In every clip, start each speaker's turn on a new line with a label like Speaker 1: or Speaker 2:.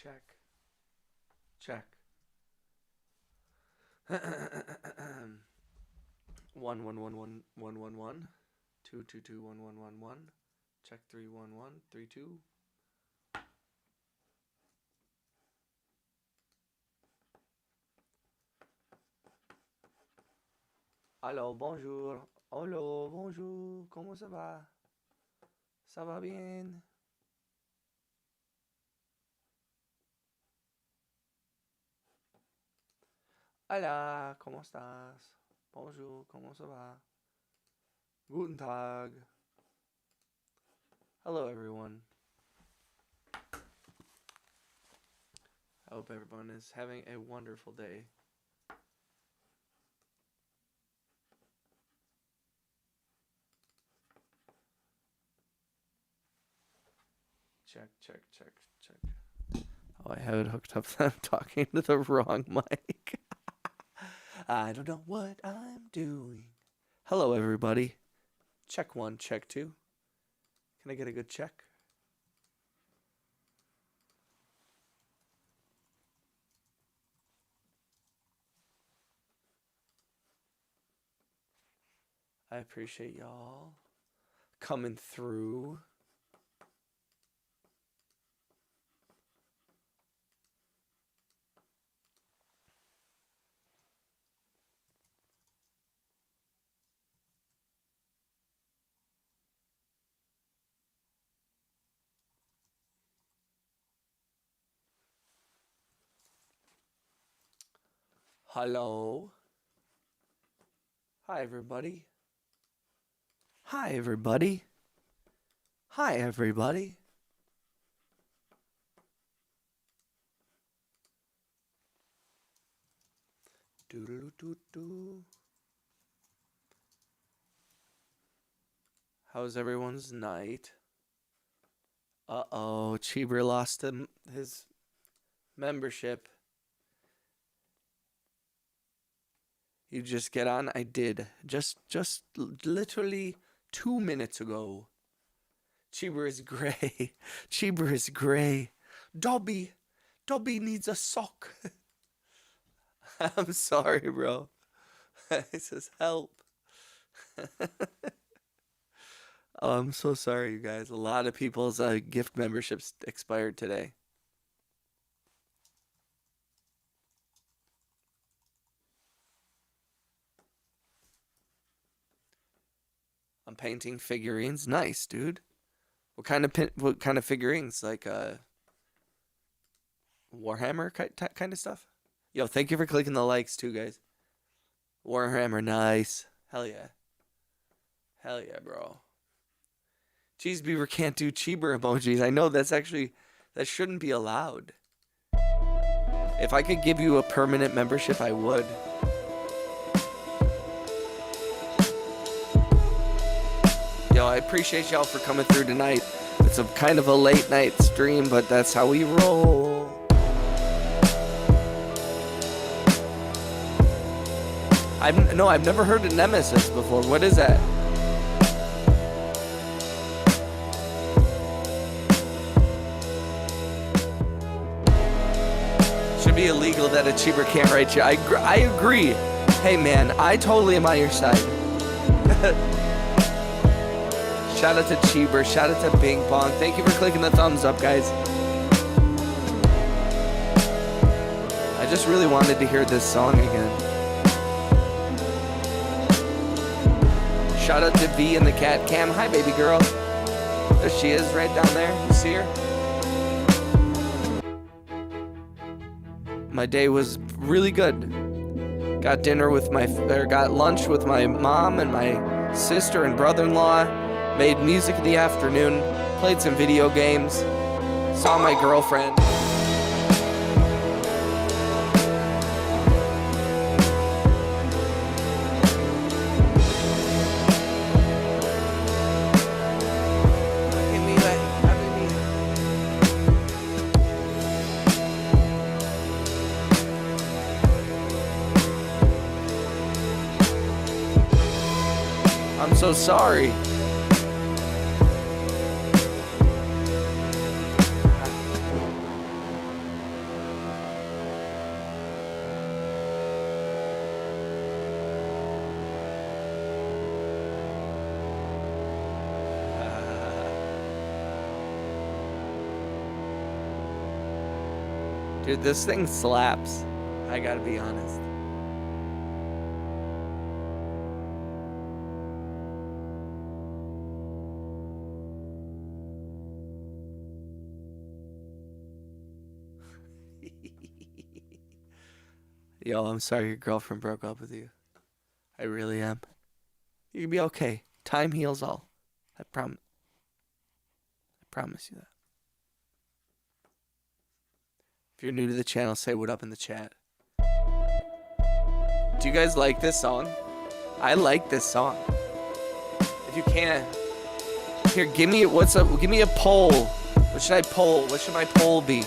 Speaker 1: Check. Check. 1 1 1 1 1 1 1. 2 2 2 1 1 1 1. Check 3 1 1 3 2. Allô, bonjour. Hello, bonjour. Comment ça va? Ça va bien? Hola, ¿cómo estás? Bonjour, ¿cómo ça va? Guten Tag. Hello, everyone. I hope everyone is having a wonderful day. Check, check, check, check. Oh, I have it hooked up that I'm talking to the wrong mic. I don't know what I'm doing. Hello, everybody. Check 1, check 2. Can I get a good check? I appreciate y'all coming through. Hello. Hi, everybody. Hi, everybody. Hi, everybody. Doo-doo-doo-doo. How's everyone's night? Uh-oh, Cheever lost his membership. You just get on? I did. Just literally 2 minutes ago. Cheever is gray. Cheever is gray. Dobby needs a sock. I'm sorry, bro. It says help. Oh, I'm so sorry, you guys. A lot of people's gift memberships expired today. I'm painting figurines. Nice, dude. What kind of figurines? Like Warhammer kind of stuff? Yo, thank you for clicking the likes too, guys. Warhammer, nice. Hell yeah. Hell yeah, bro. Cheese Beaver can't do cheaper emojis. I know that shouldn't be allowed. If I could give you a permanent membership, I would. Yo, I appreciate y'all for coming through tonight. It's a kind of a late night stream, but that's how we roll. I've never heard of Nemesis before. What is that? Should be illegal that a cheaper can't write you. I agree. Hey man, I totally am on your side. Shout out to Cheeber. Shout out to Bing Pong. Thank you for clicking the thumbs up, guys. I just really wanted to hear this song again. Shout out to V and the cat cam. Hi, baby girl. There she is right down there. You see her? My day was really good. Got lunch with my mom and my sister and brother-in-law. Made music in the afternoon. Played some video games. Saw my girlfriend. I'm so sorry. Dude, this thing slaps. I gotta be honest. Yo, I'm sorry your girlfriend broke up with you. I really am. You're gonna be okay. Time heals all. I promise. I promise you that. If you're new to the channel, say what up in the chat. Do you guys like this song? I like this song. If you can't, here, give me what's up. Give me a poll. What should I poll? What should my poll be?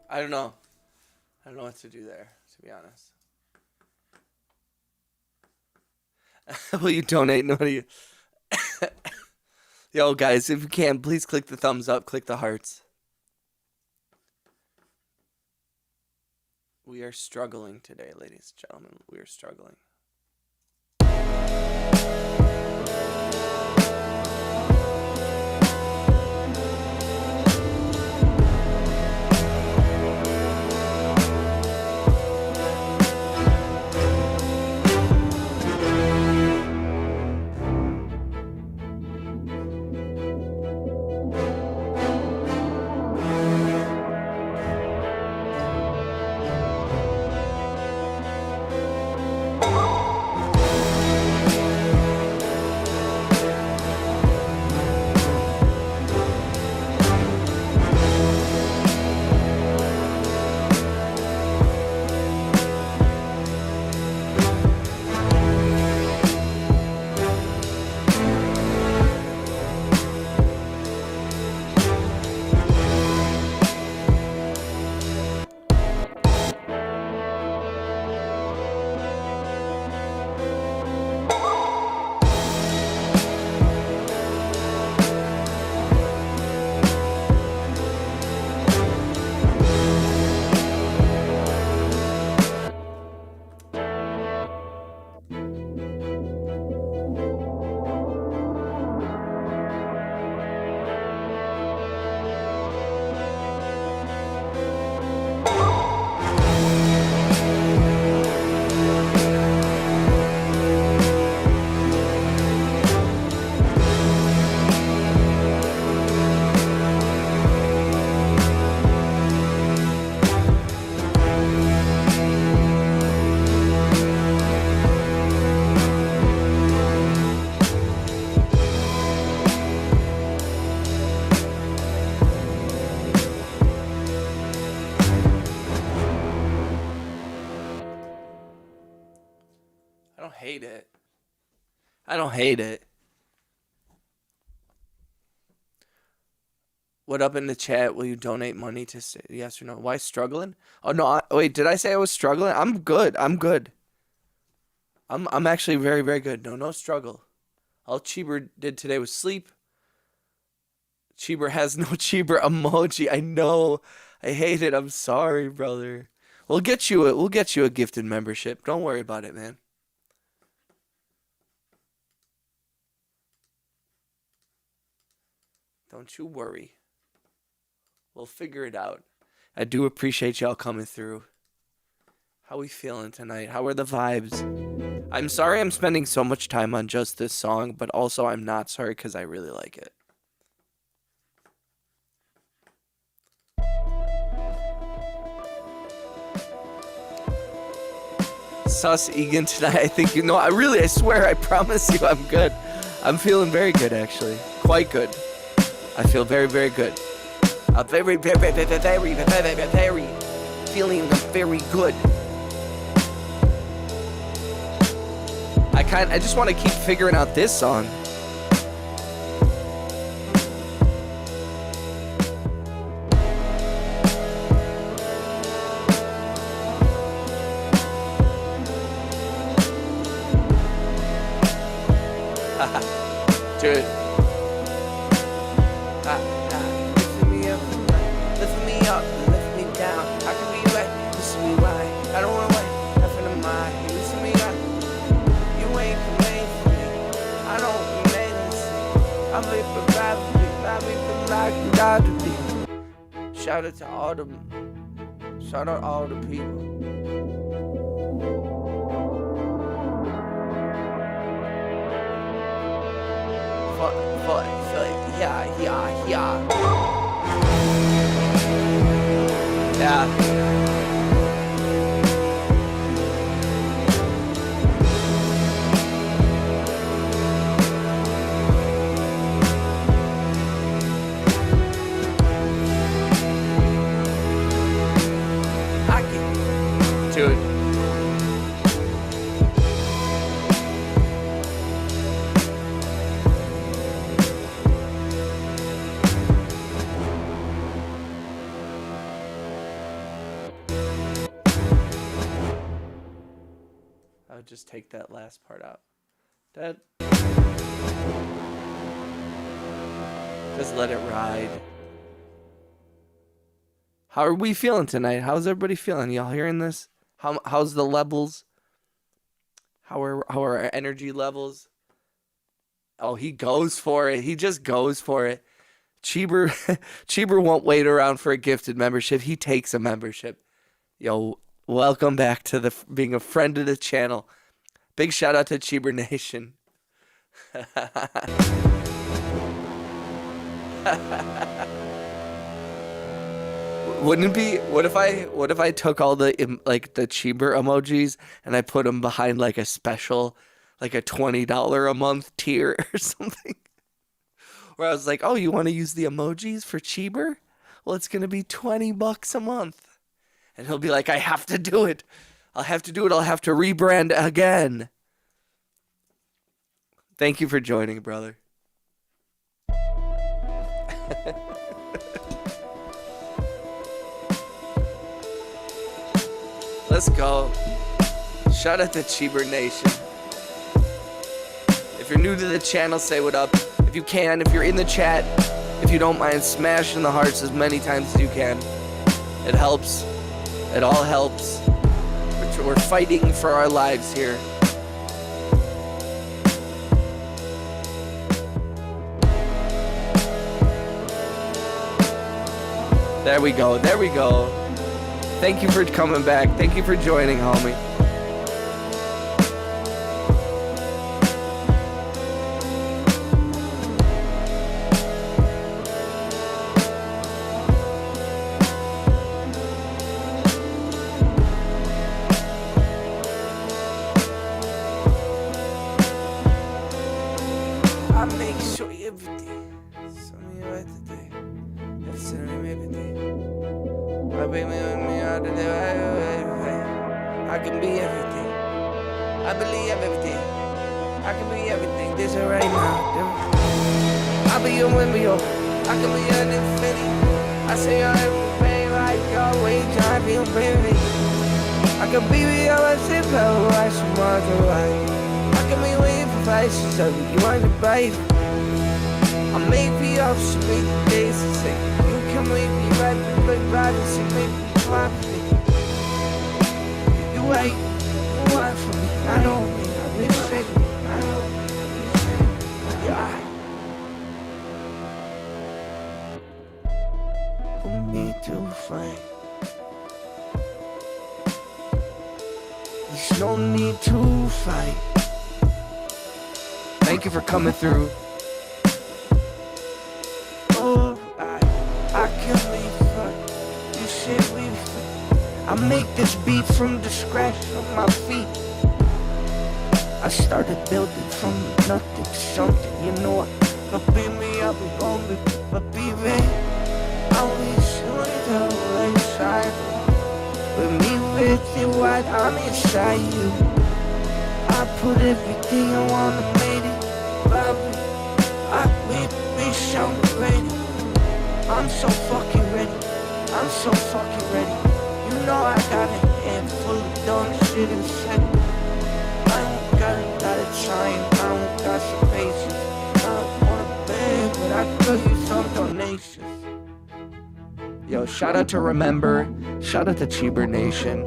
Speaker 1: I don't know. I don't know what to do there, to be honest. Will you donate? No, you. Yo, guys, if you can, please click the thumbs up, click the hearts. We are struggling today, ladies and gentlemen. We are struggling. hate it. I don't hate it. What up in the chat? Will you donate money to stay? Yes or no? Why struggling? Oh no! Wait, did I say I was struggling? I'm good. I'm good. I'm actually very, very good. No struggle. All Cheeber did today was sleep. Cheeber has no Cheeber emoji. I know. I hate it. I'm sorry, brother. We'll get you a gifted membership. Don't worry about it, man. Don't you worry. We'll figure it out. I do appreciate y'all coming through. How we feeling tonight? How are the vibes? I'm sorry I'm spending so much time on just this song, but also I'm not sorry because I really like it. Sus Egan tonight. I think you know. I swear, I promise you I'm good. I'm feeling very good, actually. Quite good. I feel very, very good. Very feeling very good. I just want to keep figuring out this song. Dude. Lifting me up, lifting me up, lifting me down. I can be right, listen me why. I don't want to wait, nothing of mine. You listen me up, you ain't made for me. I don't make this. I'm living privately, not even like God to be. Shout out all the people. Yeah. Dude. I would just take that last part out. That. Just let it ride. How are we feeling tonight? How's everybody feeling? Y'all hearing this? How's the levels? How are our energy levels? Oh, he goes for it. He just goes for it. Cheeber won't wait around for a gifted membership. He takes a membership. Yo, welcome back to being a friend of the channel. Big shout out to Cheeber Nation. Wouldn't it be? What if I took all the the Cheeber emojis and I put them behind like a special, like a $20 a month tier or something? Where I was like, oh, you want to use the emojis for Cheeber? Well, it's gonna be $20 a month, and he'll be like, I have to do it. I'll have to do it. I'll have to rebrand again. Thank you for joining, brother. Let's go. Shout out to Cheeber Nation. If you're new to the channel, say what up. If you can, if you're in the chat, if you don't mind, smashing the hearts as many times as you can. It helps. It all helps. We're fighting for our lives here. There we go. There we go. Thank you for coming back. Thank you for joining, homie. I make sure everything. Something right today. That's everything. I bring me with me out of there. I can be everything. I believe everything. I can be everything, this is right now. I'll be your windmill, I can be an infinity. I say I'm everything like always, I feel baby. I can be your zip, I should mark the right. I can be waiting for vices, so you want to bite. I may be off, so make the days to say. You can make me right, but rather so make me clap me. You wait, you want for me, I don't mean I wish it, I don't yeah. For me to fight. There's no need to fight. Thank you for coming through. Oh, I can leave fun. You said we I make this beat from the scratch of my feet. I started building from nothing to something, you know. But beat me up, we gon' be, but baby, I wish you were the inside. With me with you, what I'm inside you. I put everything I wanna make it, baby. I wish I'm ready. I'm so fucking ready. I'm so fucking ready. You know I got a head full of dumb shit inside. I don't got a lot of time. I don't got some patience. I don't wanna beg, but I could use some donations. Yo, shout out to Remember. Shout out to Cheeber Nation.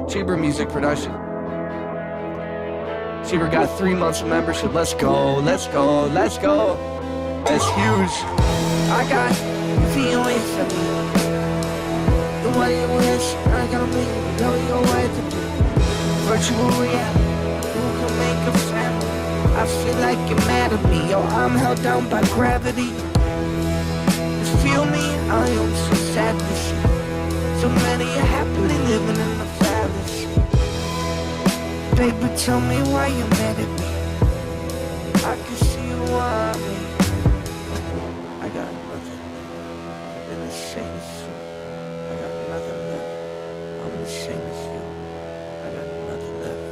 Speaker 1: Cheeber Music Production. Cheeber got 3 months of membership. Let's go, let's go, let's go. That's huge. I got feelings for me. The way you wish I gotta make you go your way to be. Virtual reality, who can make a family? I feel like you're mad at me. Yo, I'm held down by gravity. You feel me? I am so sad to see. So many are happily living in the fallacy. Baby, tell me why you're mad at me. I can see you want me. I got nothing. I'm the same as you. I got nothing left. I'm the same as you. I got nothing left.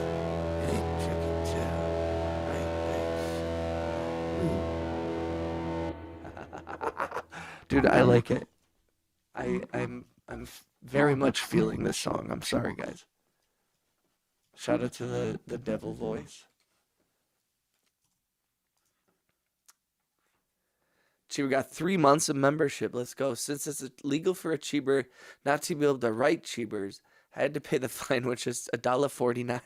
Speaker 1: It ain't you can tell. Right, thanks. Dude, I like it. I'm very much feeling this song. I'm sorry, guys. Shout out to the devil voice. Cheeber got 3 months of membership. Let's go. Since it's illegal for a Cheeber not to be able to write Cheebers, I had to pay the fine, which is $1.49.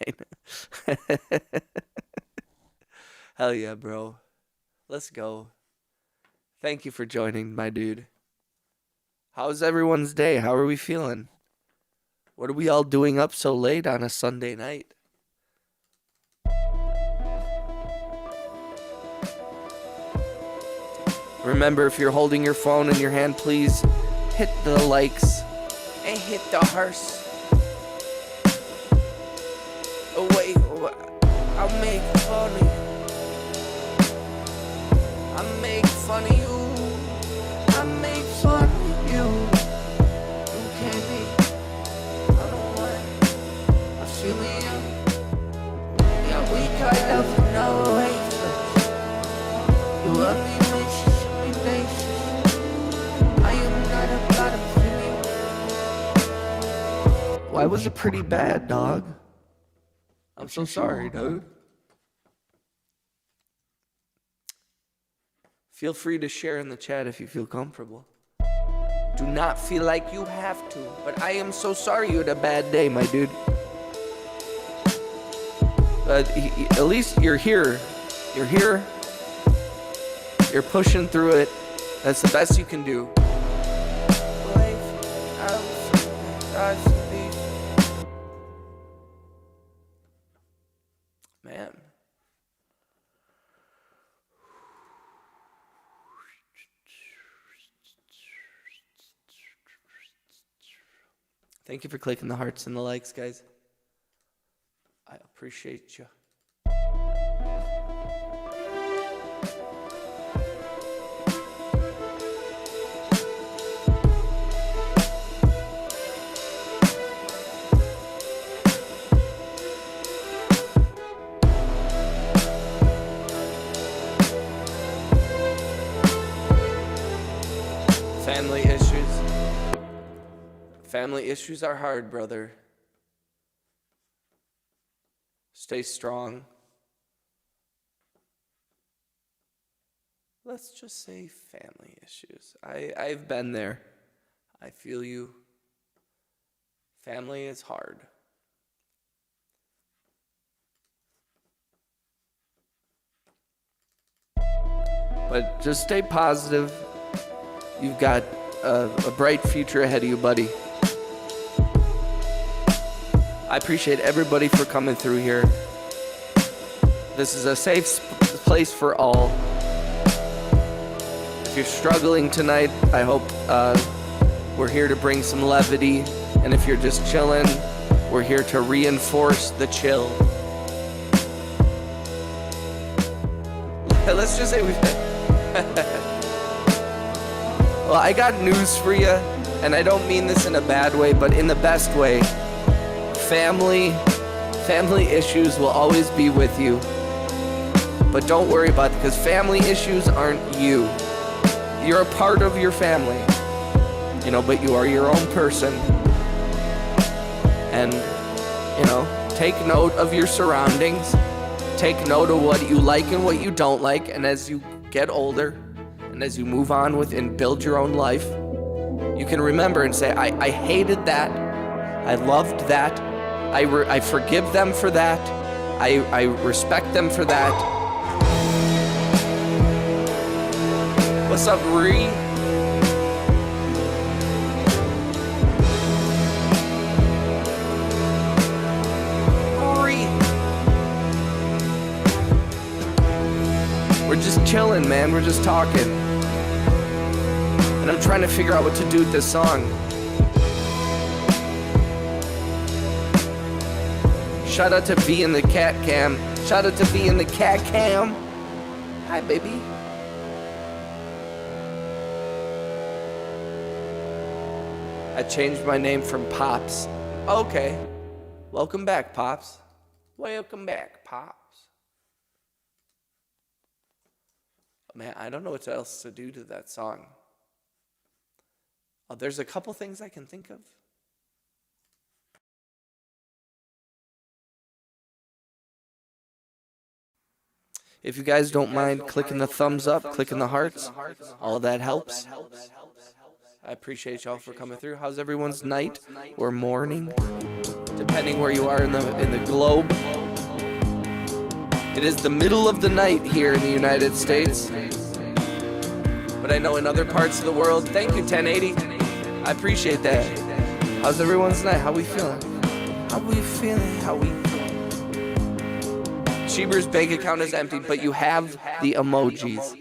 Speaker 1: Hell yeah, bro. Let's go. Thank you for joining, my dude. How's everyone's day? How are we feeling? What are we all doing up so late on a Sunday night? Remember, if you're holding your phone in your hand, please hit the likes and hit the hearts. Oh wait, I'll make fun of you. I make fun of you. I make fun of you. You can't be. I don't want it. I feel it. Yeah, we got love for no way. You love me. Why was it pretty bad, dog? I'm so sorry, dude. Feel free to share in the chat if you feel comfortable. Do not feel like you have to, but I am so sorry you had a bad day, my dude. But at least you're here. You're here. You're pushing through it. That's the best you can do. Man. Thank you for clicking the hearts and the likes, guys. I appreciate you. Family issues. Family issues are hard, brother. Stay strong. Let's just say family issues. I've been there. I feel you. Family is hard. But just stay positive. You've got a bright future ahead of you, buddy. I appreciate everybody for coming through here. This is a safe place for all. If you're struggling tonight, I hope we're here to bring some levity. And if you're just chilling, we're here to reinforce the chill. Let's just say we've... Well, I got news for you, and I don't mean this in a bad way, but in the best way. Family issues will always be with you. But don't worry about it, because family issues aren't you. You're a part of your family, you know, but you are your own person. And, you know, take note of your surroundings. Take note of what you like and what you don't like. And as you get older and as you move on with and build your own life, you can remember and say, I hated that. I loved that. I forgive them for that. I respect them for that. What's up, Ree? We're just chilling, man. We're just talking. And I'm trying to figure out what to do with this song. Shout out to V in the cat cam. Shout out to V in the cat cam. Hi, baby. I changed my name from Pops. Okay. Welcome back, Pops. Welcome back, Pops. Man, I don't know what else to do to that song. There's a couple things I can think of. If you guys don't mind clicking the thumbs up, clicking the hearts, all of that helps. I appreciate y'all for coming through. How's everyone's night or morning, depending where you are in the globe? It is the middle of the night here in the United States. But I know in other parts of the world, thank you, 1080. I appreciate that. How's everyone's night? How we feeling? How we feeling? How we feeling? Cheeber's bank account is empty, but you have the emojis.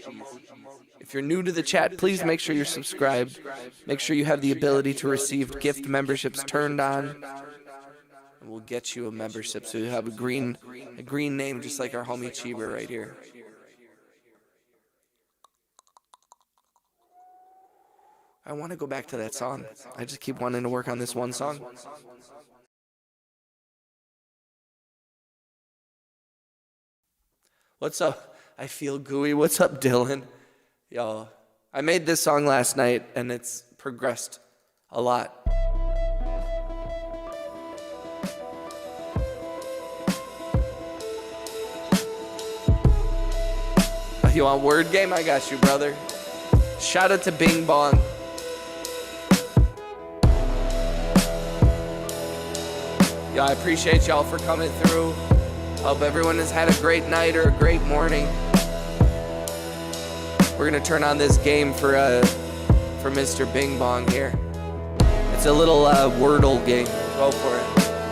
Speaker 1: If you're new to the chat, please make sure you're subscribed. Make sure you have the ability to receive gift memberships turned on. And we'll get you a membership so you have a green name just like our homie Cheeber right here. I want to go back to that song. I just keep wanting to work on this one song. What's up? I feel gooey. What's up, Dylan? Yo, I made this song last night and it's progressed a lot. You want word game? I got you, brother. Shout out to Bing Bong. Yeah, I appreciate y'all for coming through. Hope everyone has had a great night or a great morning. We're gonna turn on this game for Mr. Bing Bong here. It's a little Wordle game. Go for it.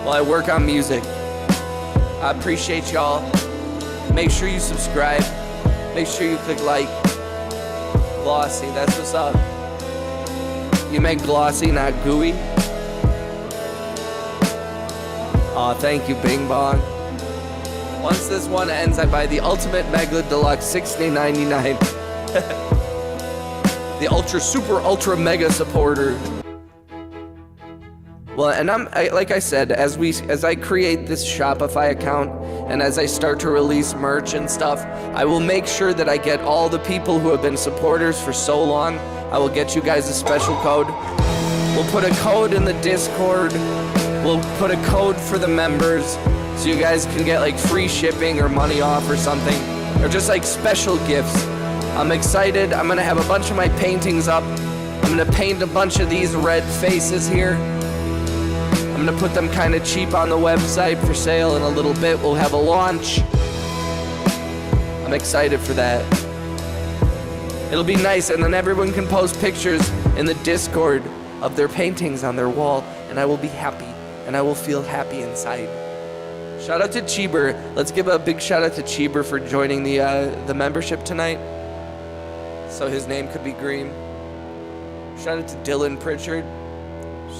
Speaker 1: While I work on music. I appreciate y'all. Make sure you subscribe. Make sure you click like. Glossy, that's what's up. You meant glossy, not gooey. Aw, thank you, Bing Bong. Once this one ends, I buy the Ultimate Mega Deluxe $60.99. The Ultra Mega Supporter. Well, and like I said, as I create this Shopify account and as I start to release merch and stuff, I will make sure that I get all the people who have been supporters for so long I will get you guys a special code. We'll put a code in the Discord. We'll put a code for the members so you guys can get like free shipping or money off or something, or just like special gifts. I'm excited. I'm gonna have a bunch of my paintings up. I'm gonna paint a bunch of these red faces here. I'm gonna put them kind of cheap on the website for sale in a little bit. We'll have a launch. I'm excited for that. It'll be nice, and then everyone can post pictures in the Discord of their paintings on their wall, and I will be happy, and I will feel happy inside. Shout out to Cheeber. Let's give a big shout out to Cheeber for joining the membership tonight, so his name could be green. Shout out to Dylan Pritchard.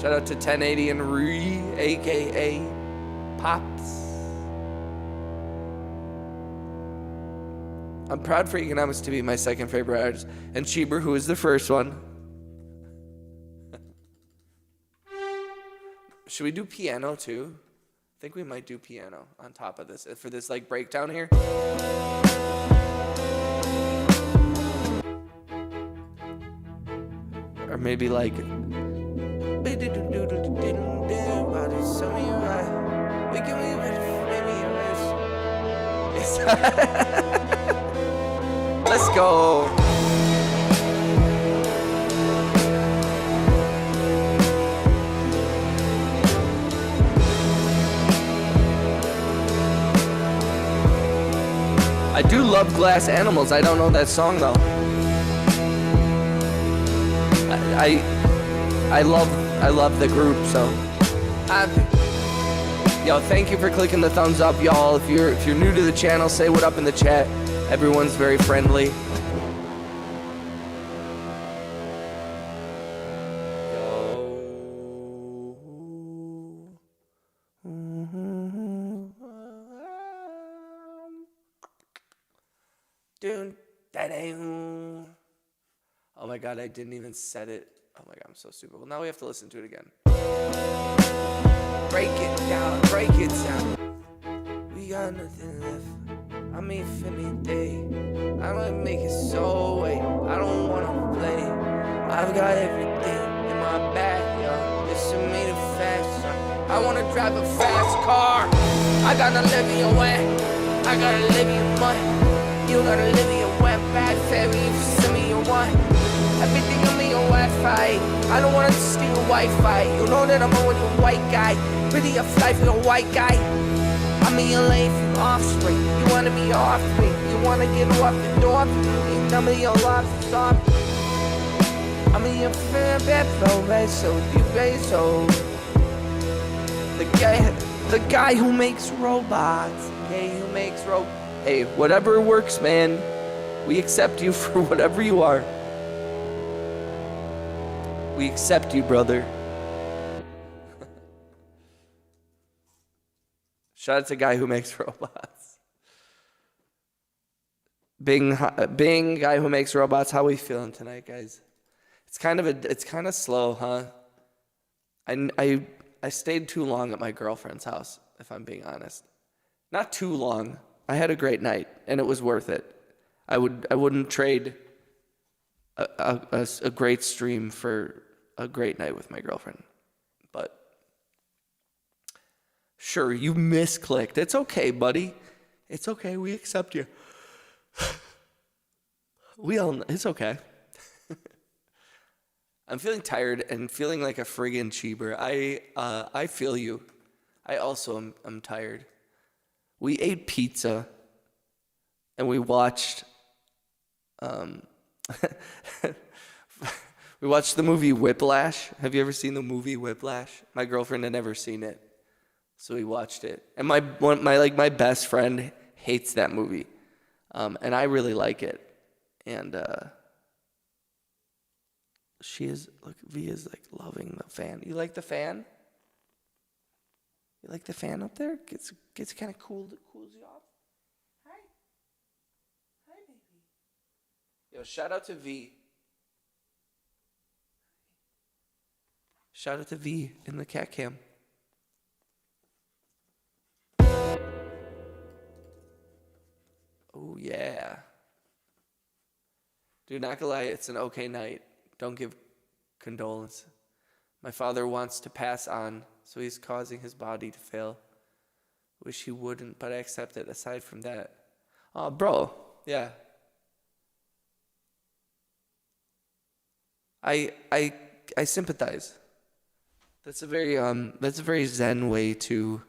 Speaker 1: Shout out to 1080 and Ree, aka Pops. I'm proud for Economics to be my second favorite artist, and Cheeber, who is the first one. Should we do piano too? I think we might do piano on top of this for this like breakdown here. Or maybe like let's go. I do love Glass Animals. I don't know that song though. I love the group, so. Yo, thank you for clicking the thumbs up, y'all. If you're new to the channel, say what up in the chat. Everyone's very friendly. Oh my god, I didn't even set it. Oh my god, I'm so stupid. Well, now we have to listen to it again. Break it down, break it down. We got nothing left. I mean, day. I don't make it so wait. I don't wanna play. I've got everything in my bag, yo. This is me the fast. I wanna drive a fast car. I gotta live in your way. I gotta live in your money. You gotta live in your wet bag ferry. If you send me your one. Everything on me on Wi-Fi. I don't wanna steal Wi-Fi. You know that I'm already a white guy. Pretty a fly for a white guy. I'm in your lane for offspring. You wanna be off me. You wanna get off the door. You tell me your love is off. I'm in your favorite velvet, so deep, so. The guy who makes robots. Hey, whatever works, man. We accept you for whatever you are. We accept you, brother. Shout out to guy who makes robots. Bing, guy who makes robots. How we feeling tonight, guys? It's kind of slow, huh? I stayed too long at my girlfriend's house, if I'm being honest. Not too long. I had a great night, and it was worth it. I wouldn't trade a great stream for a great night with my girlfriend. But sure, you misclicked. It's okay, buddy. It's okay. We accept you. It's okay. I'm feeling tired and feeling like a friggin' cheeber. I feel you. I also am tired. We ate pizza and we watched we watched the movie Whiplash. Have you ever seen the movie Whiplash? My girlfriend had never seen it, so we watched it. And my best friend hates that movie, and I really like it. And V is like loving the fan. You like the fan? You like the fan up there? Gets kind of cools you off. Hi, baby. Yo, shout out to V. Shout out to V in the cat cam. Oh yeah. Dude, not gonna lie, it's an okay night. Don't give condolence. My father wants to pass on, so he's causing his body to fail. Wish he wouldn't, but I accept it. Aside from that, oh, bro, yeah. I sympathize. That's a very zen way to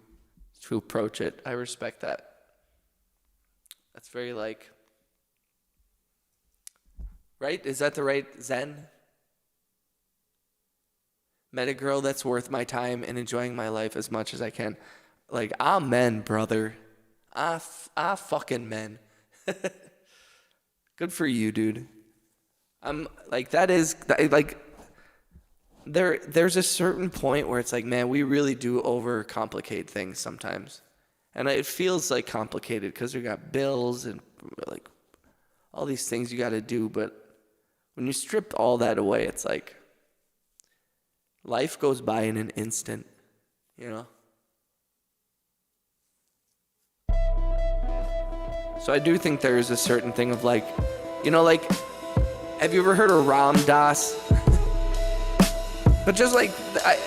Speaker 1: approach it. I respect that. That's very like, right? Is that the right zen? Met a girl that's worth my time and enjoying my life as much as I can. Like, amen, brother. Fucking men. Good for you, dude. I'm like, that is like, there's a certain point where it's like, man, we really do overcomplicate things sometimes. And it feels like complicated because we got bills and like all these things you got to do. But when you strip all that away, it's like life goes by in an instant, you know? So I do think there is a certain thing of like, you know, like, have you ever heard of Ram Dass? But just like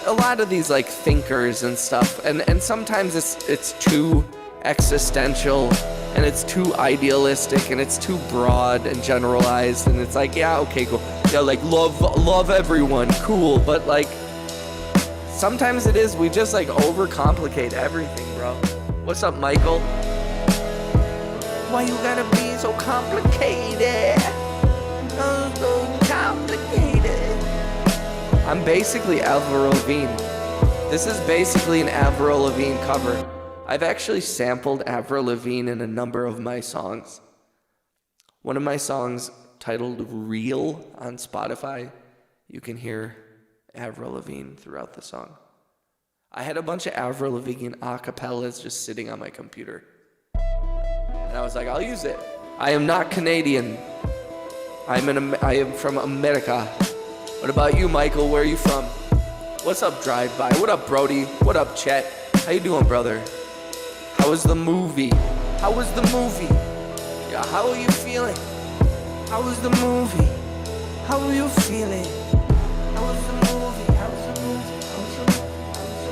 Speaker 1: a lot of these like thinkers and stuff, and sometimes it's too existential and it's too idealistic and it's too broad and generalized, and it's like, yeah, okay, cool, yeah, like love everyone, cool, but like sometimes it is, we just like overcomplicate everything, bro. What's up, Michael? Why you gotta be so complicated? So complicated. I'm basically Avril Lavigne. This is basically an Avril Lavigne cover. I've actually sampled Avril Lavigne in a number of my songs. One of my songs titled Real on Spotify, you can hear Avril Lavigne throughout the song. I had a bunch of Avril Lavigne acapellas just sitting on my computer. And I was like, I'll use it. I am not Canadian. I am from America. What about you, Michael? Where are you from? What's up, Drive By? What up, Brody? What up, Chet? How you doing, brother? How was the movie? How was the movie? Yeah, how are you feeling? How was the movie? How are you feeling? How was the movie? How was the movie? How was the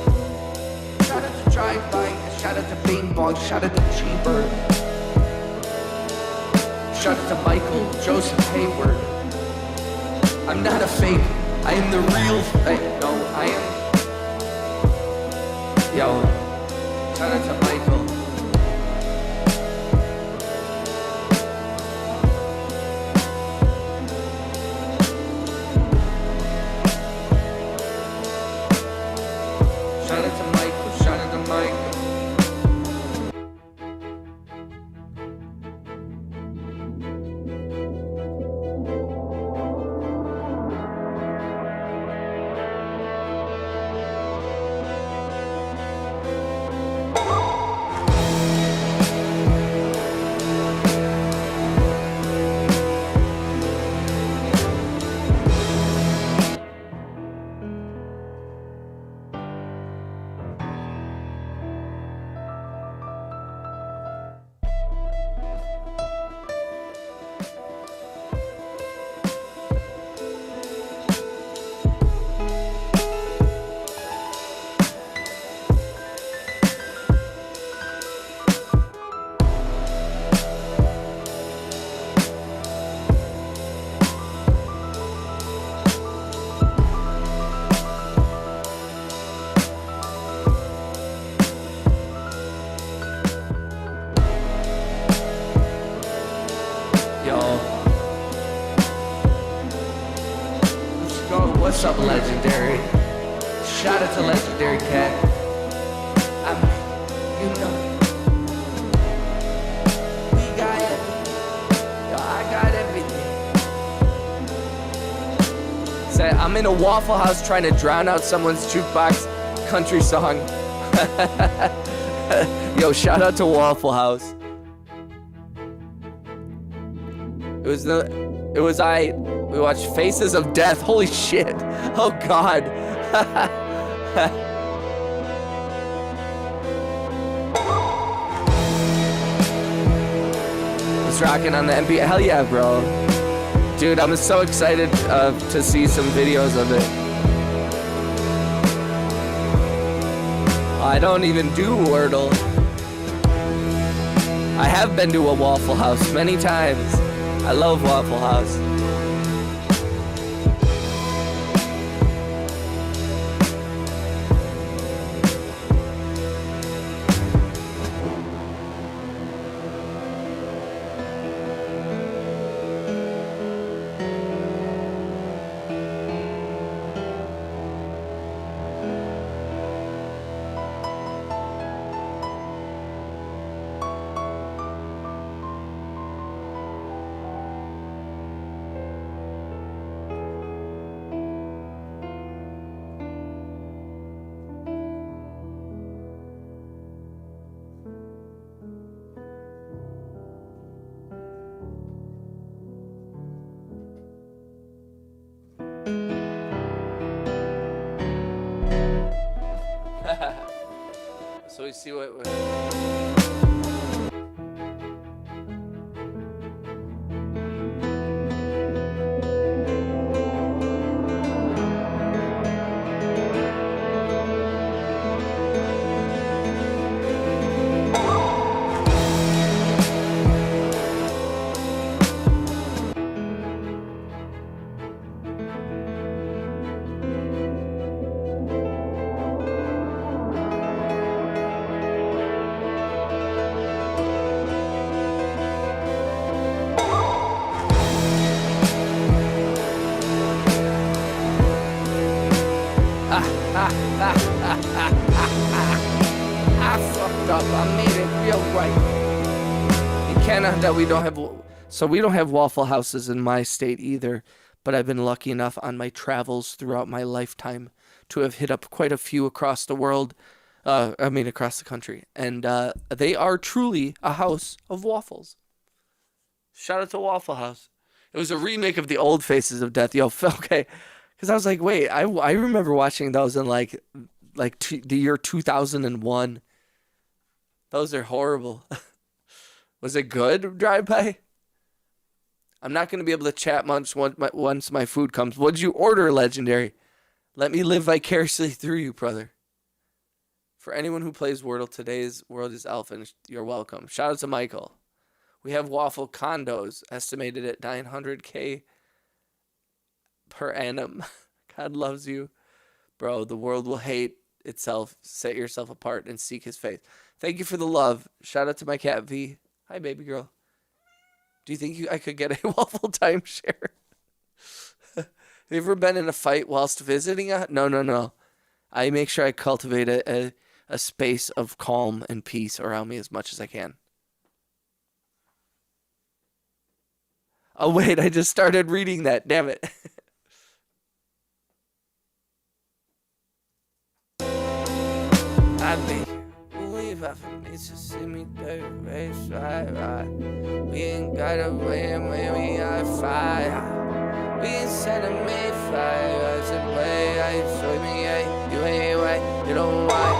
Speaker 1: movie? Shout out to Drive By. Shout out to Bing Bong. Shout out to Cheeber. Shout out to Michael Joseph Hayward. I'm not a fake. I am the real. No, I am. Yo, shout out to Michael. Shout out to Michael. Shout out to Michael. What's up, Legendary? Shout out to Legendary Cat. You know, we got everything. Yo, I got everything. Say, I'm in a Waffle House trying to drown out someone's jukebox country song. Yo, shout out to Waffle House. We watched Faces of Death. Holy shit. Oh God. Was rocking on the NBA. Hell yeah, bro. Dude, I'm so excited to see some videos of it. I don't even do Wordle. I have been to a Waffle House many times. I love Waffle House. So we see what. I fucked up. I made it real right. You cannot that we don't have. So we don't have Waffle Houses in my state either. But I've been lucky enough on my travels throughout my lifetime to have hit up quite a few across the world. Across the country. And they are truly a house of waffles. Shout out to Waffle House. It was a remake of the old Faces of Death. Yo, okay. Because I was like, wait, I remember watching those in the year 2001. Those are horrible. Was it good, Drive-By? I'm not going to be able to chat much once my food comes. What'd you order, Legendary? Let me live vicariously through you, brother. For anyone who plays Wordle, today's world is elfin. You're welcome. Shout out to Michael. We have waffle condos estimated at 900K per annum. God loves you. Bro, the world will hate itself. Set yourself apart and seek his face. Thank you for the love. Shout out to my cat V. Hi, baby girl. Do you think I could get a waffle timeshare? Have you ever been in a fight whilst visiting? No. I make sure I cultivate a space of calm and peace around me as much as I can. Oh, wait, I just started reading that. Damn it. I think believe I for me to see me dirty race right. We ain't got a way when we are fire. We ain't set a made fire. I said, way, I show me, hey, you ain't right, you know why.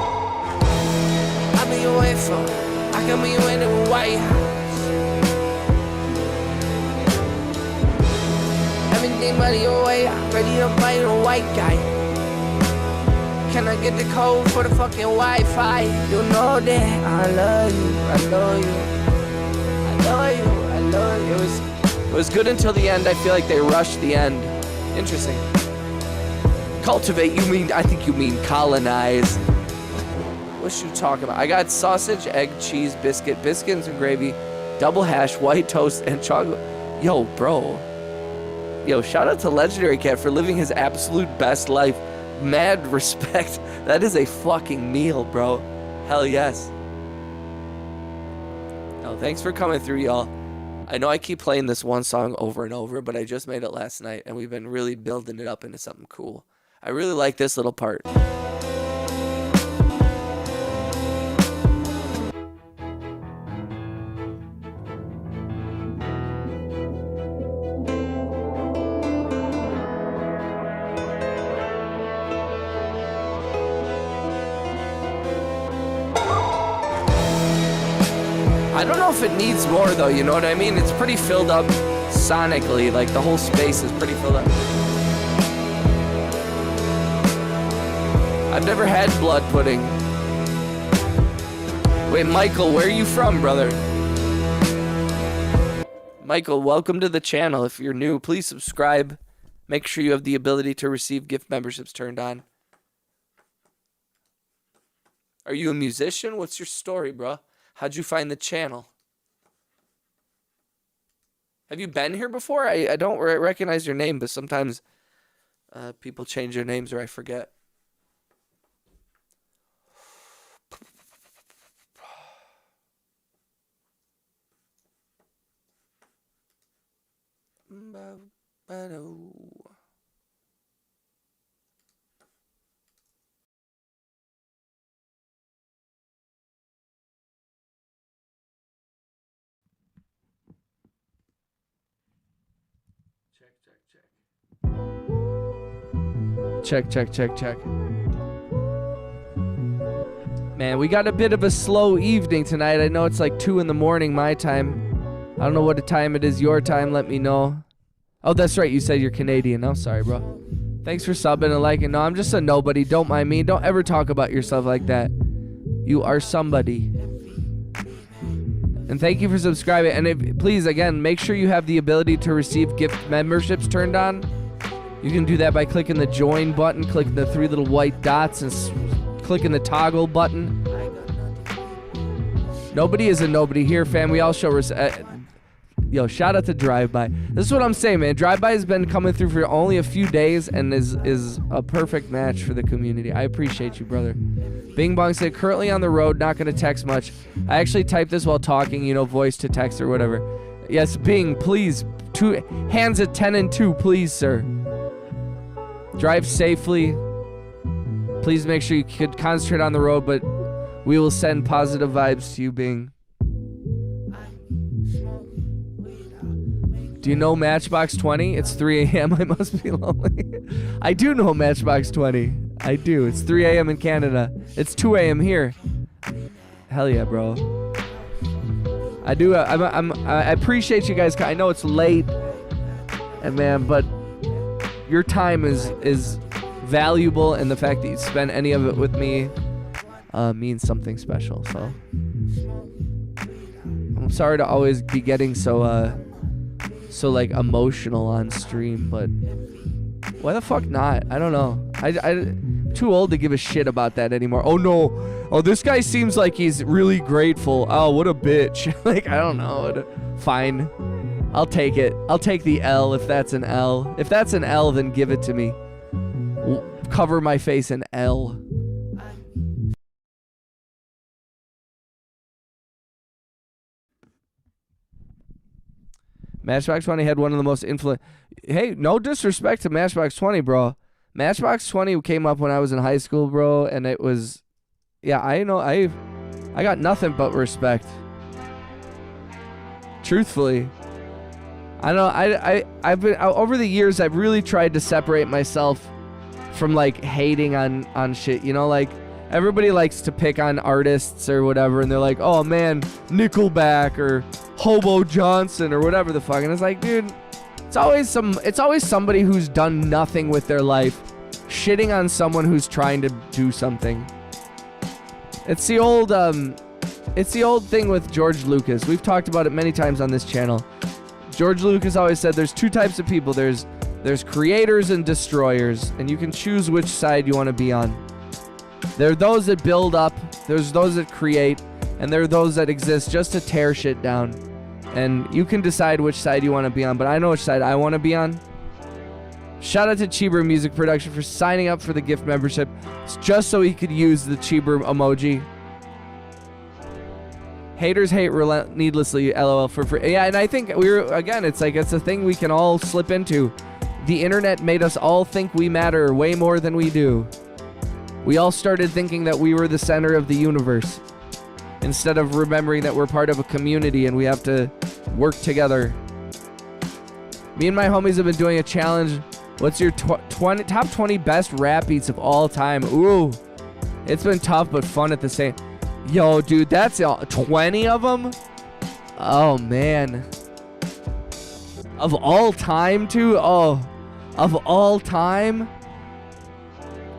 Speaker 1: I be away from, I can be in the White House. Everything but your way, ready to fight a white guy. Can I get the code for the fucking Wi-Fi? You know that I love you. It was good until the end. I feel like they rushed the end. Interesting. Cultivate, I think you mean colonize. What you talking about? I got sausage, egg, cheese, biscuits and gravy, double hash, white toast, and chocolate. Yo, bro. Yo, shout out to Legendary Cat for living his absolute best life. Mad respect. That is a fucking meal, bro. Hell yes. Oh, thanks for coming through, y'all. I know I keep playing this one song over and over, but I just made it last night, and we've been really building it up into something cool. I really like this little part. I I don't know if it needs more though, you know what I mean? It's pretty filled up sonically, like the whole space is pretty filled up. I've never had blood pudding. Wait, Michael, where are you from, brother? Michael, welcome to the channel. If you're new, please subscribe. Make sure you have the ability to receive gift memberships turned on. Are you a musician? What's your story, bro? How'd you find the channel? Have you been here before? I don't recognize your name, but sometimes people change their names or I forget. Check. Man, we got a bit of a slow evening tonight. I know it's like 2 in the morning my time. I don't know what time it is your time. Let me know. Oh, that's right. You said you're Canadian. I'm sorry, bro. Thanks for subbing and liking. No, I'm just a nobody. Don't mind me. Don't ever talk about yourself like that. You are somebody. And thank you for subscribing. And please, again, make sure you have the ability to receive gift memberships turned on. You can do that by clicking the join button, clicking the 3 little white dots, and clicking the toggle button. Nobody is a nobody here, fam. We all show respect. Yo, shout out to Drive By. This is what I'm saying, man. Drive By has been coming through for only a few days and is a perfect match for the community. I appreciate you, brother. Bing Bong said, currently on the road, not going to text much. I actually typed this while talking, you know, voice to text or whatever. Yes, Bing, please. Hands at 10 and 2, please, sir. Drive safely. Please make sure you could concentrate on the road, but we will send positive vibes to you, Bing. Do you know Matchbox 20? It's 3 a.m. I must be lonely. I do know Matchbox 20. I do. It's 3 a.m. in Canada. It's 2 a.m. here. Hell yeah, bro. I do. I appreciate you guys. I know it's late, and man, but your time is valuable, and the fact that you spend any of it with me means something special. So I'm sorry to always be getting so like emotional on stream, but why the fuck not? I don't know. I'm too old to give a shit about that anymore. Oh no. Oh, this guy seems like he's really grateful. Oh, what a bitch. Like, I don't know. Fine. I'll take it. I'll take the L if that's an L. If that's an L, then give it to me. Cover my face in L. Matchbox 20 had one of the most Hey, no disrespect to Matchbox 20, bro. Matchbox 20 came up when I was in high school, bro, and it was... Yeah, I know, I got nothing but respect. Truthfully. I know, I've been... Over the years, I've really tried to separate myself from, like, hating on shit, you know? Like, everybody likes to pick on artists or whatever, and they're like, oh, man, Nickelback or Hobo Johnson or whatever the fuck. And it's like, dude, it's always somebody who's done nothing with their life shitting on someone who's trying to do something. It's the old thing with George Lucas. We've talked about it many times on this channel. George Lucas always said there's 2 types of people. There's creators and destroyers, and you can choose which side you want to be on. There are those that build up, there's those that create, and there are those that exist just to tear shit down. And you can decide which side you want to be on, but I know which side I want to be on. Shout out to Cheeber Music Production for signing up for the gift membership just so he could use the Cheeber emoji. Haters hate needlessly, LOL for free. Yeah, and I think it's a thing we can all slip into. The internet made us all think we matter way more than we do. We all started thinking that we were the center of the universe, instead of remembering that we're part of a community and we have to work together. Me and my homies have been doing a challenge. What's your top 20 best rap beats of all time? Ooh, it's been tough but fun at the same. Yo, dude, that's 20 of them?
Speaker 2: Oh, man. Of all time, too? Oh, of all time?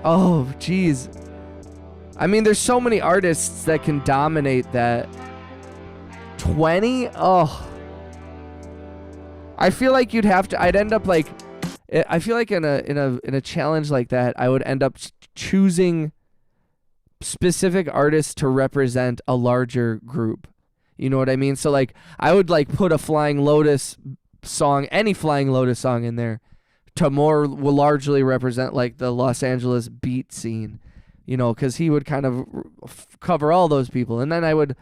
Speaker 2: Oh, jeez. I mean, there's so many artists that can dominate that. 20? Oh. I feel like you'd have to, I'd end up like, I feel like in a challenge like that, I would end up choosing specific artists to represent a larger group. You know what I mean? So like, I would like put a Flying Lotus song, any Flying Lotus song in there to more largely represent like the Los Angeles beat scene, you know, because he would kind of cover all those people. And then I would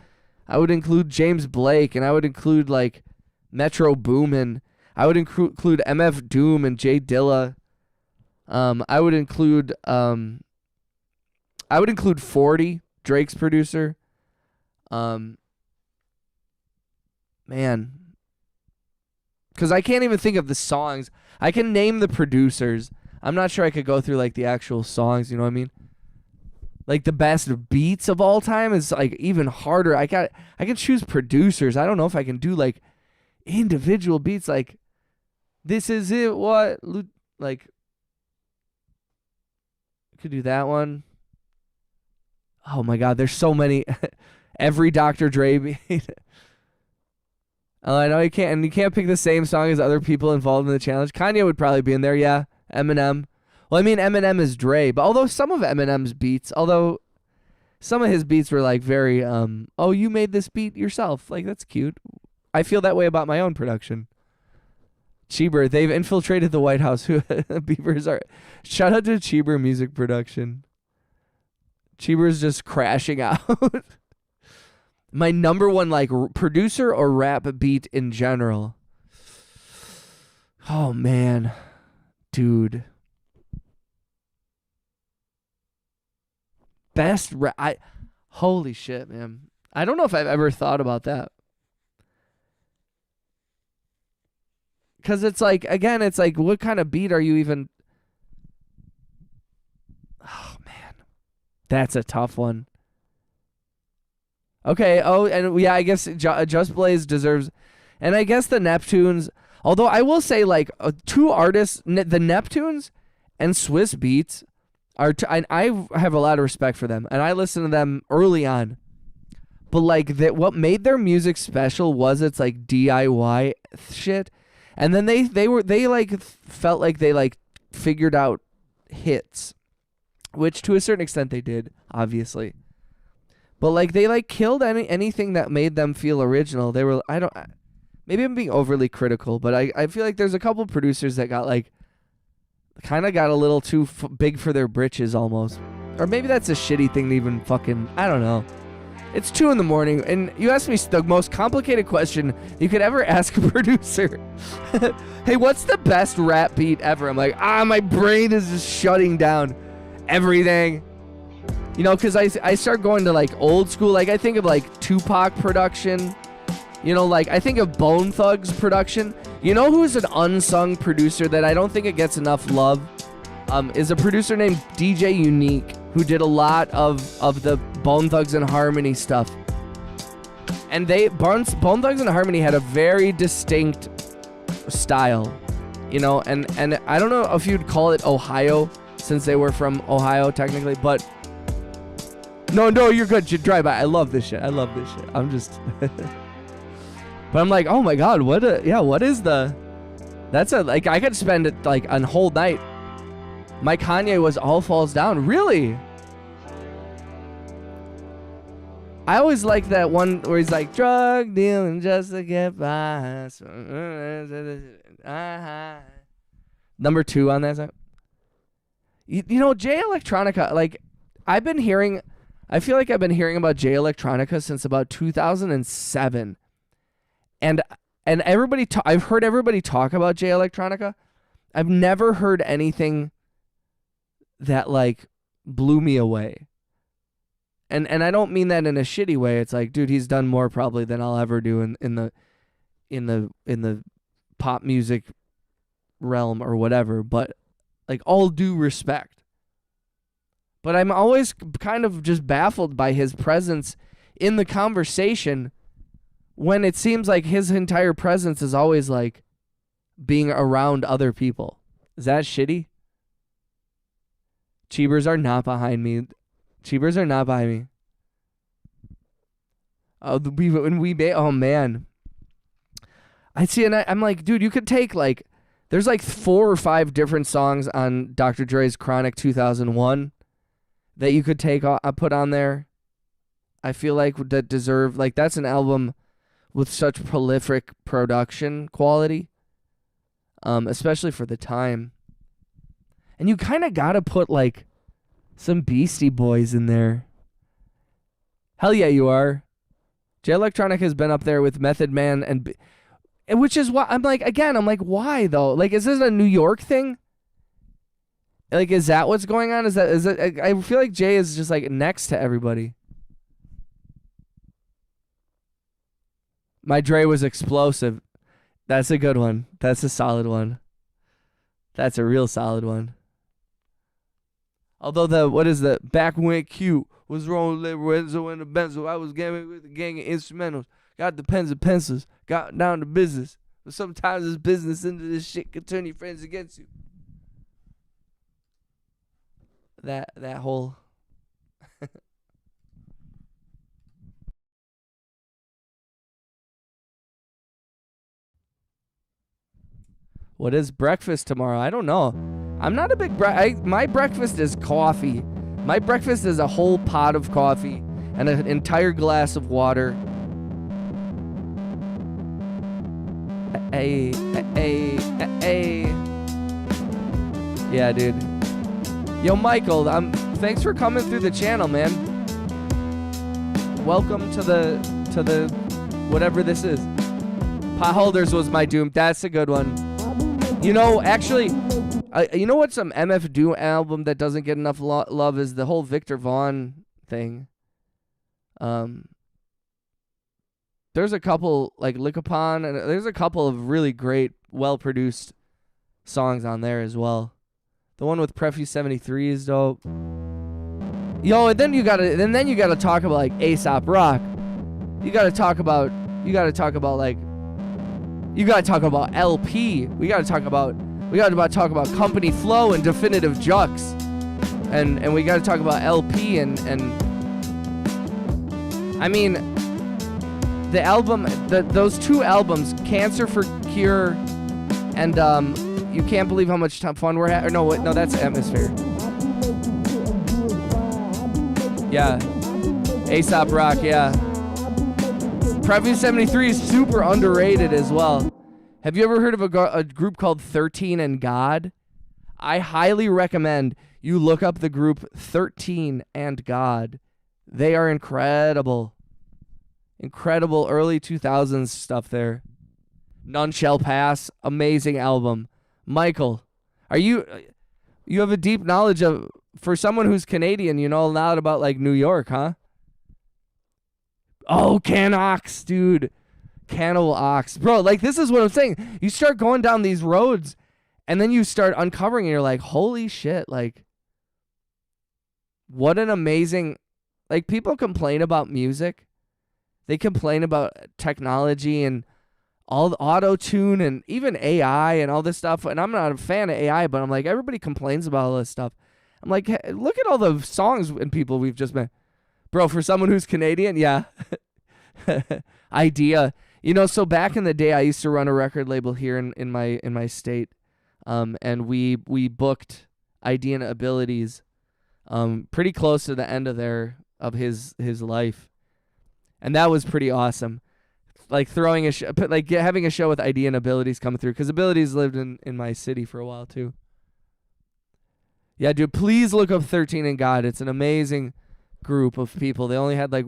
Speaker 2: include James Blake, and I would include like Metro Boomin. I would include MF Doom and Jay Dilla. I would include 40, Drake's producer. Man, because I can't even think of the songs. I can name the producers. I'm not sure I could go through like the actual songs. You know what I mean? Like the best beats of all time is like even harder. I can choose producers. I don't know if I can do like individual beats. Like this is it. What like could do that one. Oh my God, there's so many. Every Dr. Dre beat. I know you can't pick the same song as other people involved in the challenge. Kanye would probably be in there, yeah. Eminem. Well, I mean, Eminem is Dre, but although some of Eminem's beats, some of his beats were like very, oh, you made this beat yourself. Like, that's cute. I feel that way about my own production. Cheeber, they've infiltrated the White House. Beavers are. Shout out to Cheeber Music Production. Cheeber's just crashing out. My number one like producer or rap beat in general. Oh man, dude. Best rap. Holy shit, man. I don't know if I've ever thought about that. Cause it's like, again, it's like, what kind of beat are you even? Oh man, that's a tough one. Okay, oh, and yeah, I guess Just Blaze deserves, and I guess the Neptunes, although I will say, like, two artists, the Neptunes and Swiss Beats, I have a lot of respect for them, and I listened to them early on, but, like, what made their music special was its, like, DIY shit, and then they like, felt like they, like, figured out hits, which to a certain extent they did, obviously. But like they like killed anything that made them feel original. They were maybe I'm being overly critical, but I feel like there's a couple producers that got like kind of got a little too big for their britches almost. Or maybe that's a shitty thing to even fucking, I don't know. It's 2 a.m. and you asked me the most complicated question you could ever ask a producer. Hey, what's the best rap beat ever? I'm like, my brain is just shutting down everything. You know, because I start going to, like, old school. Like, I think of, like, Tupac production. You know, like, I think of Bone Thugs production. You know who's an unsung producer that I don't think it gets enough love? Is a producer named DJ Unique, who did a lot of the Bone Thugs and Harmony stuff. And Bone Thugs and Harmony had a very distinct style. You know, and I don't know if you'd call it Ohio, since they were from Ohio, technically, but... No, you're good. Drive by. I love this shit. I'm just... But I'm like, oh my God, what is the... That's like, I could spend it like a whole night. My Kanye was All Falls Down. Really? I always like that one where he's like, drug dealing just to get by. Number 2 on that song. You know, Jay Electronica, like, I feel like I've been hearing about Jay Electronica since about 2007. And I've heard everybody talk about Jay Electronica. I've never heard anything that like blew me away. And I don't mean that in a shitty way. It's like, dude, he's done more probably than I'll ever do in the pop music realm or whatever, but like all due respect. But I'm always kind of just baffled by his presence in the conversation when it seems like his entire presence is always like being around other people. Is that shitty? Cheebers are not behind me. Cheebers are not behind me. Oh, oh man. I see, and I'm like, dude, you could take like, there's like 4 or 5 different songs on Dr. Dre's Chronic 2001 that you could put on there. I feel like that deserve, like, that's an album with such prolific production quality, especially for the time. And you kind of gotta put like some Beastie Boys in there. Hell yeah, you are. J Electronic has been up there with Method Man and which is why I'm like, again, I'm like, why though? Like, is this a New York thing? Like, is that what's going on? Is it? I feel like Jay is just like next to everybody. My Dre was explosive. That's a good one. That's a solid one. That's a real solid one. Although back when Q was wrong with Lorenzo and the Benzo, I was gaming with a gang of instrumentals. Got the pens and pencils. Got down to business. But sometimes this business into this shit can turn your friends against you. That whole... What is breakfast tomorrow? I don't know. I'm not a big... my breakfast is coffee. My breakfast is a whole pot of coffee and an entire glass of water. Hey. Yeah, dude. Yo, Michael, thanks for coming through the channel, man. Welcome to the whatever this is. Potholders was my doom. That's a good one. You know, actually, you know what? Some MF Doom album that doesn't get enough love is the whole Victor Vaughn thing. There's a couple like Lick Upon, and there's a couple of really great, well-produced songs on there as well. The one with Prefu 73 is dope. Yo, and then you gotta talk about like Aesop Rock. You gotta talk about LP. We gotta talk about Company Flow and Definitive Jux. And we gotta talk about LP and I mean the album, those 2 albums, Cancer for Cure and You Can't Believe How Much Fun We're Having. No, that's Atmosphere. Yeah. Aesop Rock, yeah. Prevu 73 is super underrated as well. Have you ever heard of a group called 13 and God? I highly recommend you look up the group 13 and God. They are incredible. Incredible early 2000s stuff there. None Shall Pass, amazing album. Michael, you have a deep knowledge of, for someone who's Canadian, you know a lot about like New York, huh? Oh, Canox, dude. Cannibal Ox. Bro, like, this is what I'm saying. You start going down these roads, and then you start uncovering, and you're like, holy shit, like, what an amazing... Like, people complain about music. They complain about technology and all the auto-tune and even AI and all this stuff. And I'm not a fan of AI, but I'm like, everybody complains about all this stuff. I'm like, hey, look at all the songs and people we've just met. Bro, for someone who's Canadian, yeah. Idea. You know, so back in the day, I used to run a record label here in my state, and we booked Idea and Abilities, pretty close to the end of his life, and that was pretty awesome. Like throwing having a show with Idea and Abilities come through, because Abilities lived in my city for a while too. Yeah, dude, please look up 13 and God. It's an amazing group of people. They only had like.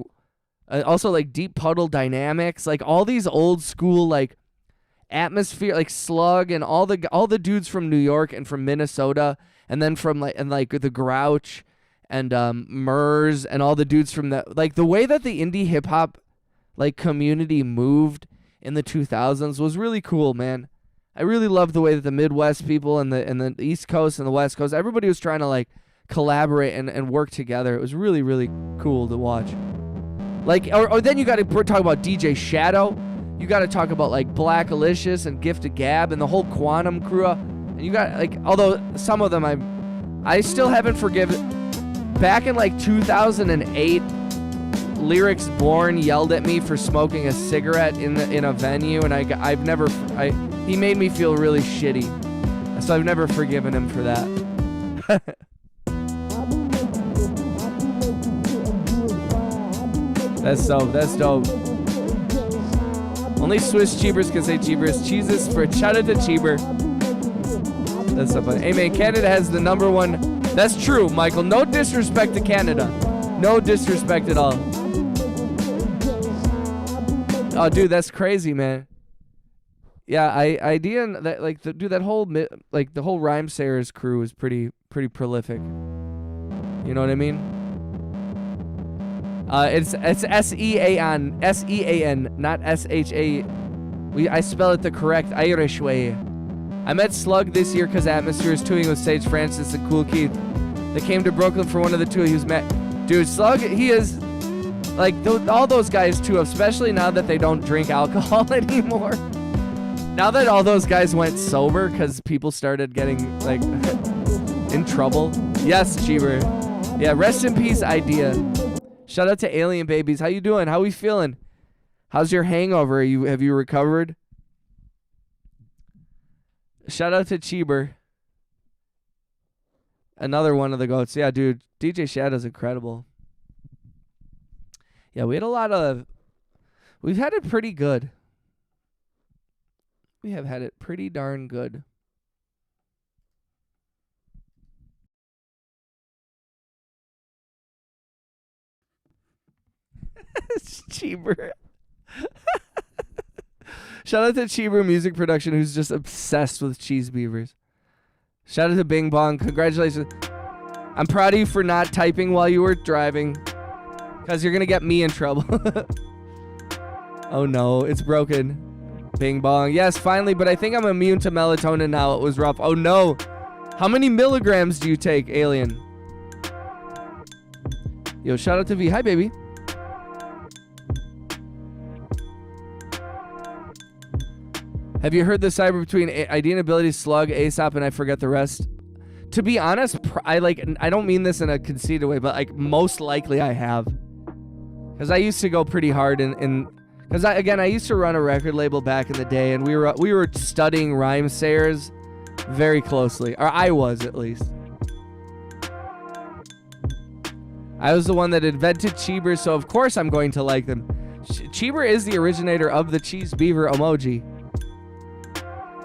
Speaker 2: Also, like Deep Puddle Dynamics, like all these old school like Atmosphere, like Slug, and all the dudes from New York and from Minnesota, and then from like the Grouch and Murs and all the dudes from the way that the indie hip hop like community moved in the 2000s was really cool, man. I really loved the way that the Midwest people and the East Coast and the West Coast, everybody was trying to like collaborate and work together. It was really, really cool to watch. Like, or then you got to talk about DJ Shadow. You got to talk about like Black Alicious and Gift of Gab and the whole Quantum crew. And you got like, although some of them I still haven't forgiven. Back in like 2008, Lyrics Born yelled at me for smoking a cigarette in a venue, and he made me feel really shitty. So I've never forgiven him for that. That's dope. That's dope. Only Swiss Cheebers can say Cheebers. Cheeses for shout out to Cheeber. That's so funny. Hey man, Canada has the #1. That's true, Michael. No disrespect to Canada. No disrespect at all. Oh, dude, that's crazy, man. Yeah, idea that like that whole like the whole Rhyme Sayers crew is pretty prolific. You know what I mean? It's S-E-A-N, not S-H-A. I spell it the correct Irish way. I met Slug this year because Atmosphere is touring with Sage Francis and Cool Keith. They came to Brooklyn for one of the two. He was met. Dude, Slug, he is like all those guys too, especially now that they don't drink alcohol anymore. Now that all those guys went sober because people started getting like in trouble. Yes, Cheever. Yeah, rest in peace, Idea. Shout out to Alien Babies. How you doing? How we feeling? How's your hangover? Have you recovered? Shout out to Cheeber. Another one of the goats. Yeah, dude. DJ Shadow's incredible. Yeah, we've had it pretty good. We have had it pretty darn good. Cheeber. Shout out to Cheeber Music Production, who's just obsessed with cheese beavers. Shout out to Bing Bong. Congratulations. I'm proud of you for not typing while you were driving, because you're going to get me in trouble. Oh no, it's broken. Bing Bong. Yes, finally, but I think I'm immune to melatonin now. It was rough. Oh no. How many milligrams do you take, Alien? Yo, shout out to V. Hi, baby. Have you heard the cyber between Idea and Ability, Slug, Aesop, and I forget the rest? To be honest, I don't mean this in a conceited way, but like most likely I have. Because I used to go pretty hard because I used to run a record label back in the day, and we were studying Rhyme Sayers very closely, or I was at least. I was the one that invented Cheeber, so of course I'm going to like them. Cheeber is the originator of the cheese beaver emoji.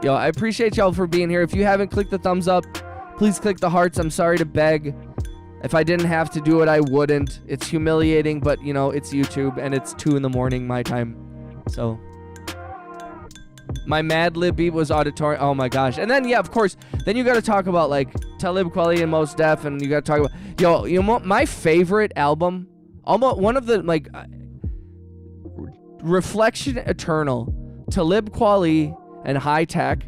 Speaker 2: Yo, I appreciate y'all for being here. If you haven't clicked the thumbs up, please click the hearts. I'm sorry to beg. If I didn't have to do it, I wouldn't. It's humiliating, but you know, it's YouTube and it's 2 a.m. my time. So my Mad Lib beat was auditory. Oh my gosh. And then yeah, of course, then you got to talk about like Talib Kweli and Mos Def, and you got to talk about you know my favorite album, almost one of the like Reflection Eternal, Talib Kweli and High Tech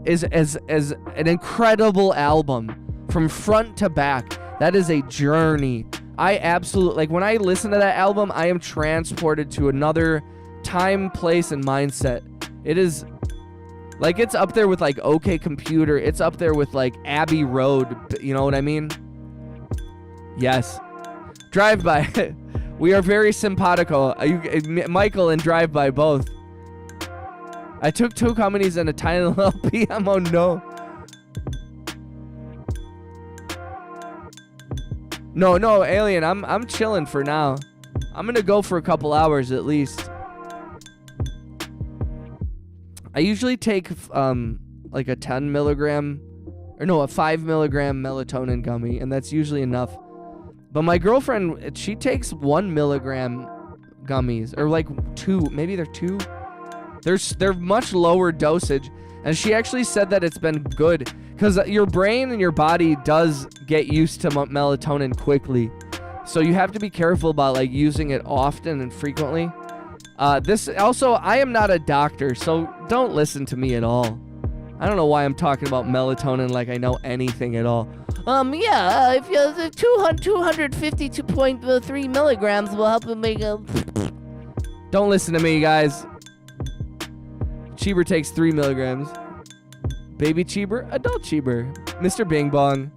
Speaker 2: is as an incredible album from front to back. That is a journey. I absolutely like when I listen to that album, I am transported to another time, place, and mindset. It is like it's up there with like OK Computer. It's up there with like Abbey Road. You know what I mean? Yes. Drive By. We are very simpatico. Michael and Drive By both. I took 2 companies and a tiny little PM. Oh no. No, Alien. I'm chilling for now. I'm gonna go for a couple hours at least. I usually take like a 10 milligram, or no, a 5 milligram melatonin gummy, and that's usually enough. But my girlfriend, she takes 1 milligram gummies, or like 2. Maybe they're 2. They're much lower dosage, and she actually said that it's been good because your brain and your body does get used to melatonin quickly, so you have to be careful about like using it often and frequently. This also, I am not a doctor, so don't listen to me at all. I don't know why I'm talking about melatonin like I know anything at all. If you 252.3 milligrams will help you make a. Don't listen to me, guys. Cheeber takes 3 milligrams. Baby Cheeber, adult Cheeber, Mr. Bing Bong.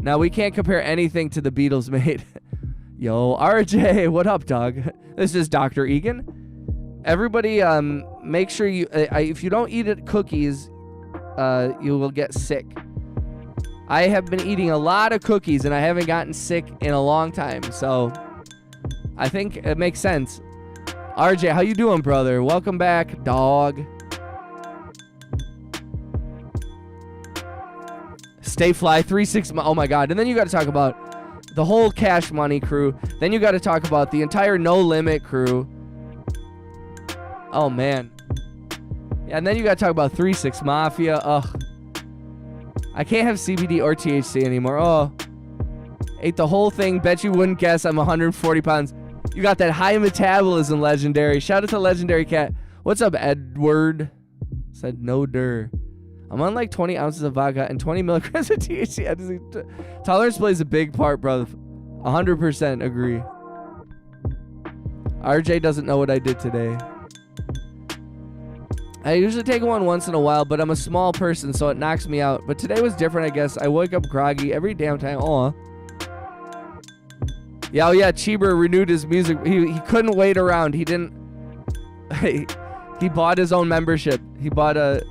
Speaker 2: Now we can't compare anything to the Beatles made. Yo, RJ, what up, dog? This is Dr. Egan. Everybody, make sure you, if you don't eat cookies, you will get sick. I have been eating a lot of cookies and I haven't gotten sick in a long time, so I think it makes sense. RJ, how you doing, brother? Welcome back, dog. Stay Fly 36. Oh my God! And then you got to talk about the whole Cash Money crew. Then you got to talk about the entire No Limit crew. Oh man. Yeah, and then you got to talk about 36 Mafia. Ugh. I can't have CBD or THC anymore. Oh. Ate the whole thing. Bet you wouldn't guess I'm 140 pounds. You got that high metabolism, Legendary. Shout out to Legendary Cat. What's up, Edward? Said no dir. I'm on like 20 ounces of vodka and 20 milligrams of THC. Tolerance plays a big part, brother. 100% agree. RJ doesn't know what I did today. I usually take one once in a while, but I'm a small person, so it knocks me out. But today was different, I guess. I wake up groggy every damn time. Aw. Yeah, oh yeah, Cheeber renewed his music. He couldn't wait around. He didn't... he bought his own membership. He bought a...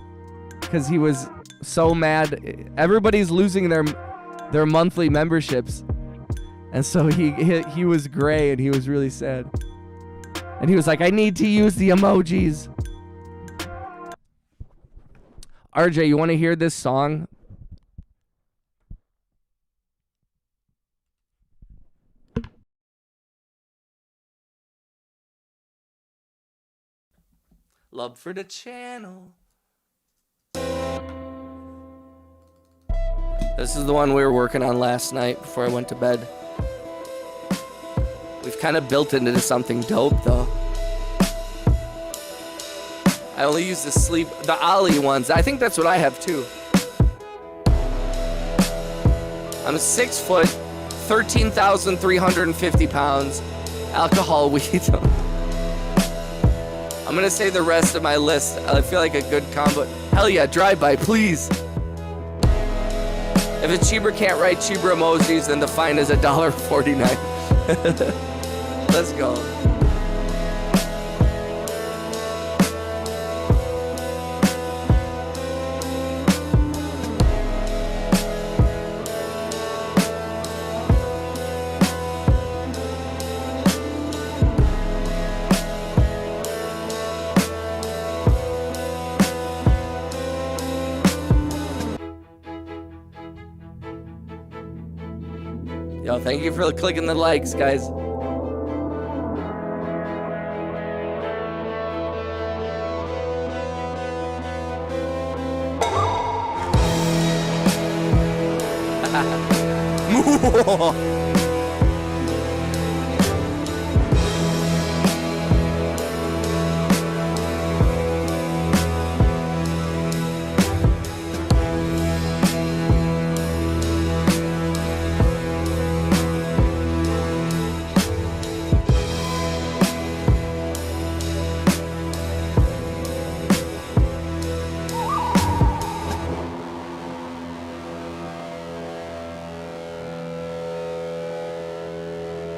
Speaker 2: Because he was so mad. Everybody's losing their monthly memberships. And so he was gray and he was really sad. And he was like, I need to use the emojis. RJ, you want to hear this song?
Speaker 1: Love for the channel. This is the one we were working on last night before I went to bed. We've kind of built it into something dope, though. I only use the Ollie ones. I think that's what I have, too. I'm 6 foot, 13,350 pounds. Alcohol, weed. I'm going to say the rest of my list. I feel like a good combo. Hell yeah, drive-by, please. If a Cheeber can't write Cheeber emojis, then the fine is $1.49. Let's go. Yo, thank you for clicking the likes, guys.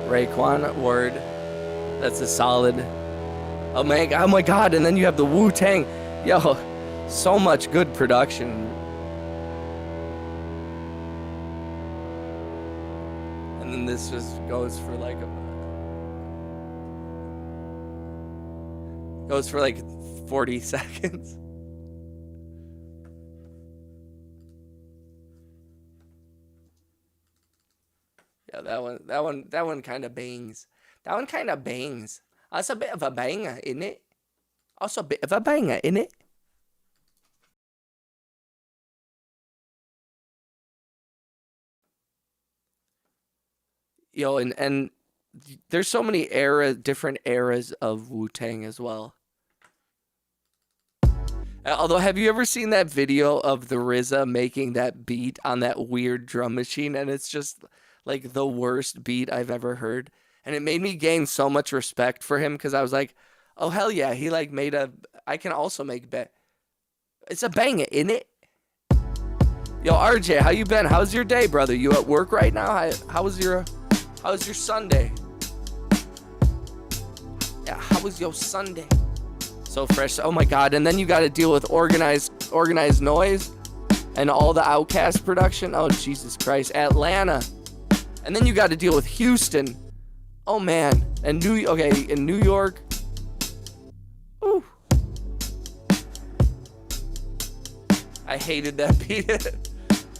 Speaker 1: Raekwon, word. That's a solid. Oh my god, and then you have the Wu-Tang. Yo, so much good production. And then this just goes for like 40 seconds. Yeah, that one kind of bangs. That one kind of bangs. That's a bit of a banger, isn't it? Also a bit of a banger, isn't it? Yo, and there's so many different eras of Wu-Tang as well. Although, have you ever seen that video of the RZA making that beat on that weird drum machine? And it's just like the worst beat I've ever heard. And it made me gain so much respect for him because I was like, oh, hell yeah. He like made I can also make it's a banger, isn't it? Yo, RJ, how you been? How's your day, brother? You at work right now? How was your Sunday? Yeah, how was your Sunday? So fresh. Oh my God. And then you got to deal with organized noise and all the Outkast production. Oh, Jesus Christ. Atlanta. And then you got to deal with Houston. Oh man. And in New York. Ooh. I hated that beat.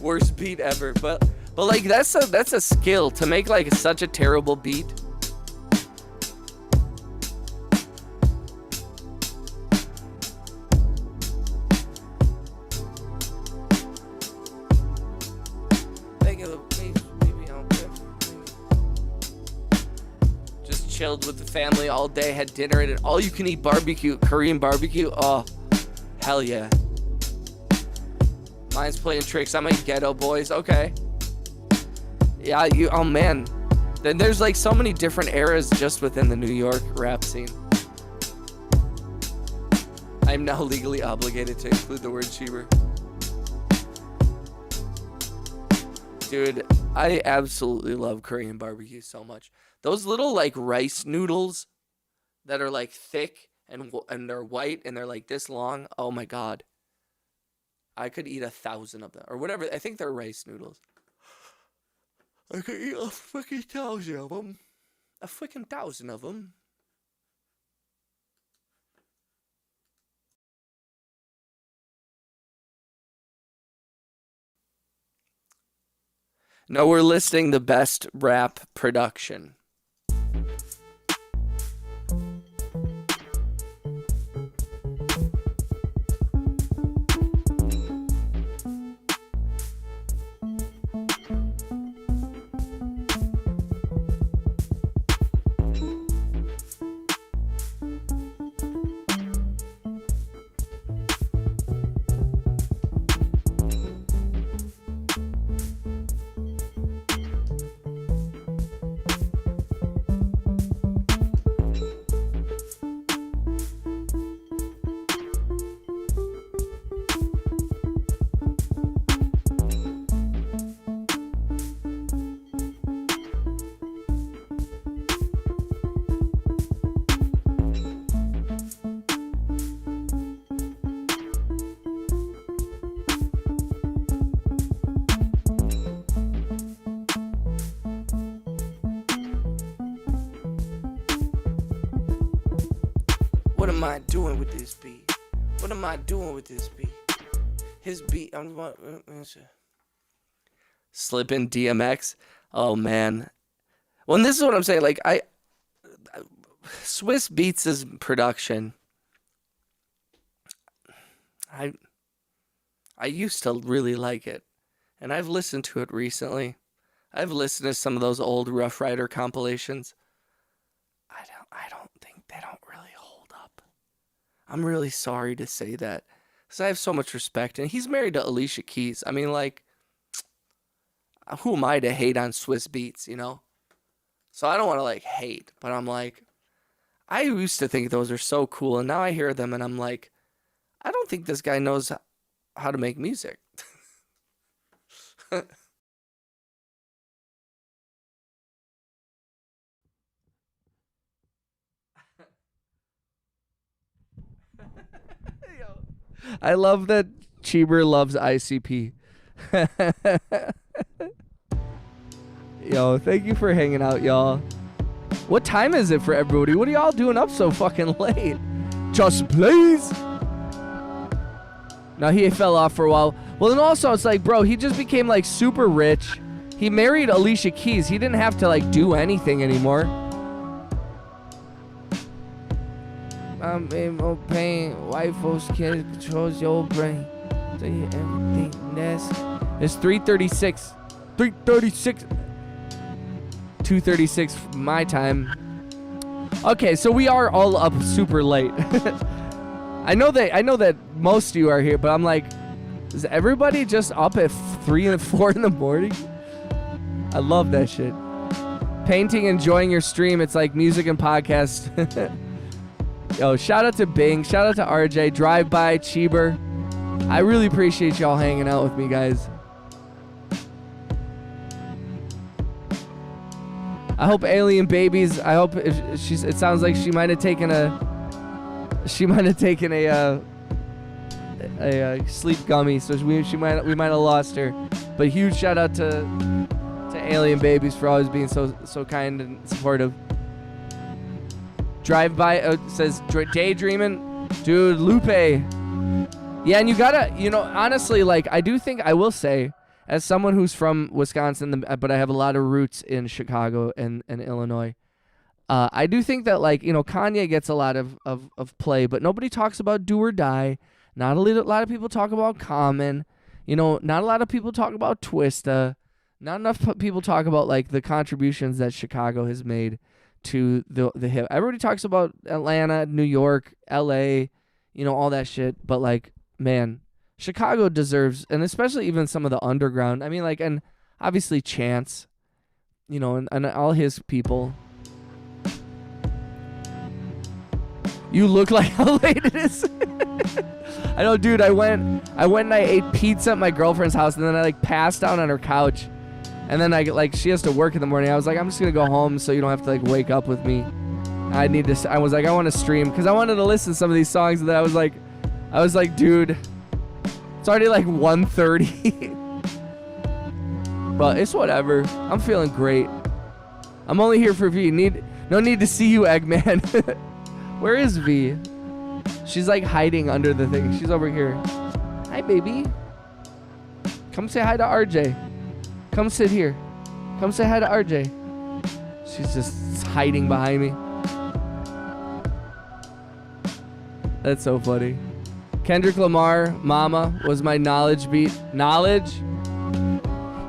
Speaker 1: Worst beat ever. But like that's a skill to make like such a terrible beat. Just chilled with the family all day, had dinner at an all-you-can-eat barbecue, Korean barbecue. Oh, hell yeah. Mine's playing tricks. I'm a Ghetto Boys. Okay. Yeah, oh man. Then there's like so many different eras just within the New York rap scene. I'm now legally obligated to include the word Cheever. Dude, I absolutely love Korean barbecue so much. Those little like rice noodles that are like thick and they're white and they're like this long. Oh my God. I could eat 1,000 of them or whatever. I think they're rice noodles. I could eat a freaking 1,000 of them. A freaking 1,000 of them. No, we're listing the best rap production. What am I doing with this beat? What am I doing with this beat? His beat. Slippin' DMX. Oh man. Well, and this is what I'm saying. Like Swiss Beats' production. I used to really like it, and I've listened to it recently. I've listened to some of those old Rough Rider compilations. I don't think they don't really hold up. I'm really sorry to say that, because I have so much respect, and he's married to Alicia Keys. I mean, like, who am I to hate on Swiss Beats, you know? So I don't want to, like, hate, but I'm like, I used to think those are so cool, and now I hear them, and I'm like, I don't think this guy knows how to make music.
Speaker 2: I love that Cheever loves ICP. Yo, thank you for hanging out, y'all. What time is it for everybody? What are y'all doing up so fucking late? Just please. Now he fell off for a while. Well, and also it's like, bro, he just became like super rich. He married Alicia Keys. He didn't have to like do anything anymore. I'm in more pain. White folks can't control your brain. So you everything that's. It's 3:36. 3:36. 2:36 my time. Okay, so we are all up super late. I know that most of you are here, but I'm like, is everybody just up at 3 and 4 in the morning? I love that shit. Painting, enjoying your stream. It's like music and podcast. Yo, shout out to Bing. Shout out to RJ. Drive by, Cheeber. I really appreciate y'all hanging out with me, guys. I hope Alien Babies. I hope if she's. It sounds like she might have taken a. She might have taken a sleep gummy, so we might have lost her. But huge shout out to Alien Babies for always being so kind and supportive. Drive by says daydreaming, dude. Lupe, yeah, and you gotta, honestly, like I do think I will say, as someone who's from Wisconsin, but I have a lot of roots in Chicago and Illinois. I do think that, like, Kanye gets a lot of play, but nobody talks about Do or Die. Not a lot of people talk about Common. Not a lot of people talk about Twista. Not enough people talk about, like, the contributions that Chicago has made to the hip. Everybody talks about Atlanta, New York, L.A., all that shit. But, like, man, Chicago deserves, and especially even some of the underground. I mean, like, and obviously Chance, and all his people. You look like how late it is. I know, dude. I went and I ate pizza at my girlfriend's house, and then I like passed out on her couch, and then she has to work in the morning. I was like, I'm just gonna go home so you don't have to like wake up with me. I was like, I want to stream because I wanted to listen to some of these songs, and then I was like, dude, it's already like 1:30. But it's whatever. I'm feeling great. I'm only here for V. No need to see you, Eggman. Where is V? She's like hiding under the thing. She's over here. Hi, baby. Come say hi to RJ. Come sit here. Come say hi to RJ. She's just hiding behind me. That's so funny. Kendrick Lamar, Mama, was my knowledge beat. Knowledge?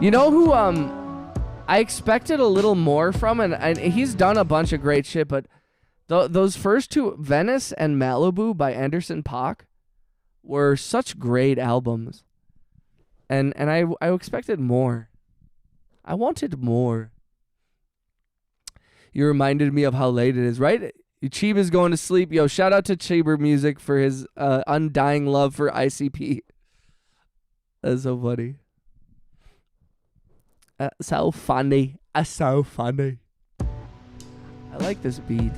Speaker 2: You know who I expected a little more from, and he's done a bunch of great shit, but those first two, Venice and Malibu by Anderson .Paak, were such great albums. And I expected more. I wanted more. You reminded me of how late it is, right? Chiba's going to sleep. Yo, shout out to Chiba Music for his undying love for ICP. That's so funny. So funny. So funny. I like this beat.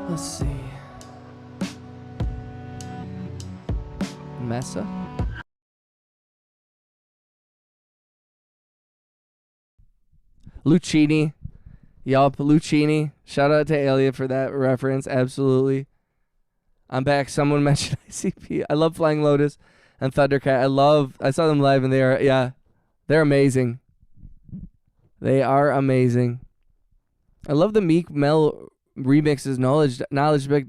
Speaker 2: Let's see. Mesa. Lucchini. Yup, Lucchini. Shout out to Alia for that reference. Absolutely. I'm back. Someone mentioned ICP. I love Flying Lotus and Thundercat. I saw them live and they're amazing. They are amazing. I love the Meek Mel remixes Knowledge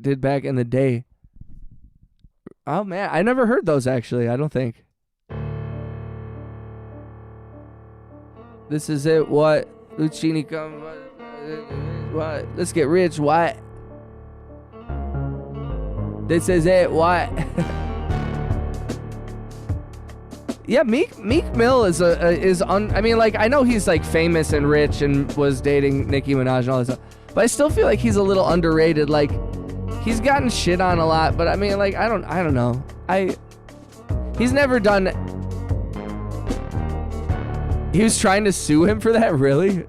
Speaker 2: did back in the day. Oh man, I never heard those actually, I don't think. This is it, what? Lucchini come, what? Let's get rich, what? This is it, what? Yeah, Meek Mill I mean, like, I know he's like famous and rich and was dating Nicki Minaj and all this stuff, but I still feel like he's a little underrated. Like, he's gotten shit on a lot, but I mean, like, I don't know. He's never done. He was trying to sue him for that, really?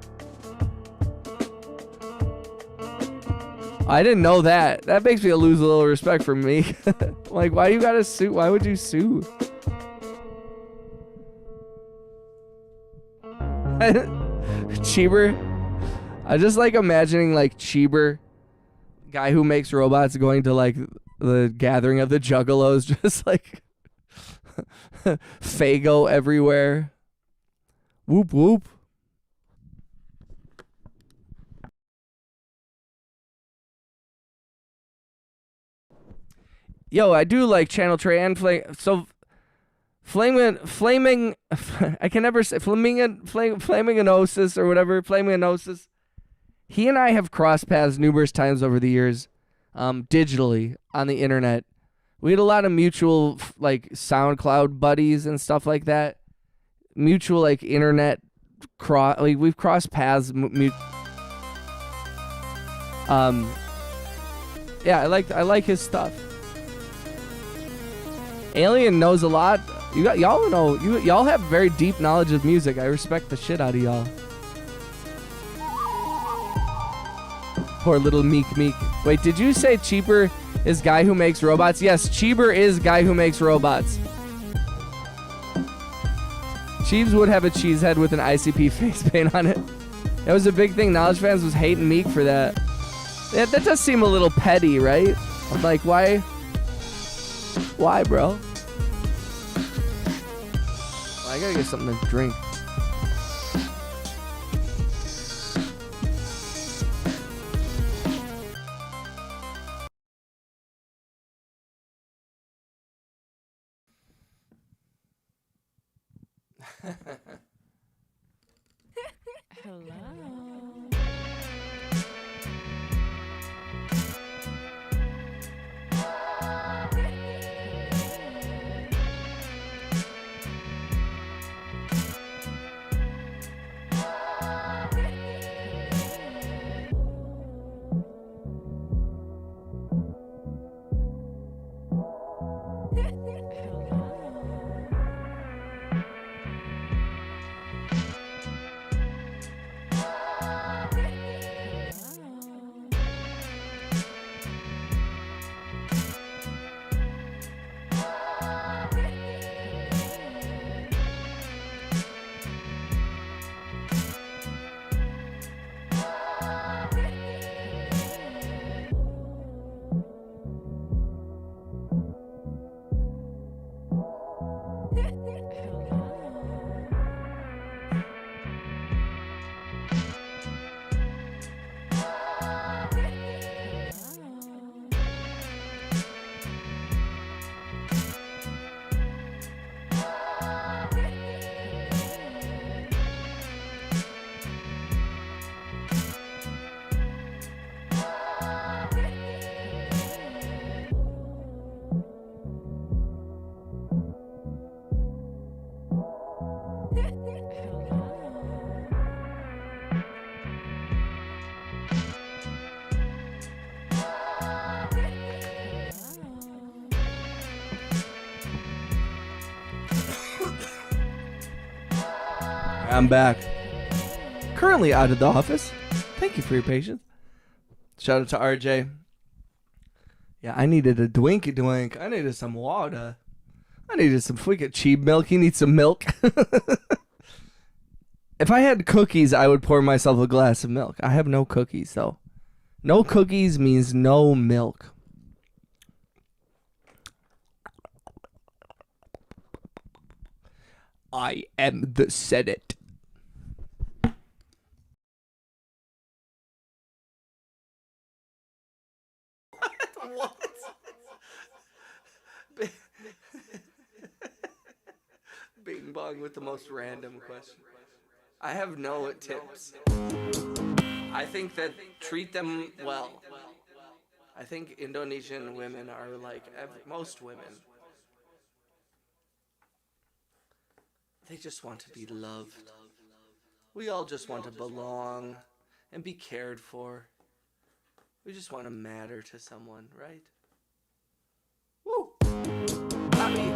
Speaker 2: I didn't know that. That makes me lose a little respect for me. Like, why you gotta sue? Why would you sue? Cheeber. I just like imagining like Cheeber, guy who makes robots, going to like the gathering of the Juggalos, just like Fago everywhere. Whoop whoop. Yo, I do like Channel Trey and flaming. I can never say flaminganosis or whatever. Flaminganosis. He and I have crossed paths numerous times over the years, digitally on the internet. We had a lot of mutual like SoundCloud buddies and stuff like that. Mutual like internet like we've crossed paths. Yeah, I like his stuff. Alien knows a lot. Y'all have very deep knowledge of music. I respect the shit out of y'all. Poor little Meek. Wait, did you say Cheaper is guy who makes robots? Yes, Cheaper is guy who makes robots. Cheebs would have a cheese head with an ICP face paint on it. That was a big thing. Knowledge fans was hating Meek for that. That does seem a little petty, right? I'm like, why? Why, bro? Well, I gotta get something to drink.
Speaker 3: Hello.
Speaker 2: I'm back. Currently out of the office. Thank you for your patience. Shout out to RJ. Yeah, I needed a dwinky dwink. I needed some water. I needed some freaking cheap milk. He needs some milk. If I had cookies, I would pour myself a glass of milk. I have no cookies, though. No cookies means no milk. I am the Senate.
Speaker 1: What? Bing bong with the most random question. I have no tips. I think that treat them well. I think Indonesian women are like most women. They just want to be loved. We all just want to belong and be cared for. We just want to matter to someone, right? Woo! Abi.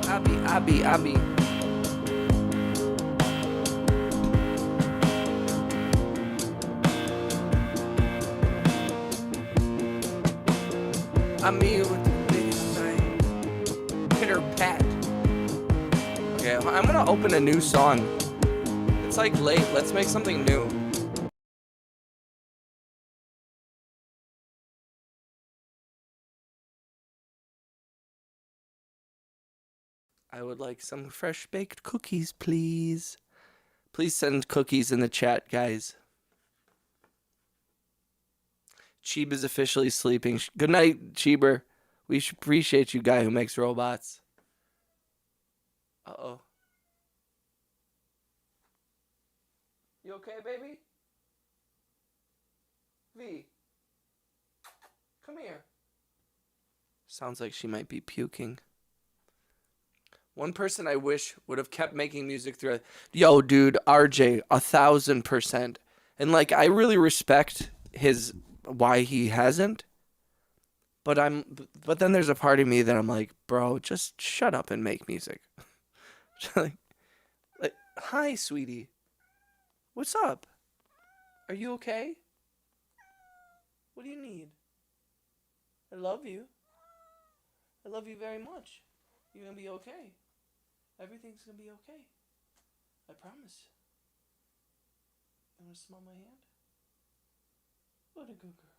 Speaker 1: Ami with the biggest night. Pitter pat. Okay, I'm gonna open a new song. It's like late. Let's make something new. I would like some fresh baked cookies, please. Please send cookies in the chat, guys. Cheeb is officially sleeping. Good night, Cheeber. We should appreciate you, guy who makes robots. Uh-oh. You okay, baby? V. Come here. Sounds like she might be puking. One person I wish would have kept making music through. Yo, dude, RJ, 1,000%. And like, I really respect his why he hasn't. But then there's a part of me that I'm like, bro, just shut up and make music. like, hi, sweetie. What's up? Are you okay? What do you need? I love you. I love you very much. You're gonna be okay. Everything's gonna be okay. I promise. You wanna smell my hand? What a good girl.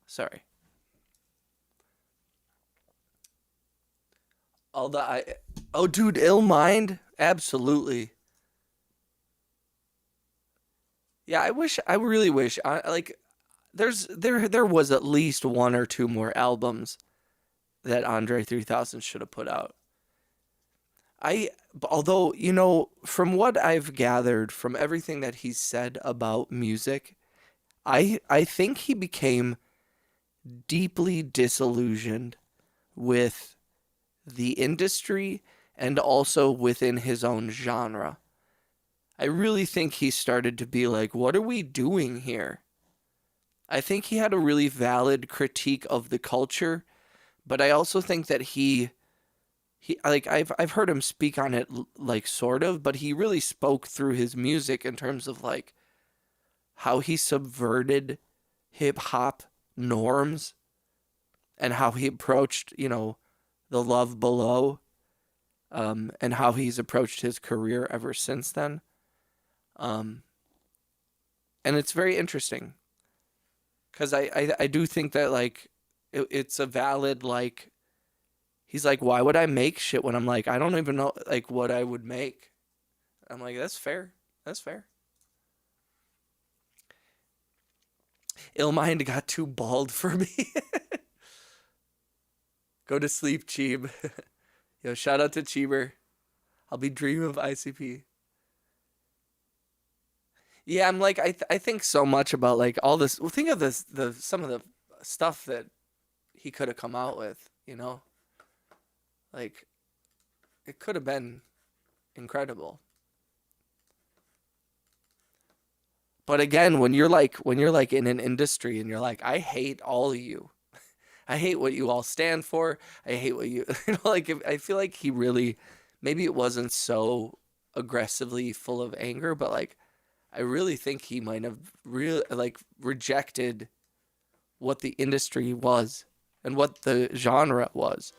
Speaker 1: Sorry. Oh, dude, ill mind? Absolutely. Yeah, I really wish, there was at least one or two more albums that Andre 3000 should have put out. Although, from what I've gathered from everything that he's said about music, I think he became deeply disillusioned with the industry and also within his own genre. I really think he started to be like, what are we doing here? I think he had a really valid critique of the culture, but I also think that he like I've heard him speak on it like sort of, but he really spoke through his music in terms of like how he subverted hip hop norms and how he approached, the Love Below, and how he's approached his career ever since then. And it's very interesting because I do think that like it's a valid like. He's like, why would I make shit when I'm like, I don't even know like what I would make. I'm like, that's fair. That's fair. Illmind got too bald for me. Go to sleep, Cheeb. Yo, shout out to Cheeber. I'll be dreaming of ICP. Yeah, I'm like, I think so much about like all this. Well, think of this, some of the stuff that he could have come out with, Like, it could have been incredible. But again, when you're like in an industry and you're like, I hate all of you. I hate what you all stand for. I hate what you, I feel like he really, maybe it wasn't so aggressively full of anger, but like, I really think he might have really like rejected what the industry was and what the genre was.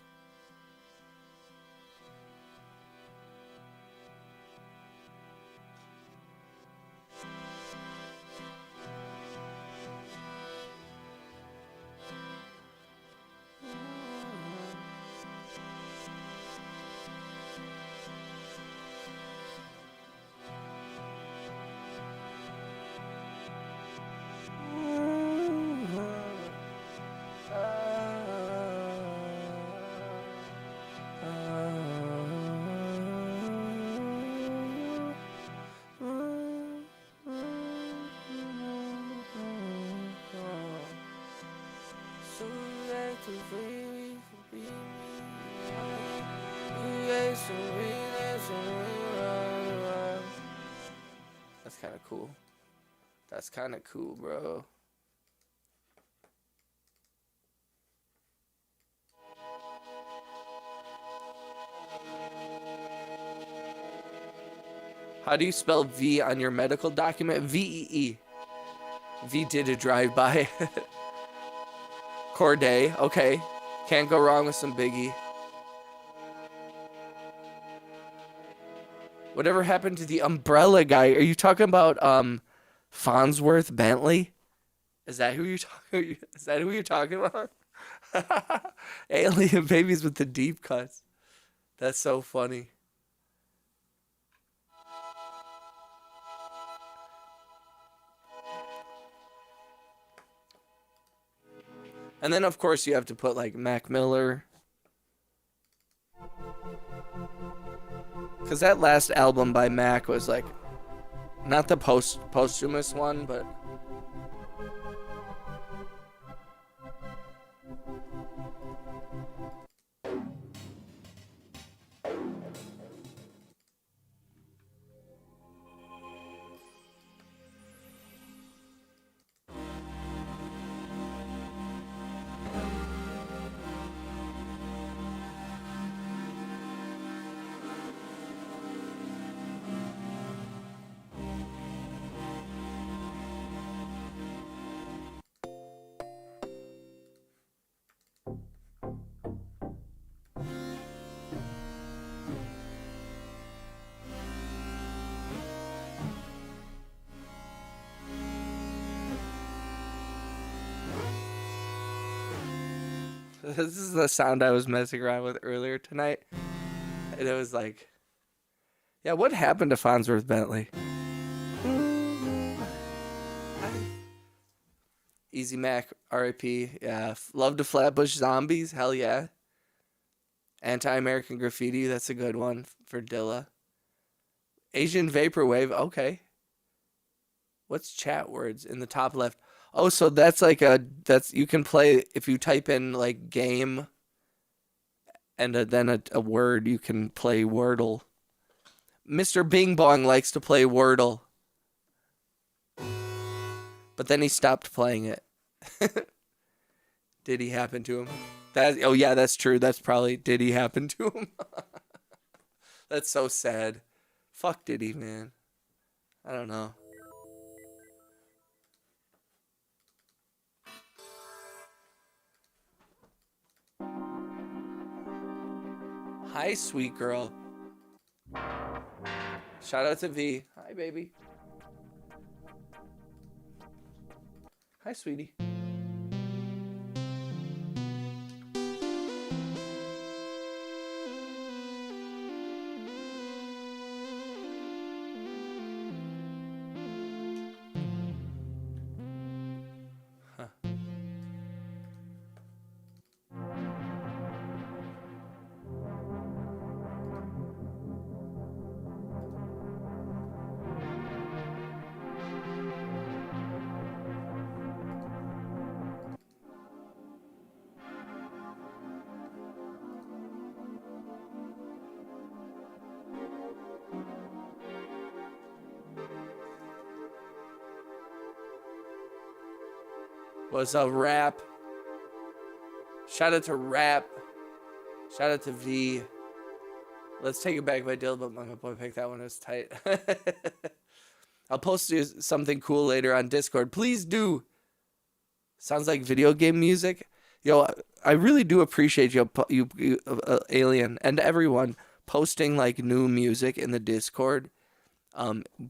Speaker 1: That's kind of cool. That's kind of cool, bro. How do you spell V on your medical document? V-E-E. V did a drive-by. Corday, okay. Can't go wrong with some Biggie. Whatever happened to the umbrella guy? Are you talking about Farnsworth Bentley? Is that who you're talking about? Alien babies with the deep cuts. That's so funny. And And then, of course, you have to put, like, Mac Miller. Because that last album by Mac was, like, not the posthumous one, but... This is the sound I was messing around with earlier tonight. And it was like... Yeah, what happened to Farnsworth Bentley? Easy Mac, R.I.P. Yeah, love to Flatbush Zombies. Hell yeah. Anti-American Graffiti. That's a good one for Dilla. Asian Vaporwave. Okay. What's chat words in the top left? Oh, so that's like you can play if you type in like game and then a word, you can play Wordle. Mr. Bing Bong likes to play Wordle. But then he stopped playing it. Did he happen to him? Oh yeah, that's true. That's probably did he happen to him? That's so sad. Fuck Diddy, man. I don't know. Hi, sweet girl. Shout out to V. Hi, baby. Hi, sweetie. Huh. Was a rap. Shout out to Rap. Shout out to V. Let's Take It Back by Dill, but my boy picked that one. It was tight. I'll post you something cool later on Discord. Please do. Sounds like video game music. Yo, I really do appreciate you Alien, and everyone posting like new music in the Discord.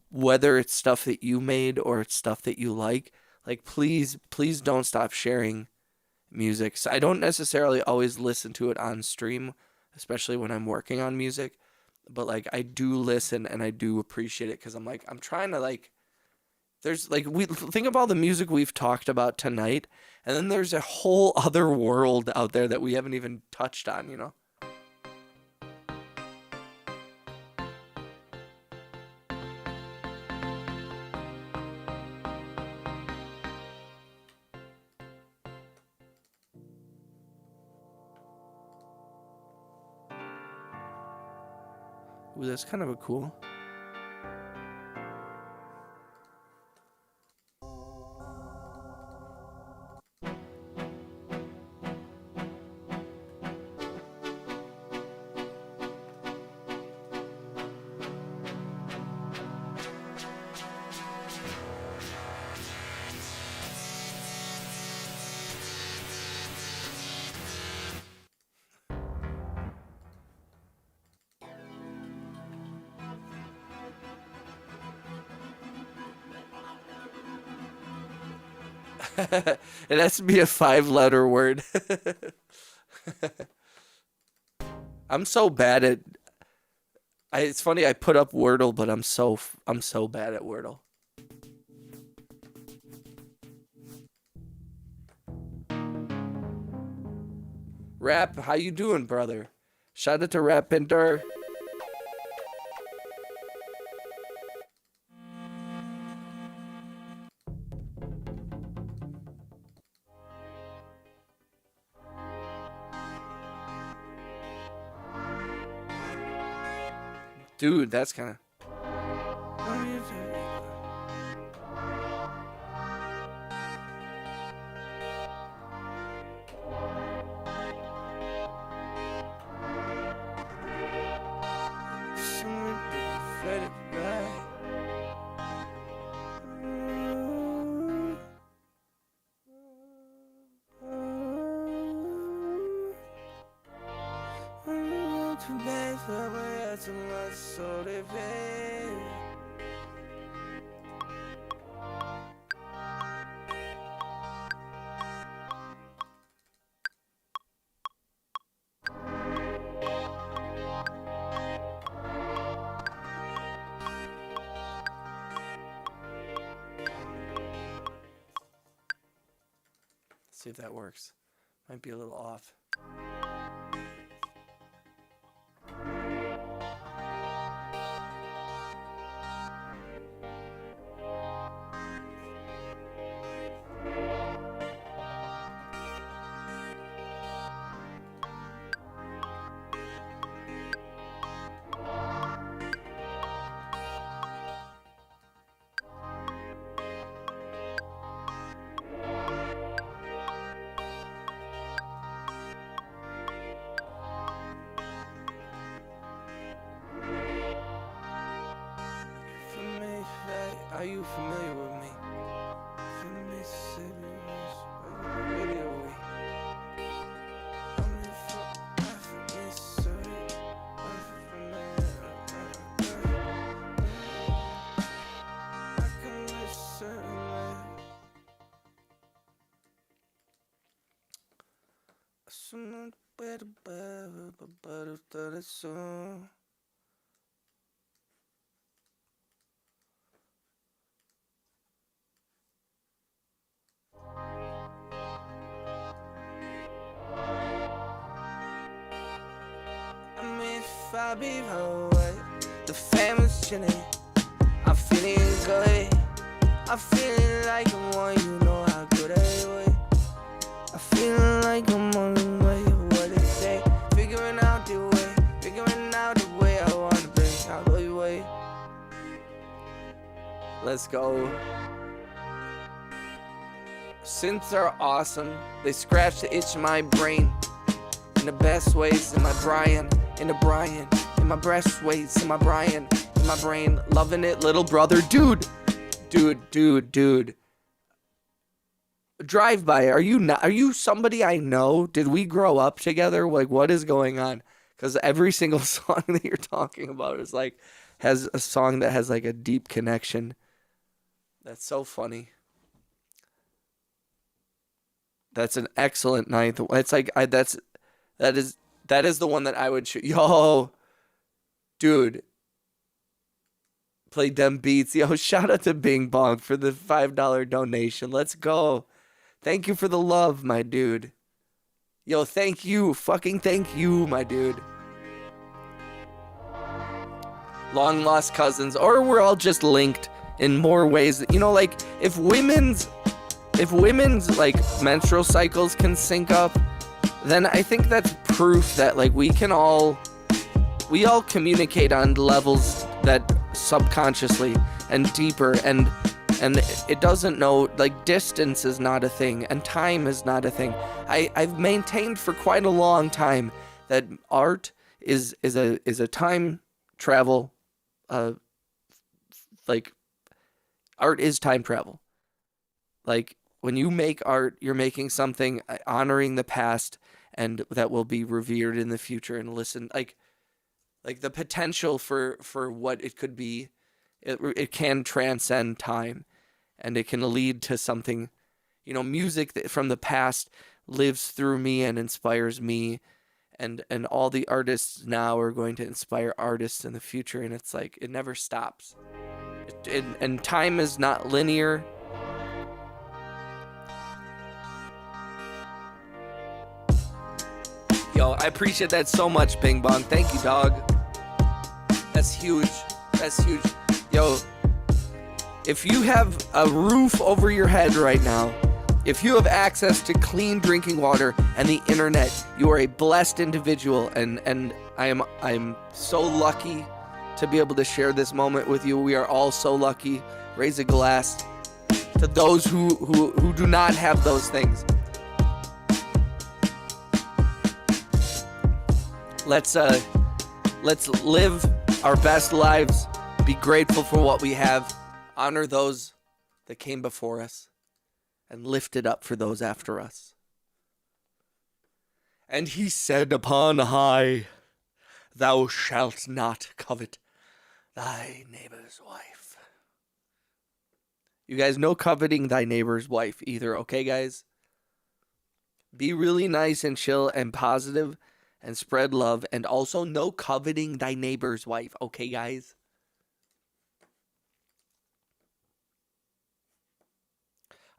Speaker 1: Whether it's stuff that you made or it's stuff that you like. Like, please don't stop sharing music. So I don't necessarily always listen to it on stream, especially when I'm working on music. But, like, I do listen and I do appreciate it because I'm trying to, like, there's, like, we think of all the music we've talked about tonight, and then there's a whole other world out there that we haven't even touched on, you know? Ooh, that's kind of a cool. It has to be a 5-letter word. I'm so bad at. It's funny I put up Wordle, but I'm so bad at Wordle. Rap, how you doing, brother? Shout out to Rap Pinter. Dude, that's kind of... See if that works. Might be a little off. Are you familiar with me? If I be away, the family's chilling. I'm feeling good. I'm feeling like I'm on, you know how good I was. I'm feeling like I'm on the way. What they say, figuring out the way I wanna bring out the way. Let's go. Synths are awesome. They scratch the itch in my brain. In the best ways, in my Brian, in the Brian, in my breast ways, in my Brian, in my brain, loving it, little brother, dude. Drive by. Are you somebody I know? Did we grow up together? Like, what is going on? Because every single song that you're talking about is like, has a song that has like a deep connection. That's so funny. That's an excellent ninth. It's like that is the one that I would shoot. Yo, dude, played them beats. Yo, shout out to Bing Bong for the $5 donation. Let's go. Thank you for the love, my dude. Yo, thank you. Fucking thank you, my dude. Long lost cousins, or we're all just linked in more ways. You know, like if women's like menstrual cycles can sync up, then I think that's proof that like we all communicate on levels that subconsciously and deeper, and it doesn't know, like, distance is not a thing and time is not a thing. I've maintained for quite a long time that art is a time travel, like art is time travel. Like when you make art, you're making something honoring the past and that will be revered in the future, and listen, like the potential for what it could be, it can transcend time, and it can lead to something, you know, music that from the past lives through me and inspires me, and all the artists now are going to inspire artists in the future, and it's like, it never stops. And time is not linear. Yo, I appreciate that so much, Bing Bong. Thank you, dog. That's huge. That's huge. Yo, if you have a roof over your head right now, if you have access to clean drinking water and the internet, you are a blessed individual, and I'm so lucky to be able to share this moment with you. We are all so lucky. Raise a glass to those who do not have those things. Let's live our best lives. Be grateful for what we have. Honor those that came before us, and lift it up for those after us. And he said upon high, thou shalt not covet thy neighbor's wife. You guys, no coveting thy neighbor's wife either, okay, guys? Be really nice and chill and positive and spread love, and also no coveting thy neighbor's wife, okay, guys?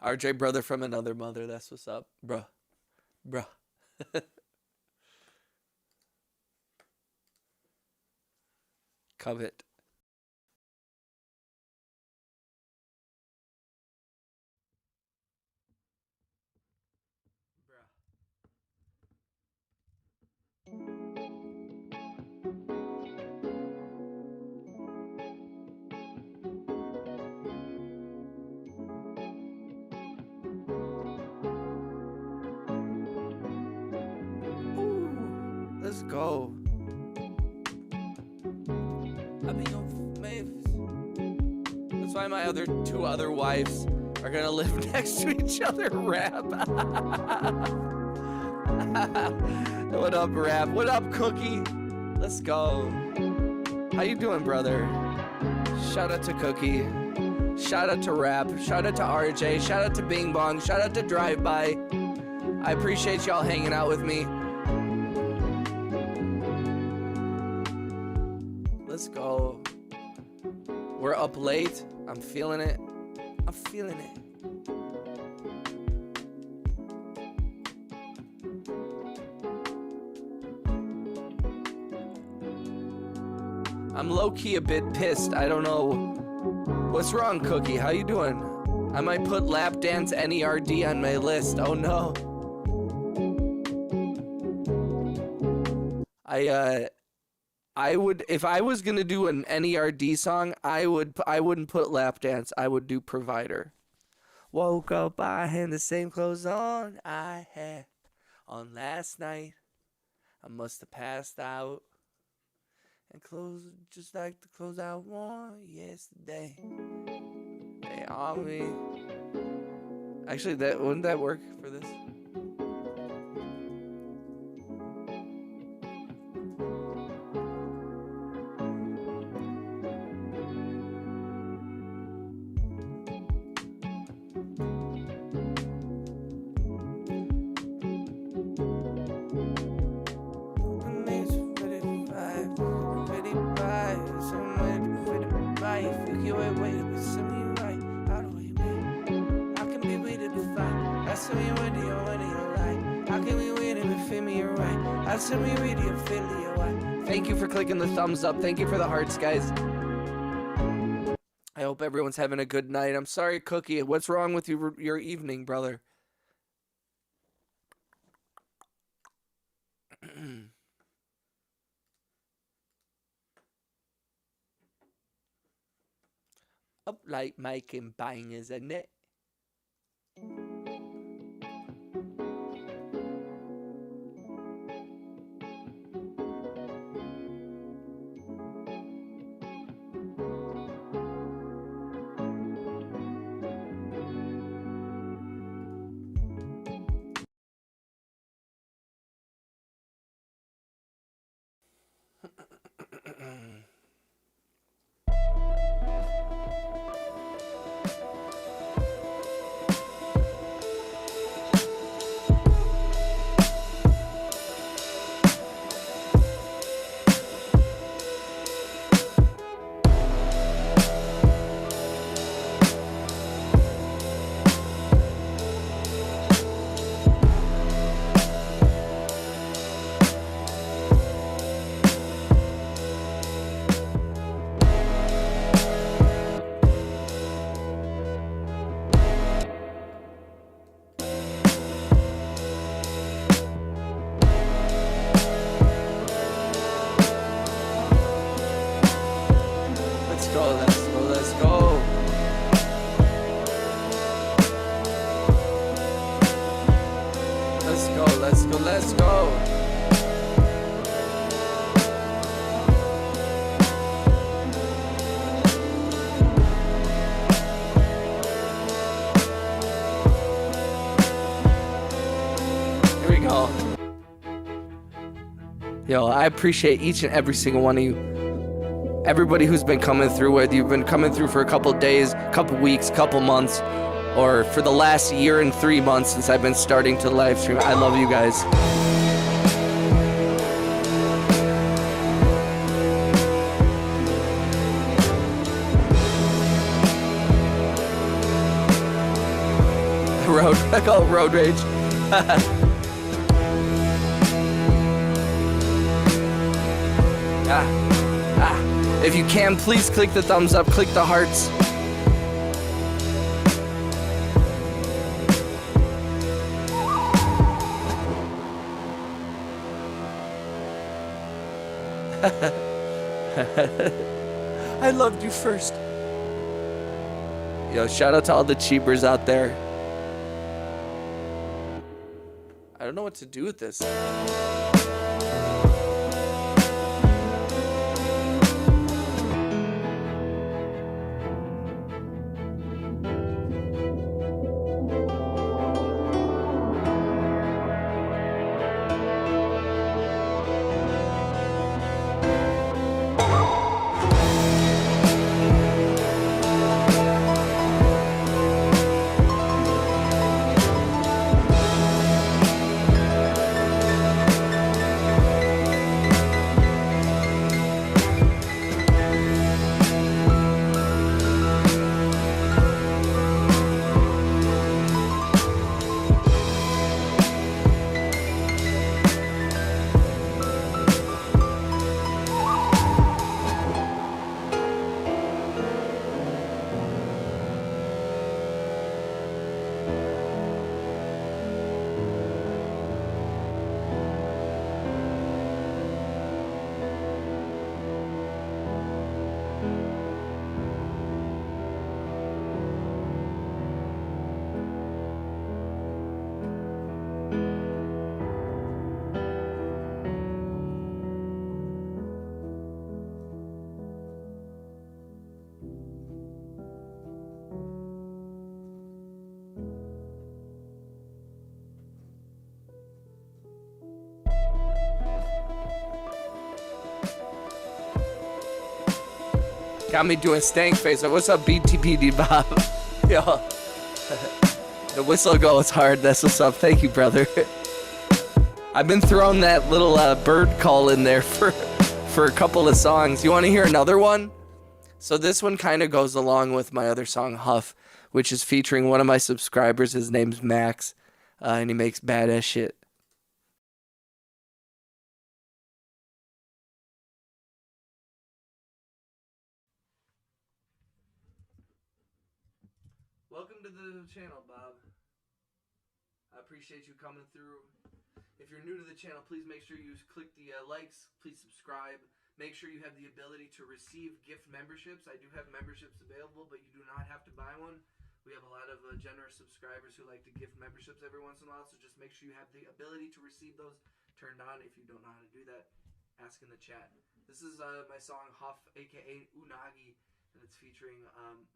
Speaker 1: RJ, brother from another mother, that's what's up, bruh. Covet. Ooh, let's go. I mean, that's why my two other wives are gonna live next to each other. Rap. What up, Rap? What up, Cookie? Let's go. How you doing, brother? Shout out to Cookie. Shout out to Rap. Shout out to RJ. Shout out to Bing Bong. Shout out to Drive By. I appreciate y'all hanging out with me. Let's go. We're up late. I'm feeling it. I'm feeling it. I'm low-key a bit pissed. I don't know. What's wrong, Cookie? How you doing? I might put lap dance NERD on my list. Oh no. I would, if I was gonna do an NERD song, I wouldn't put lap dance. I would do Provider. Woke up, I had the same clothes on I had on last night. I must have passed out. And clothes just like the clothes I wore yesterday. They on me. Actually, wouldn't that work for this? Thank you for clicking the thumbs up. Thank you for the hearts, guys. I hope everyone's having a good night. I'm sorry, Cookie. What's wrong with your evening, brother? Up like making bangers, isn't it? go, let's go, let's go. Let's go, let's go, let's go. Here we go. Yo, I appreciate each and every single one of you. Everybody who's been coming through, whether you've been coming through for a couple days, couple weeks, couple months, or for the last year and 3 months since I've been starting to live stream. I love you guys. I call it road rage. If you can, please click the thumbs up, click the hearts. I loved you first. Yo, shout out to all the cheapers out there. I don't know what to do with this. Got me doing stank face. What's up, BTPD Bob? Yo. The whistle goes hard. That's what's up. Thank you, brother. I've been throwing that little bird call in there for a couple of songs. You want to hear another one? So this one kind of goes along with my other song, Huff, which is featuring one of my subscribers. His name's Max, and he makes badass shit. Welcome to the channel, Bob. I appreciate you coming through. If you're new to the channel, please make sure you click the likes. Please subscribe. Make sure you have the ability to receive gift memberships. I do have memberships available, but you do not have to buy one. We have a lot of generous subscribers who like to gift memberships every once in a while, so just make sure you have the ability to receive those turned on. If you don't know how to do that, ask in the chat. This is my song Huff, aka Unagi, and it's featuring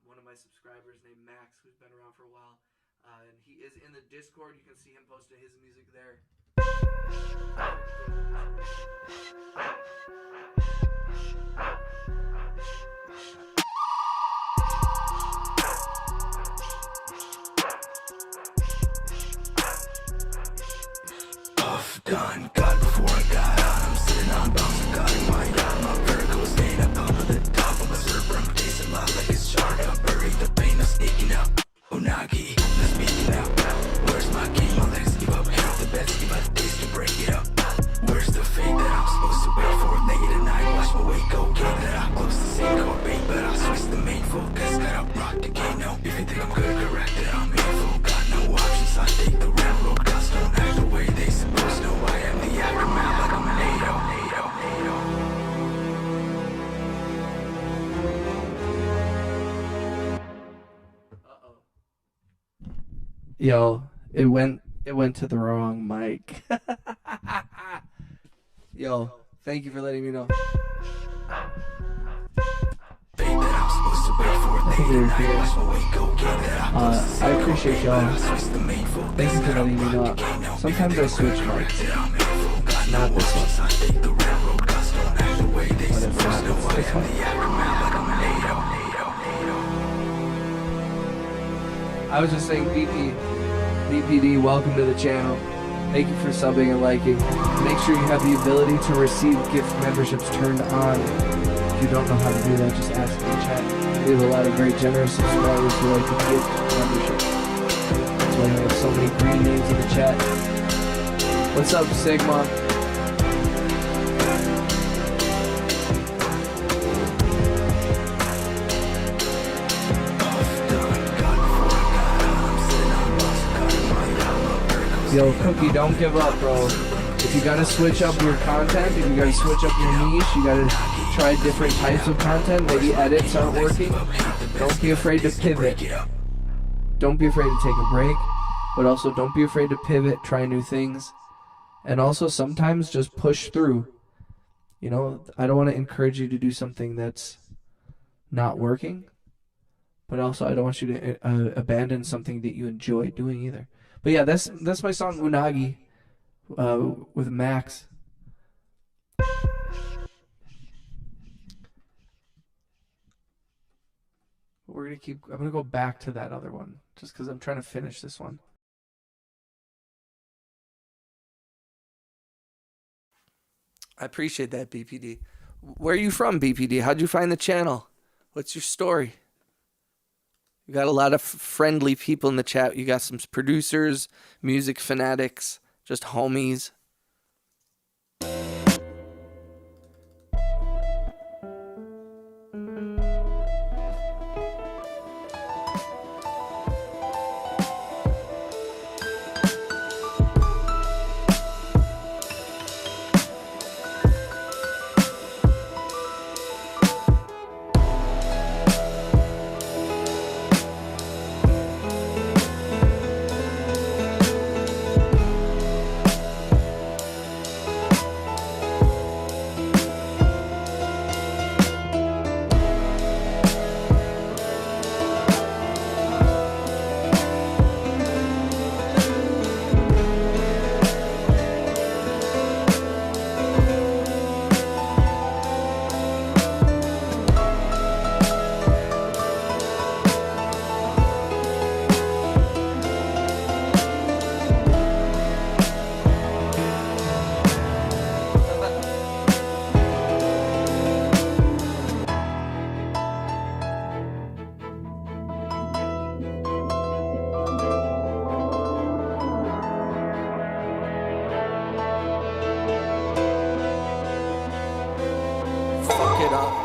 Speaker 1: one of my subscribers named Max, who's been around for a while. And he is in the Discord. You can see him posting his music there.
Speaker 4: Off, done, got before I got on. I'm sitting on bounce, I got in my yard. My vertical staying up top of the top of my server. I'm tasting loud like it's shark. I buried the pain, I'm sneaking out. Unagi, let's make it out. Where's my game? My legs give up. Hit the best, give a taste to break it up. Where's the fate that I'm supposed to wait for? Late at night, watch my weight go.
Speaker 2: Yo, it went to the wrong mic. Yo, thank you for letting me know. I appreciate y'all. Thank you for letting me know. Sometimes I switch mics. Not this one. But it's not this one. I was just saying, BPD, welcome to the channel. Thank you for subbing and liking. Make sure you have the ability to receive gift memberships turned on. If you don't know how to do that, just ask in the chat. We have a lot of very generous subscribers who like to gift memberships. That's why we have so many green names in the chat. What's up, Sigma? Yo, Cookie, don't give up, bro. If you gotta switch up your content, if you gotta switch up your niche, you gotta try different types of content, maybe edits aren't working, don't be afraid to pivot. Don't be afraid to take a break, but also don't be afraid to pivot, try new things, and also sometimes just push through. You know, I don't want to encourage you to do something that's not working, but also I don't want you to abandon something that you enjoy doing either. But yeah, that's my song Unagi with Max. I'm gonna go back to that other one just because I'm trying to finish this one.
Speaker 1: I appreciate that, BPD. Where are you from, BPD? How'd you find the channel? What's your story? You got a lot of friendly people in the chat. You got some producers, music fanatics, just homies. Fuck it up.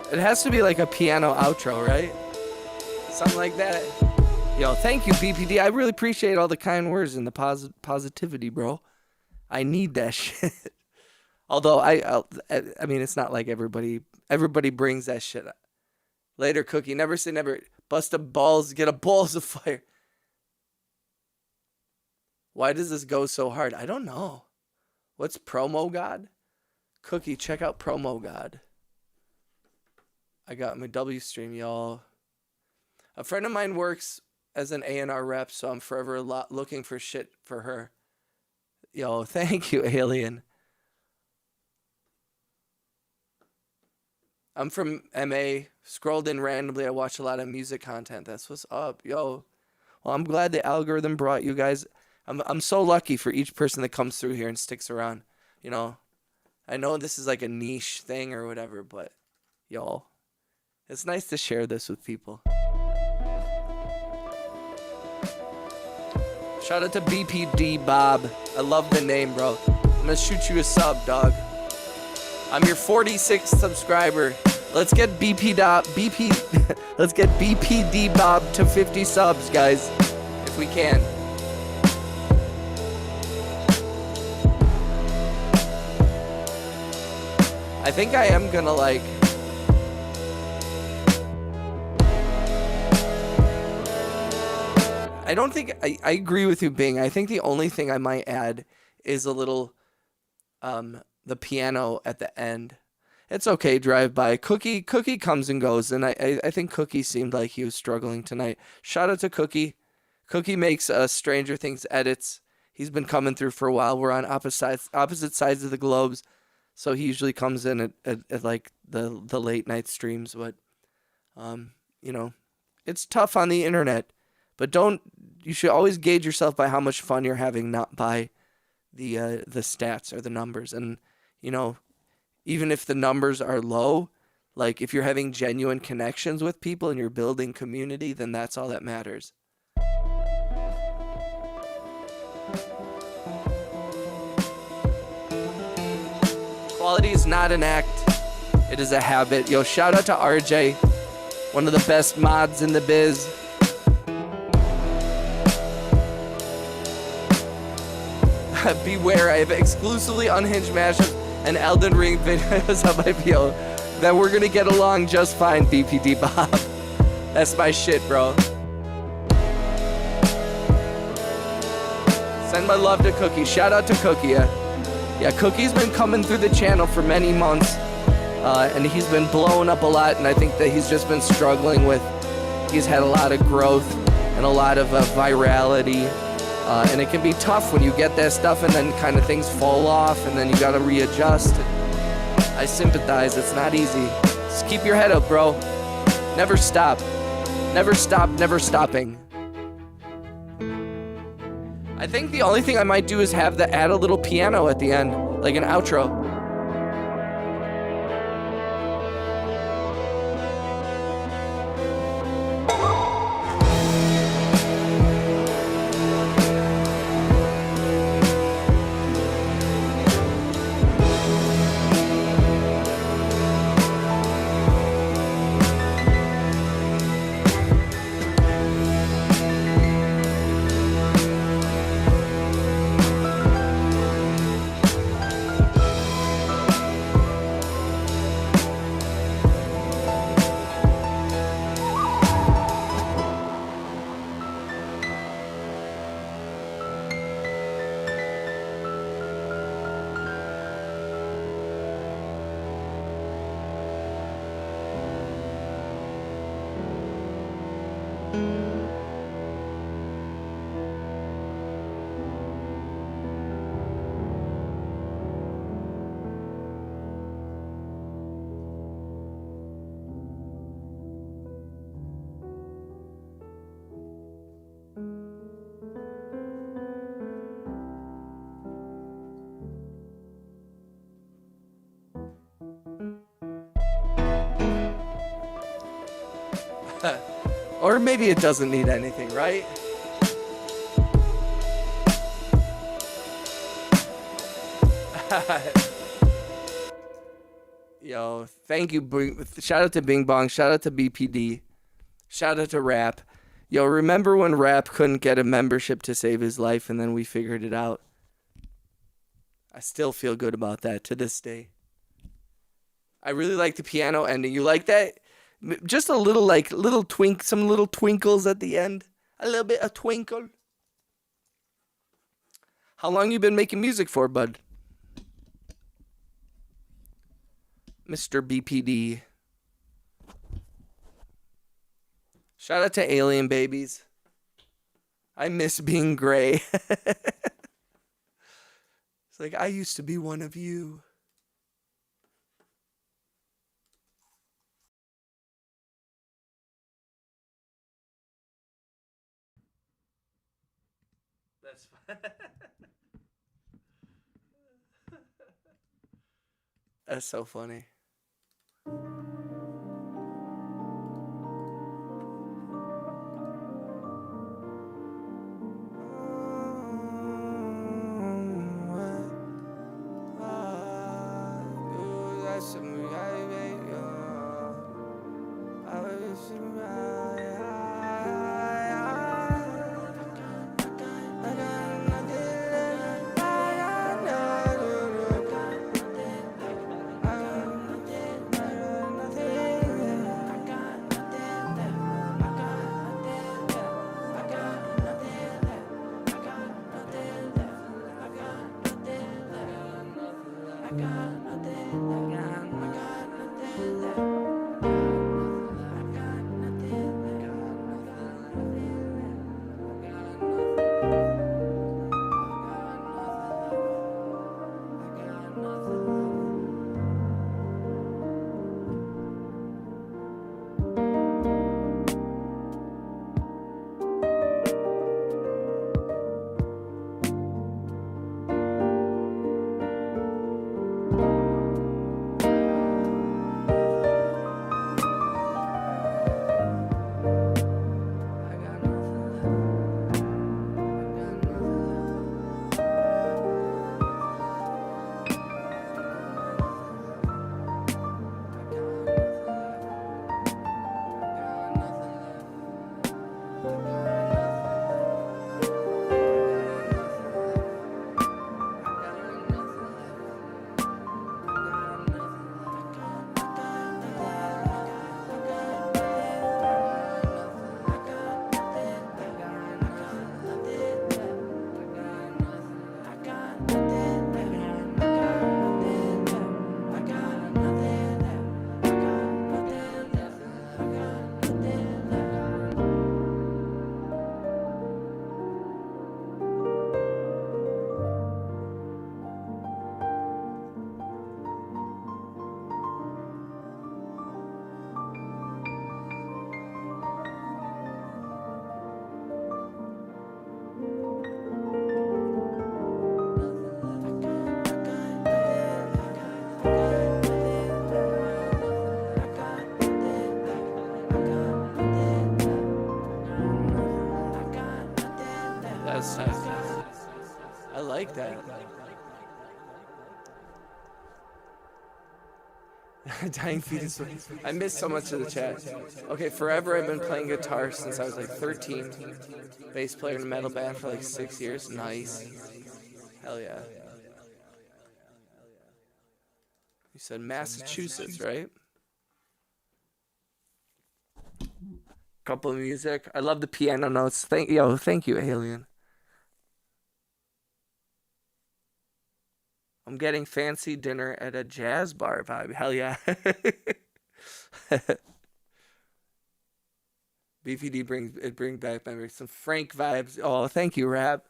Speaker 1: It has to be like a piano outro, right? Something like that. Yo, thank you, BPD. I really appreciate all the kind words and the positivity, bro. I need that shit. Although I mean, it's not like everybody brings that shit up. Later, Cookie. Never say never. Bust a balls, get a balls of fire. Why does this go so hard? I don't know. What's Promo God? Cookie, check out Promo God. I got my W stream, y'all. A friend of mine works as an A&R rep, so I'm forever looking for shit for her. Yo, thank you, Alien. I'm from MA. Scrolled in randomly. I watch a lot of music content. That's what's up, yo. Well, I'm glad the algorithm brought you guys. I'm so lucky for each person that comes through here and sticks around. You know, I know this is like a niche thing or whatever, but y'all, it's nice to share this with people. Shout out to BPD Bob. I love the name, bro. I'm gonna shoot you a sub, dog. I'm your 46th subscriber. Let's get let's get BPD Bob to 50 subs, guys, if we can. I think I am gonna like I don't think I agree with you, Bing. I think the only thing I might add is a little the piano at the end. It's okay, drive by. Cookie comes and goes, and I think Cookie seemed like he was struggling tonight. Shout out to Cookie. Cookie makes Stranger Things edits. He's been coming through for a while. We're on opposite sides of the globes, so he usually comes in at like the late night streams. But you know, it's tough on the internet. But you should always gauge yourself by how much fun you're having, not by the stats or the numbers. And you know, even if the numbers are low, like if you're having genuine connections with people and you're building community, then that's all that matters. Quality is not an act, it is a habit. Yo, shout out to RJ, one of the best mods in the biz. Beware, I have exclusively unhinged mashups and Elden Ring videos on my PO. Then we're gonna get along just fine, BPD Bob. That's my shit, bro. Send my love to Cookie. Shout out to Cookie. Yeah, Cookie's been coming through the channel for many months, and he's been blowing up a lot, and I think that he's just been struggling with, he's had a lot of growth and a lot of virality. And it can be tough when you get that stuff and then kind of things fall off and then you got to readjust. I sympathize. It's not easy. Just keep your head up, bro. Never stop. Never stop, never stopping. I think the only thing I might do is add a little piano at the end, like an outro. Or maybe it doesn't need anything, right? Yo, thank you. Shout out to Bing Bong. Shout out to BPD. Shout out to Rap. Yo, remember when Rap couldn't get a membership to save his life and then we figured it out? I still feel good about that to this day. I really like the piano ending. You like that? Just a little, like, some little twinkles at the end. A little bit of twinkle. How long you been making music for, bud? Mr. BPD. Shout out to Alien Babies. I miss being gray. It's like, I used to be one of you. That's fine. That's so funny. That's nice. I like that. Dying fetus. I missed so much of the chat. Okay, forever I've been playing guitar since I was like 13. Bass player in a metal band for like 6 years. Nice. Hell yeah. You said Massachusetts, right? Couple of music. I love the piano notes. Thank you, Alien. I'm getting fancy dinner at a jazz bar vibe. Hell yeah. BPD brings back memories. Some Frank vibes. Oh, thank you, Rap.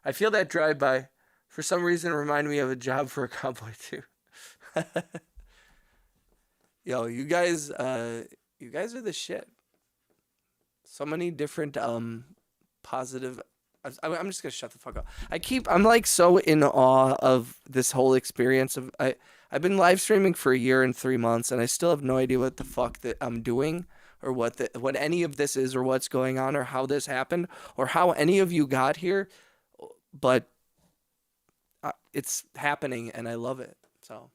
Speaker 1: I feel that drive-by. For some reason, it reminded me of a job for a cowboy, too. Yo, you guys are the shit. So many different positive. I'm just gonna shut the fuck up. I'm like so in awe of this whole experience of I've been live streaming for a year and 3 months, and I still have no idea what the fuck that I'm doing, or what any of this is, or what's going on, or how this happened, or how any of you got here. But it's happening, and I love it. So.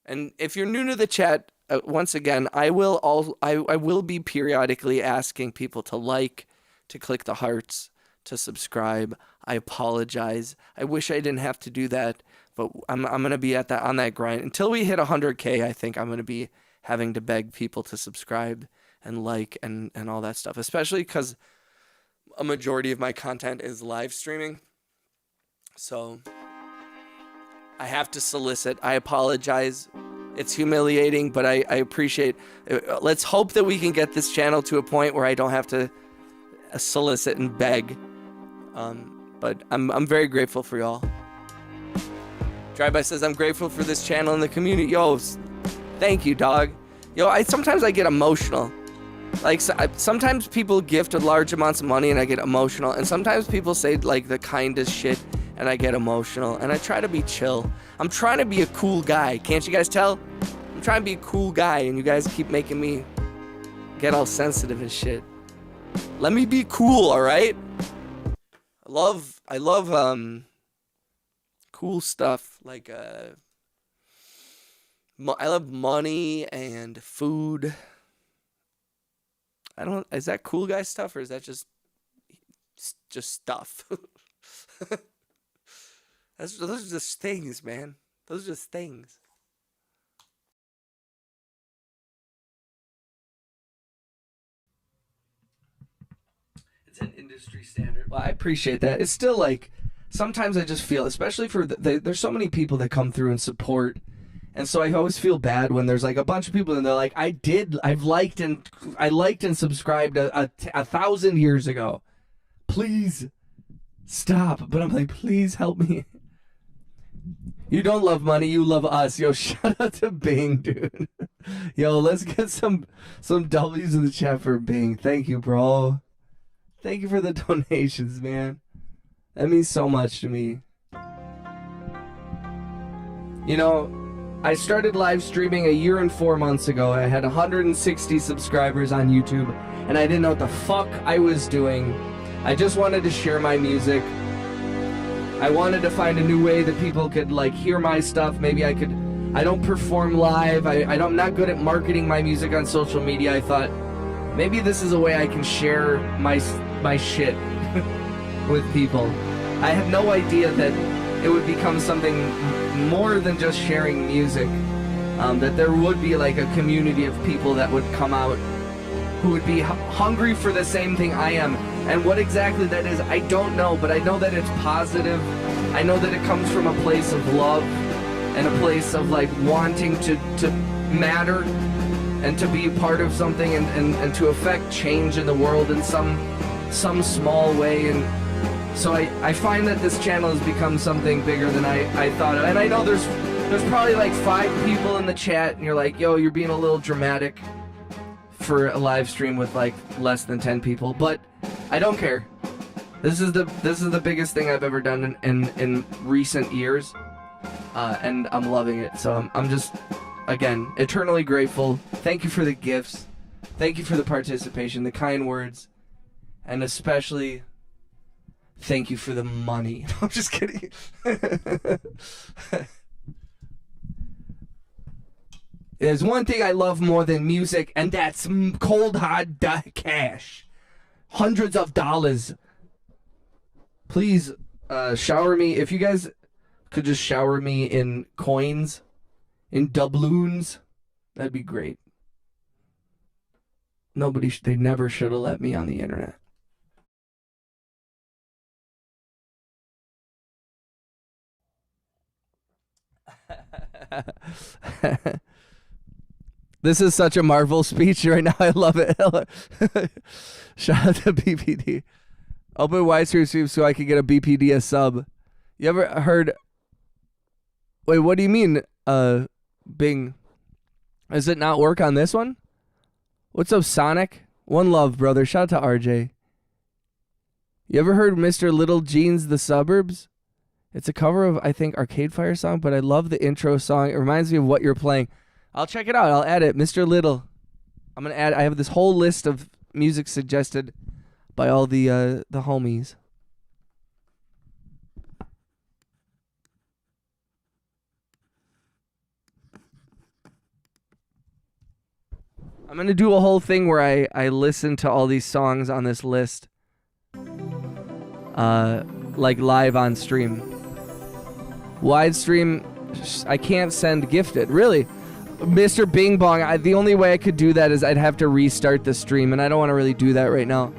Speaker 1: And if you're new to the chat, once again, I will be periodically asking people to like, to click the hearts, to subscribe. I apologize. I wish I didn't have to do that, but I'm gonna be on that grind until we hit 100K. I think I'm gonna be having to beg people to subscribe and like and all that stuff, especially because a majority of my content is live streaming. So I have to solicit. I apologize. It's humiliating, but I appreciate it. Let's hope that we can get this channel to a point where I don't have to solicit and beg. But I'm very grateful for y'all. Drive-by says, I'm grateful for this channel and the community. Yo, thank you, dog. Yo, sometimes I get emotional. Like, sometimes people gift large amounts of money and I get emotional. And sometimes people say, like, the kindest shit and I get emotional. And I try to be chill. I'm trying to be a cool guy. Can't you guys tell? I'm trying to be a cool guy and you guys keep making me get all sensitive and shit. Let me be cool, all right? I love cool stuff like I love money and food. Is that cool guy stuff or is that just stuff? Those are just things, man. Those are just things. It's an industry standard. Well, I appreciate that. It's still like, sometimes I just feel, especially for there's so many people that come through and support, and so I always feel bad when there's like a bunch of people and they're like, I liked and subscribed a 1,000 years ago. Please stop. But I'm like, please help me. You don't love money, you love us. Yo, shout out to Bing, dude. Yo, let's get some W's in the chat for Bing. Thank you, bro. Thank you for the donations, man. That means so much to me. You know, I started live streaming 1 year and 4 months ago. I had 160 subscribers on YouTube, and I didn't know what the fuck I was doing. I just wanted to share my music. I wanted to find a new way that people could, like, hear my stuff. Maybe I don't perform live. I'm not good at marketing my music on social media. I thought, maybe this is a way I can share my shit with people. I had no idea that it would become something more than just sharing music. That there would be like a community of people that would come out who would be hungry for the same thing I am. And what exactly that is, I don't know, but I know that it's positive. I know that it comes from a place of love and a place of like wanting to matter and to be a part of something and to affect change in the world in some small way. And so I find that this channel has become something bigger than I thought of. And I know there's probably like 5 people in the chat and you're like, yo, you're being a little dramatic for a live stream with like less than 10 people, but I don't care. This is the biggest thing I've ever done in recent years, and I'm loving it. So I'm just, again, eternally grateful. Thank you for the gifts. Thank you for the participation, the kind words, and especially thank you for the money. I'm just kidding. There's one thing I love more than music, and that's cold hard cash. Hundreds of dollars. Please shower me. If you guys could just shower me in coins, in doubloons, that'd be great. They never should have let me on the internet. This is such a Marvel speech right now. I love it. Shout out to BPD. Open widestream so I can get a BPD sub. You ever heard? Wait, what do you mean? Bing. Does it not work on this one? What's up, Sonic? One love, brother. Shout out to RJ. You ever heard Mr. Little Jeans, The Suburbs? It's a cover of, I think, Arcade Fire song, but I love the intro song. It reminds me of what you're playing. I'll check it out. I'll add it. Mr. Little. I'm going to add. I have this whole list of music suggested by all the homies. I'm going to do a whole thing where I listen to all these songs on this list. Like live on stream. Wide stream, I can't send gifted. Really?
Speaker 2: Mr. Bing Bong, the only way I could do that is I'd have to restart the stream, and I don't want to really do that right now.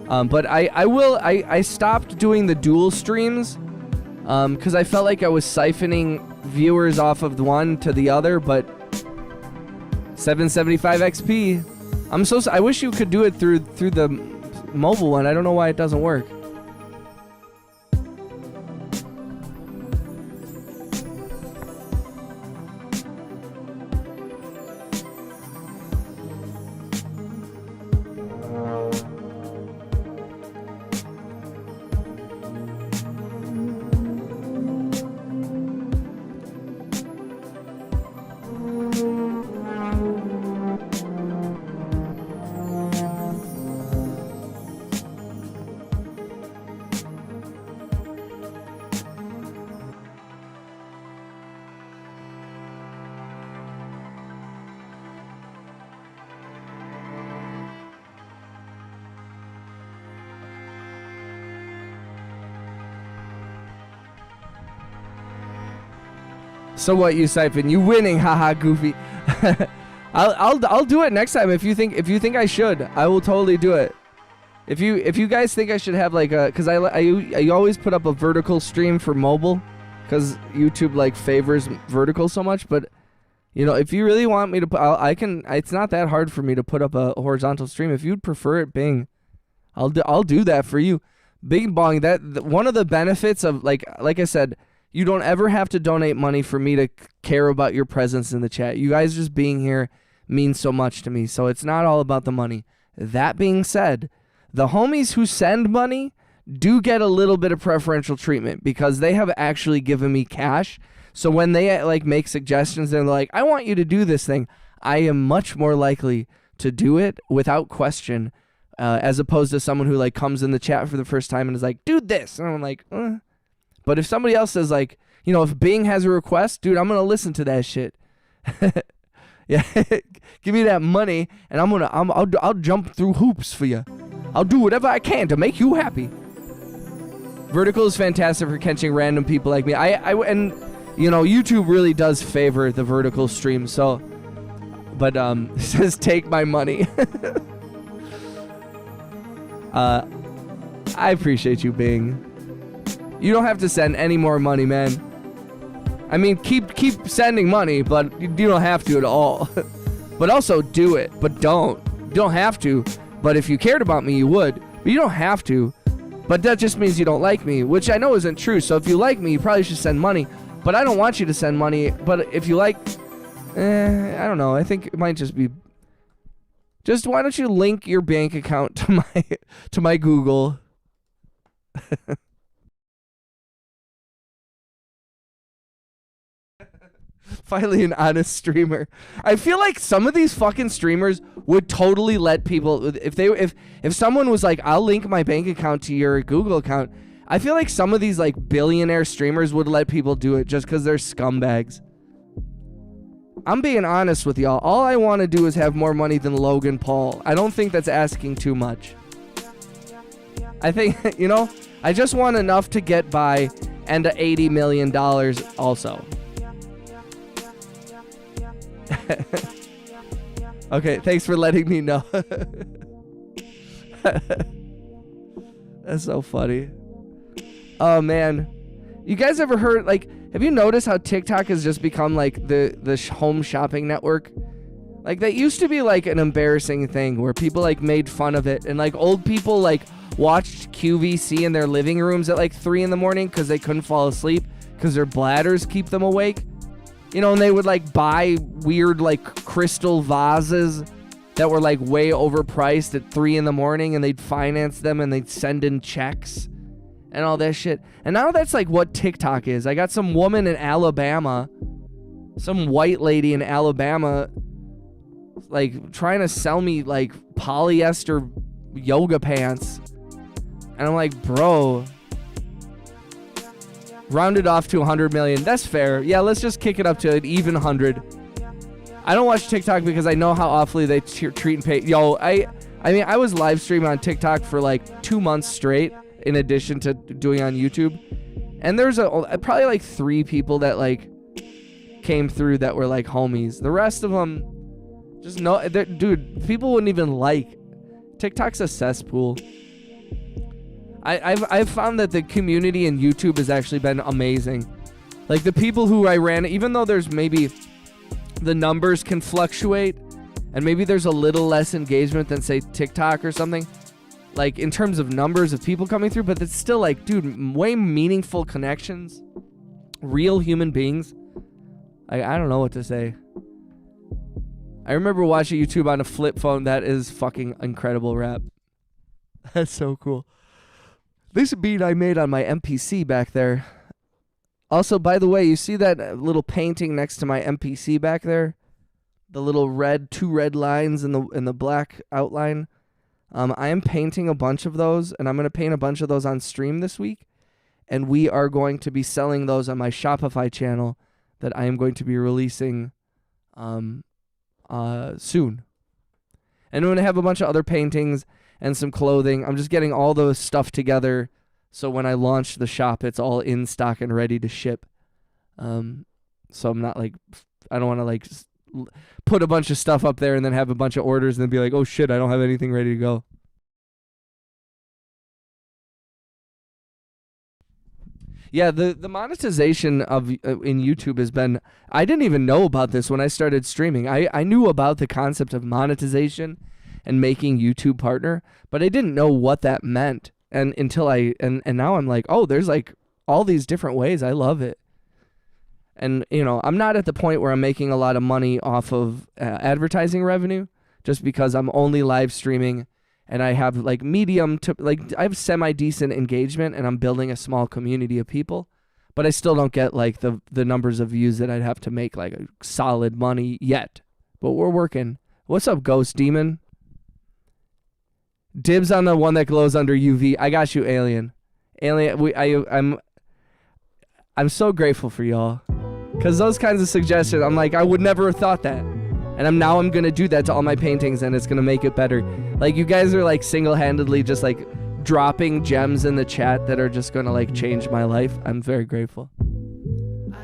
Speaker 2: But I stopped doing the dual streams because I felt like I was siphoning viewers off of the one to the other, but 775 XP. I wish you could do it through the mobile one. I don't know why it doesn't work. So what, you siphon? You winning, haha, Goofy. I'll do it next time if you think I should. I will totally do it. If you guys think I should have like a, cause I always put up a vertical stream for mobile, cause YouTube like favors vertical so much. But you know, if you really want me to put, I can. It's not that hard for me to put up a horizontal stream. If you'd prefer it, Bing, I'll do that for you. Bing Bong. One of the benefits of like I said. You don't ever have to donate money for me to care about your presence in the chat. You guys just being here means so much to me. So it's not all about the money. That being said, the homies who send money do get a little bit of preferential treatment because they have actually given me cash. So when they like make suggestions and they're like, I want you to do this thing, I am much more likely to do it without question, as opposed to someone who like comes in the chat for the first time and is like, do this. And I'm like, But if somebody else says like, you know, if Bing has a request, dude, I'm gonna listen to that shit. Yeah, give me that money, and I'll jump through hoops for you. I'll do whatever I can to make you happy. Vertical is fantastic for catching random people like me. And you know, YouTube really does favor the vertical stream. So, but it says take my money. I appreciate you, Bing. You don't have to send any more money, man. I mean, keep sending money, but you don't have to at all. But also do it, but don't. You don't have to. But if you cared about me, you would. But you don't have to. But that just means you don't like me, which I know isn't true. So if you like me, you probably should send money. But I don't want you to send money. But if you like, I don't know. I think it might just be. Just why don't you link your bank account to my Google? Finally an honest streamer. I feel like some of these fucking streamers would totally let people, if someone was like, I'll link my bank account to your Google account, I feel like some of these like billionaire streamers would let people do it just because they're scumbags. I'm being honest with y'all. All I want to do is have more money than Logan Paul. I don't think that's asking too much. I think, you know, I just want enough to get by and $80 million also. Okay, thanks for letting me know. That's so funny. Oh man, you guys ever heard, like, have you noticed how TikTok has just become like the home shopping network? Like, that used to be like an embarrassing thing where people like made fun of it, and like old people like watched QVC in their living rooms at like 3 in the morning because they couldn't fall asleep because their bladders keep them awake. You know, and they would like buy weird like crystal vases that were like way overpriced at 3 in the morning, and they'd finance them and they'd send in checks and all that shit. And now that's like what TikTok is. I got some woman in Alabama, some white lady in Alabama, like trying to sell me like polyester yoga pants. And I'm like, bro, rounded off to 100 million. That's fair. Yeah, let's just kick it up to an even 100. I don't watch TikTok because I know how awfully they treat and pay. Yo, I mean, I was live streaming on TikTok for like 2 months straight in addition to doing on YouTube. And there's probably like 3 people that like came through that were like homies. The rest of them, just no, dude. People wouldn't even like. TikTok's a cesspool. I've found that the community in YouTube has actually been amazing. Like the people who I ran, even though there's maybe the numbers can fluctuate, and maybe there's a little less engagement than say TikTok or something. Like in terms of numbers of people coming through, but it's still like, dude, way meaningful connections, real human beings. I don't know what to say. I remember watching YouTube on a flip phone. That is fucking incredible rap. That's so cool. This beat I made on my MPC back there. Also, by the way, you see that little painting next to my MPC back there? The little two red lines in the black outline. I am painting a bunch of those, and I'm going to paint a bunch of those on stream this week. And we are going to be selling those on my Shopify channel that I am going to be releasing soon. And I'm going to have a bunch of other paintings and some clothing. I'm just getting all those stuff together so when I launch the shop, it's all in stock and ready to ship. So I'm not like, I don't want to like put a bunch of stuff up there and then have a bunch of orders and then be like, oh shit, I don't have anything ready to go. Yeah, the monetization of in YouTube has been, I didn't even know about this when I started streaming. I knew about the concept of monetization and making YouTube partner, but I didn't know what that meant. And until and now I'm like, oh, there's like all these different ways. I love it. And, you know, I'm not at the point where I'm making a lot of money off of advertising revenue just because I'm only live streaming and I have like medium to like, I have semi-decent engagement and I'm building a small community of people, but I still don't get like the numbers of views that I'd have to make like a solid money yet, but we're working. What's up, Ghost Demon? Dibs on the one that glows under UV. I got you, Alien. I'm so grateful for y'all. Because those kinds of suggestions, I'm like, I would never have thought that. And I'm going to do that to all my paintings, and it's going to make it better. Like, you guys are, like, single-handedly just, like, dropping gems in the chat that are just going to, like, change my life. I'm very grateful.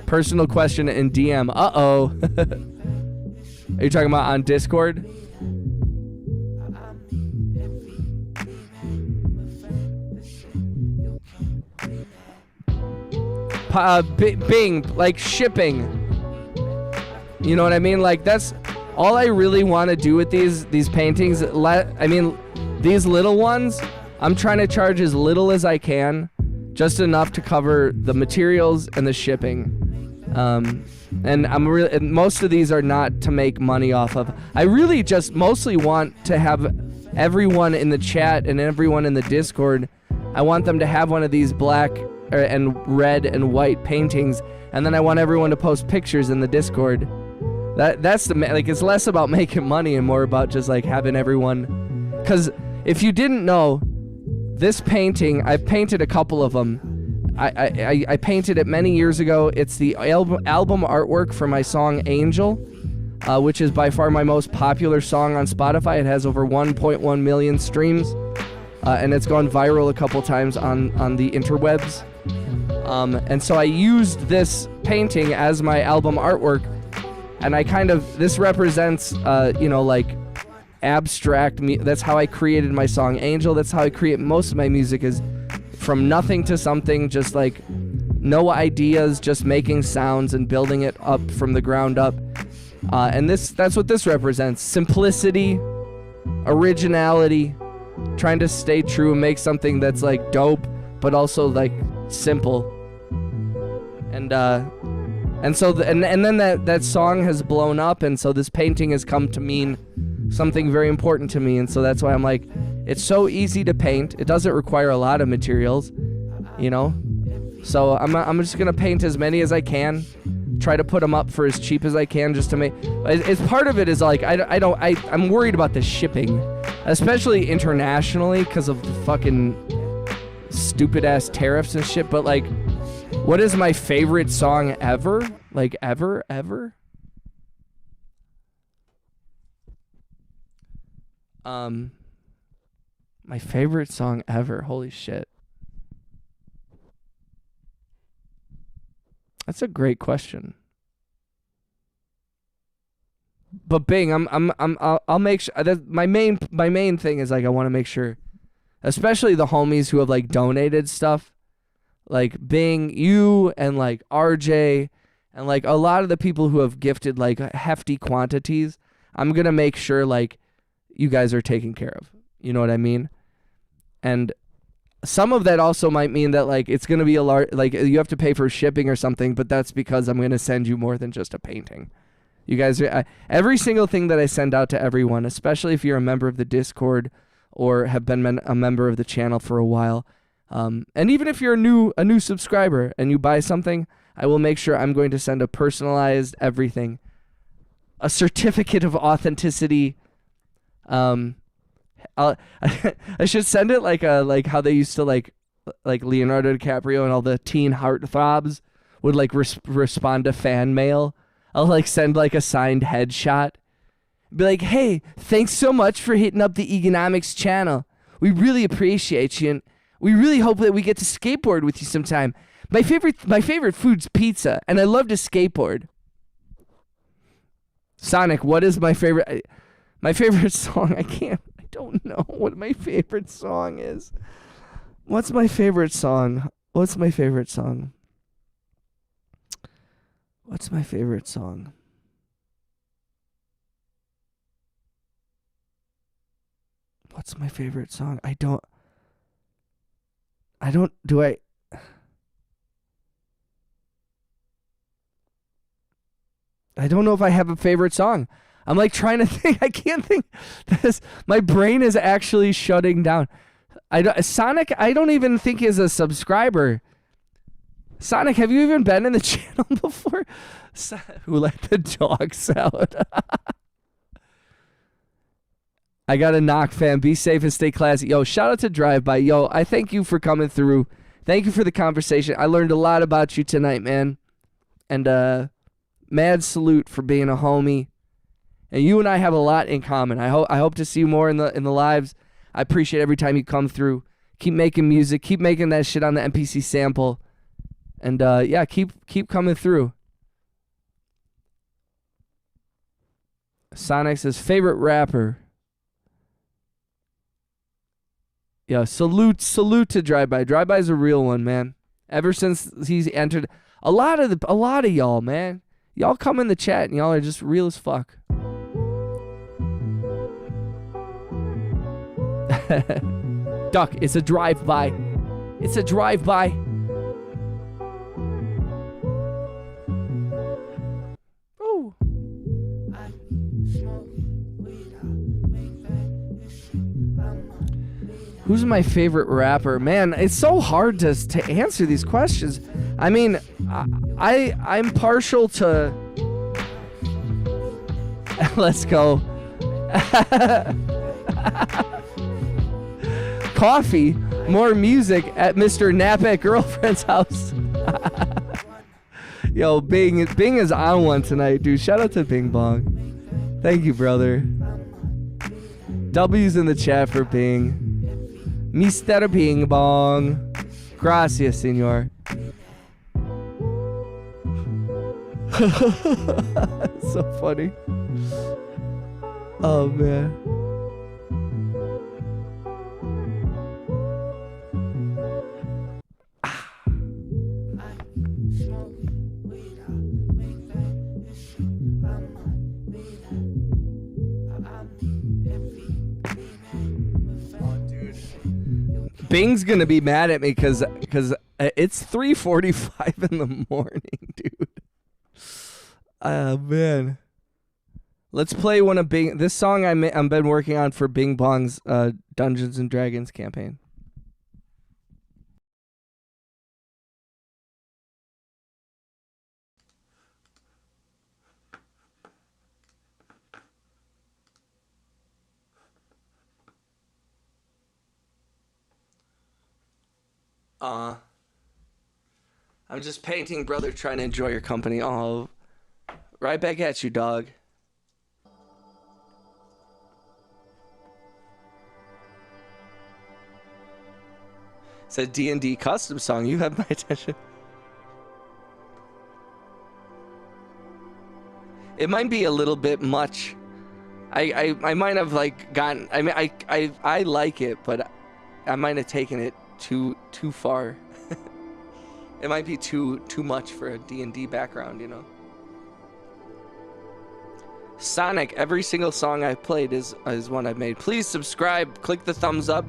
Speaker 2: Personal question in DM. Uh-oh. Are you talking about on Discord? Bing, like shipping. You know what I mean? Like that's all I really want to do with these paintings. I mean, these little ones, I'm trying to charge as little as I can, just enough to cover the materials and the shipping. And most of these are not to make money off of. I really just mostly want to have everyone in the chat and everyone in the Discord, I want them to have one of these black and red and white paintings, and then I want everyone to post pictures in the Discord. That's the like, it's less about making money and more about just like having everyone. Because if you didn't know, this painting, I've painted a couple of them. I painted it many years ago. It's the album artwork for my song Angel, which is by far my most popular song on Spotify. It has over 1.1 million streams, and it's gone viral a couple times on the interwebs. And so I used this painting as my album artwork, and I kind of, this represents, you know, like abstract, that's how I created my song Angel. That's how I create most of my music, is from nothing to something, just like no ideas, just making sounds and building it up from the ground up. And that's what this represents: simplicity, originality, trying to stay true and make something that's like dope, but also like simple. And so and then that song has blown up, and so this painting has come to mean something very important to me. And so that's why I'm like, it's so easy to paint. It doesn't require a lot of materials, you know. So I'm just gonna paint as many as I can, try to put them up for as cheap as I can, just to make. It's part of it is like I'm worried about the shipping, especially internationally, because of the fucking stupid ass tariffs and shit. But like, what is my favorite song ever? Like ever? My favorite song ever. Holy shit. That's a great question. But Bing, I'll make sure that my main thing is like I want to make sure, especially the homies who have like donated stuff, like Bing, you and like RJ, and like a lot of the people who have gifted like hefty quantities. I'm gonna make sure like you guys are taken care of. You know what I mean? And some of that also might mean that like it's gonna be a large, like you have to pay for shipping or something, but that's because I'm gonna send you more than just a painting. You guys, every single thing that I send out to everyone, especially if you're a member of the Discord or have been a member of the channel for a while, and even if you're a new subscriber and you buy something, I will make sure I'm going to send a personalized everything, a certificate of authenticity. I should send it like how they used to like Leonardo DiCaprio and all the teen heartthrobs would like respond to fan mail. I'll like send like a signed headshot. Be like, hey, thanks so much for hitting up the Economics channel. We really appreciate you, and we really hope that we get to skateboard with you sometime. My favorite food's pizza, and I love to skateboard. Sonic, what is my favorite? My favorite song? I don't know what my favorite song is. What's my favorite song? What's my favorite song? What's my favorite song? What's my favorite song? I don't know if I have a favorite song. I'm like trying to think. I can't think. My brain is actually shutting down. Sonic, I don't even think is a subscriber. Sonic, have you even been in the channel before? Who let the dogs out? I got a knock, fam. Be safe and stay classy. Yo, shout out to Drive By. Yo, I thank you for coming through. Thank you for the conversation. I learned a lot about you tonight, man. And mad salute for being a homie. And you and I have a lot in common. I hope to see you more in the lives. I appreciate every time you come through. Keep making music. Keep making that shit on the NPC sample. And yeah, keep coming through. Sonic says favorite rapper. Yeah, salute to Drive By. Drive By's a real one, man. Ever since he's entered, a lot of y'all, man. Y'all come in the chat and y'all are just real as fuck. Duck, it's a drive-by. It's a drive-by. Oh. Who's my favorite rapper? Man, it's so hard to answer these questions. I mean, I'm partial to... Let's go. Coffee, more music at Mr. Napak Girlfriend's house. Yo, Bing is on one tonight, dude. Shout out to Bing Bong. Thank you, brother. W's in the chat for Bing. Mr. Bing Bong. Gracias, senor. So funny. Oh, man. Bing's gonna be mad at me because it's 3:45 in the morning, dude. Man. Let's play one of Bing. This song I've been working on for Bing Bong's Dungeons and Dragons campaign. I'm just painting, brother, trying to enjoy your company. Oh, right back at you, dog. It's a D&D custom song. You have my attention.
Speaker 1: It might be a little bit much. I might have like gotten. I mean, I like it, but I might have taken it too far. It might be too much for a D&D background, you know. Sonic, every single song I've played is one I've made. Please subscribe, click the thumbs up.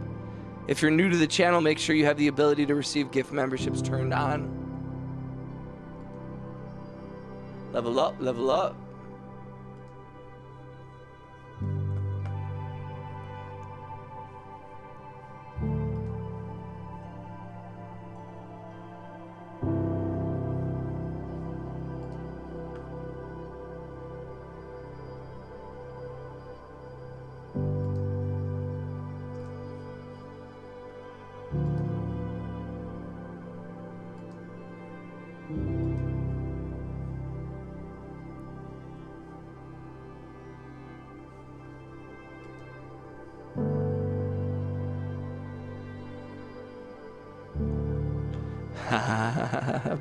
Speaker 1: If you're new to the channel, make sure you have the ability to receive gift memberships turned on. Level up, level up.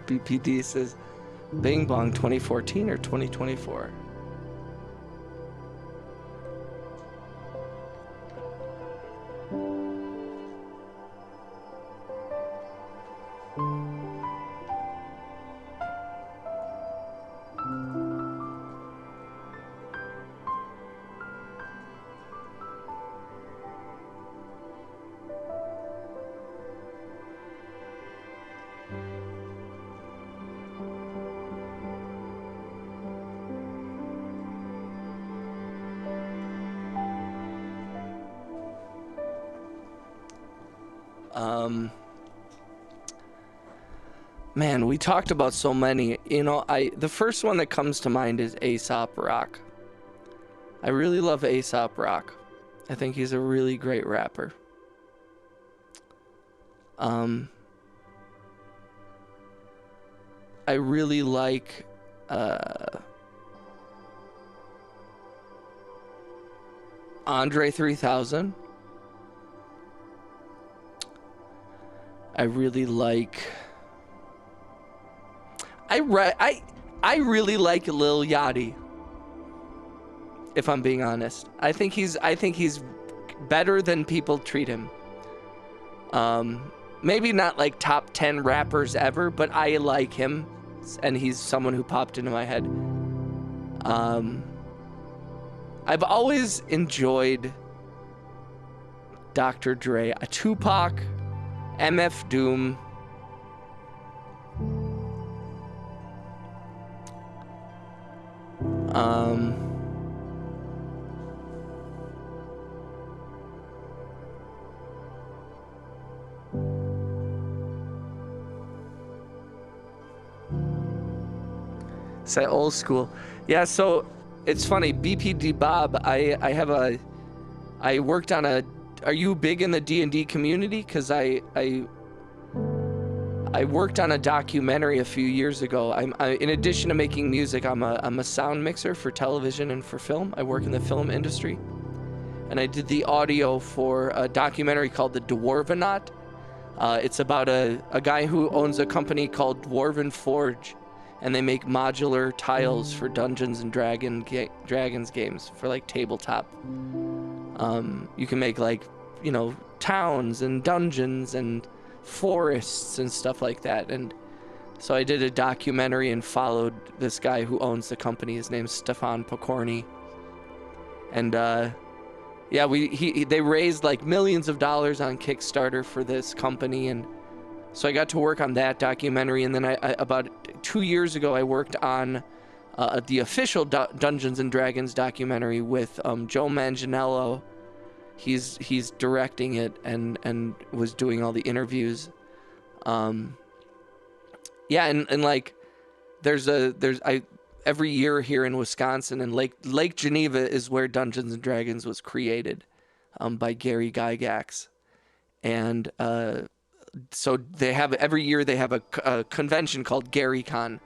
Speaker 1: BPD says Bing Bong 2014 or 2024. Man, we talked about so many. You know, the first one that comes to mind is Aesop Rock. I really love Aesop Rock. I think he's a really great rapper. I really like Andre 3000. I really like I really like Lil Yachty. If I'm being honest, I think he's better than people treat him. Maybe not like top 10 rappers ever, but I like him, and he's someone who popped into my head. I've always enjoyed Dr. Dre, Tupac, MF Doom. Say old school. Yeah, so it's funny, BPD Bob, I worked on are you big in the D&D community? Because I worked on a documentary a few years ago. In addition to making music, I'm a sound mixer for television and for film. I work in the film industry, and I did the audio for a documentary called The Dwarvenaut. It's about a guy who owns a company called Dwarven Forge, and they make modular tiles for Dungeons and Dragons games for like tabletop. You can make like, you know, towns and dungeons and forests and stuff like that. And so I did a documentary and followed this guy who owns the company. His name's Stefan Pokorny. And yeah, they raised like millions of dollars on Kickstarter for this company, and so I got to work on that documentary. And then I about 2 years ago, I worked on the official Dungeons and Dragons documentary with Joe Manganiello. He's directing it and was doing all the interviews. Yeah, and like there's every year here in Wisconsin, and Lake Geneva is where Dungeons and Dragons was created by Gary Gygax. And so every year they have a convention called GaryCon,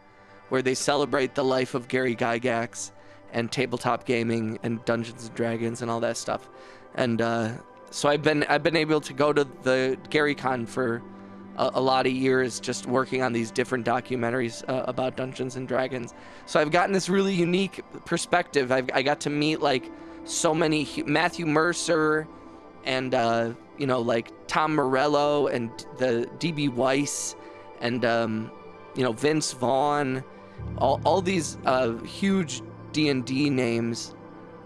Speaker 1: where they celebrate the life of Gary Gygax and tabletop gaming and Dungeons and Dragons and all that stuff. And so I've been able to go to the GaryCon for a lot of years just working on these different documentaries about Dungeons and Dragons. So I've gotten this really unique perspective. I got to meet like so many Matthew Mercer and like Tom Morello and the DB Weiss and Vince Vaughn, all these huge D&D names,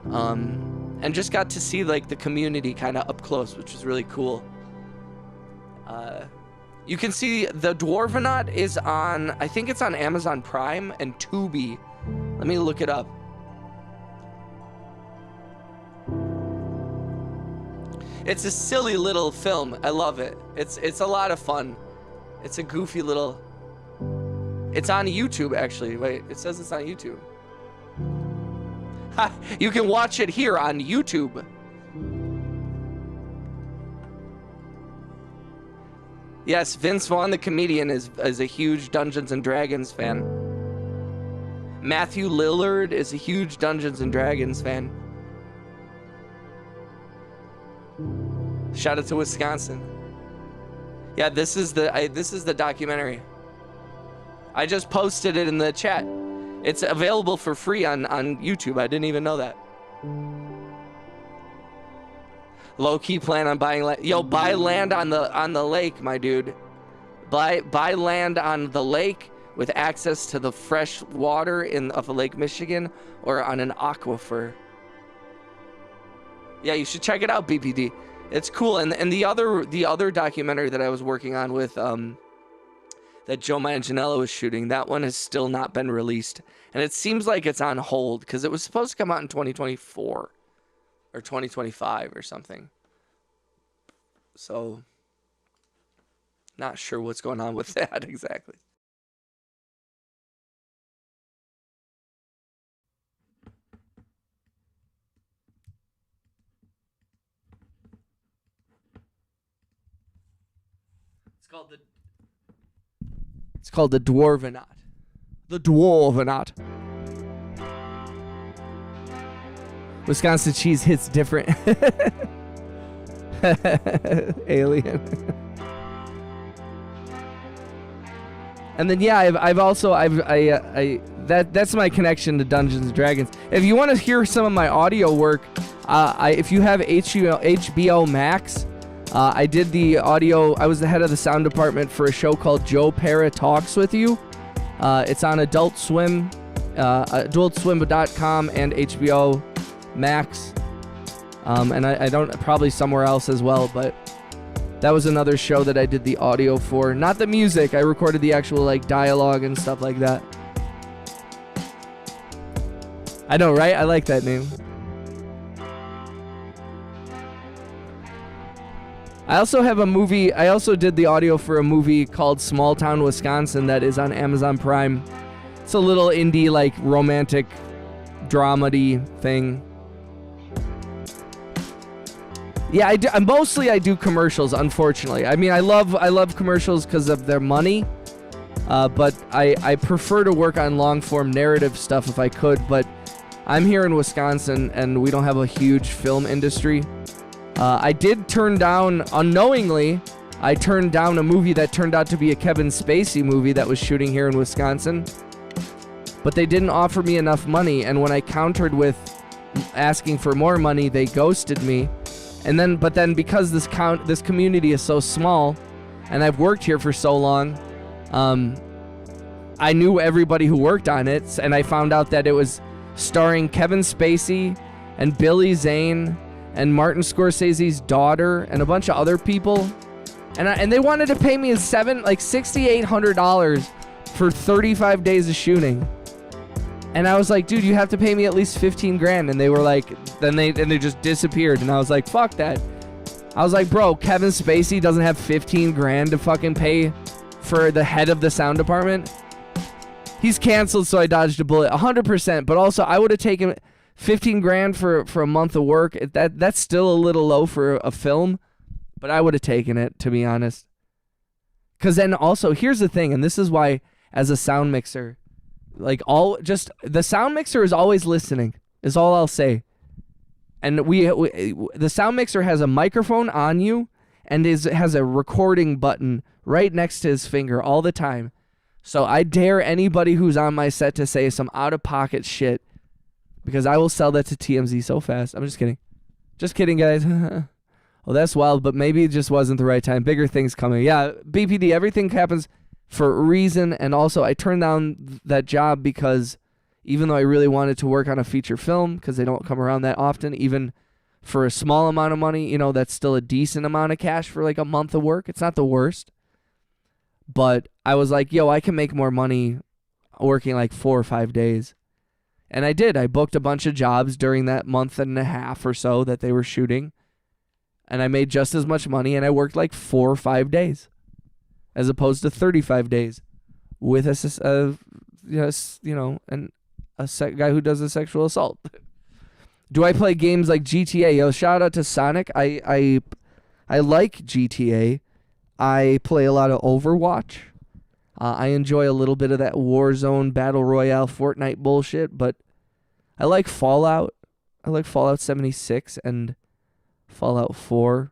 Speaker 1: and just got to see like the community kind of up close, which was really cool. You can see the Dwarvenaut is on, I think it's on Amazon Prime and Tubi. Let me look it up. It's a silly little film. I love it. It's a lot of fun. It's a goofy little... It's on YouTube, actually. Wait, it says it's on YouTube. Ha, you can watch it here on YouTube. Yes, Vince Vaughn, the comedian, is a huge Dungeons and Dragons fan. Matthew Lillard is a huge Dungeons and Dragons fan. Shout out to Wisconsin. Yeah, this is the documentary. I just posted it in the chat. It's available for free on YouTube. I didn't even know that. Low-key plan on buying land. Yo, buy land on the lake, my dude. Buy land on the lake with access to the fresh water of Lake Michigan or on an aquifer. Yeah, you should check it out, BPD. It's cool. And the other documentary that I was working on with that Joe Manganiello was shooting, that one has still not been released. And it seems like it's on hold because it was supposed to come out in 2024 or 2025 or something. So, not sure what's going on with that exactly. It's called the Dwarvenaut. The Dwarvenaut. Wisconsin cheese hits different. Alien. And then yeah, that's my connection to Dungeons and Dragons. If you want to hear some of my audio work, if you have HBO Max, I did the audio. I was the head of the sound department for a show called Joe Para Talks with You. It's on Adult Swim, adultswim.com and HBO Max. And I don't, probably somewhere else as well, but that was another show that I did the audio for. Not the music. I recorded the actual like dialogue and stuff like that. I know, right? I like that name. I also have a movie. I also did the audio for a movie called Small Town Wisconsin that is on Amazon Prime. It's a little indie, like romantic dramedy thing. Yeah, I do commercials, unfortunately. I mean, I love commercials because of their money, but I prefer to work on long-form narrative stuff if I could, but I'm here in Wisconsin, and we don't have a huge film industry. I did turn down, unknowingly, I turned down a movie that turned out to be a Kevin Spacey movie that was shooting here in Wisconsin, but they didn't offer me enough money, and when I countered with asking for more money, they ghosted me. But then because this community is so small, and I've worked here for so long, I knew everybody who worked on it, and I found out that it was starring Kevin Spacey and Billy Zane and Martin Scorsese's daughter and a bunch of other people, and they wanted to pay me $6,800 for 35 days of shooting. And I was like, dude, you have to pay me at least $15,000. And they were like, then they just disappeared. And I was like, fuck that. I was like, bro, Kevin Spacey doesn't have $15,000 to fucking pay for the head of the sound department. He's canceled, so I dodged a bullet 100%. But also, I would have taken $15,000 for a month of work. That's still a little low for a film, but I would have taken it, to be honest. Because then also, here's the thing, and this is why, as a sound mixer, the sound mixer is always listening, is all I'll say. And the sound mixer has a microphone on you,
Speaker 2: and has a recording button right next to his finger all the time. So I dare anybody who's on my set to say some out-of-pocket shit, because I will sell that to TMZ so fast. I'm just kidding. Just kidding, guys. Well, that's wild, but maybe it just wasn't the right time. Bigger things coming. Yeah, BPD, everything happens for a reason, and also I turned down that job because even though I really wanted to work on a feature film, because they don't come around that often, even for a small amount of money, that's still a decent amount of cash for like a month of work. It's not the worst. But I was like, yo, I can make more money working like 4 or 5 days. And I did. I booked a bunch of jobs during that month and a half or so that they were shooting. And I made just as much money, and I worked like 4 or 5 days as opposed to 35 days with a guy who does a sexual assault. Do I play games like GTA? Yo, shout out to Sonic. I like GTA. I play a lot of Overwatch. I enjoy a little bit of that Warzone Battle Royale Fortnite bullshit, but I like Fallout. I like Fallout 76 and Fallout 4.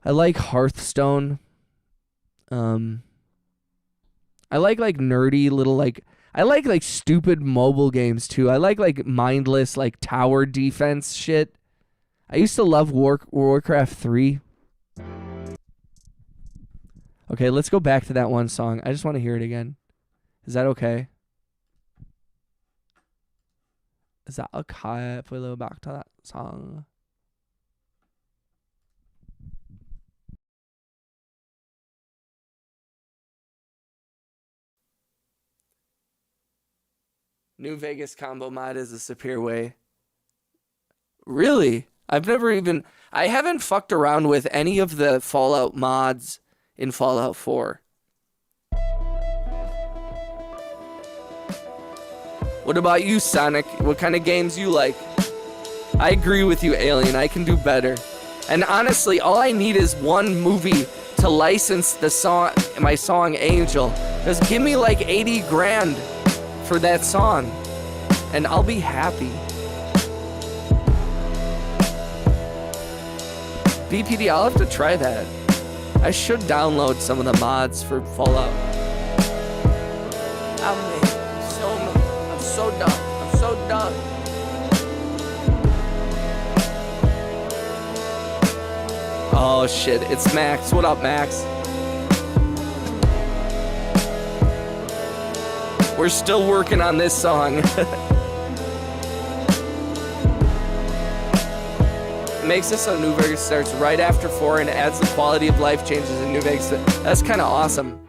Speaker 2: I like Hearthstone. I like nerdy little I like stupid mobile games too. I like mindless tower defense shit. I used to love Warcraft 3. Okay, let's go back to that one song. I just want to hear it again. Is that okay? Is that okay if we go back to that song?
Speaker 1: New Vegas combo mod is a superior way. Really? I haven't fucked around with any of the Fallout mods in Fallout 4. What about you, Sonic? What kind of games you like? I agree with you, Alien. I can do better. And honestly, all I need is one movie to license my song Angel. Just give me like 80 grand for that song, and I'll be happy. BPD, I'll have to try that. I should download some of the mods for Fallout. I'm so done. I'm so done. Oh shit, it's Max. What up, Max? We're still working on this song. Makes it so New Vegas starts right after 4 and adds the quality of life changes in New Vegas. That's kind of awesome.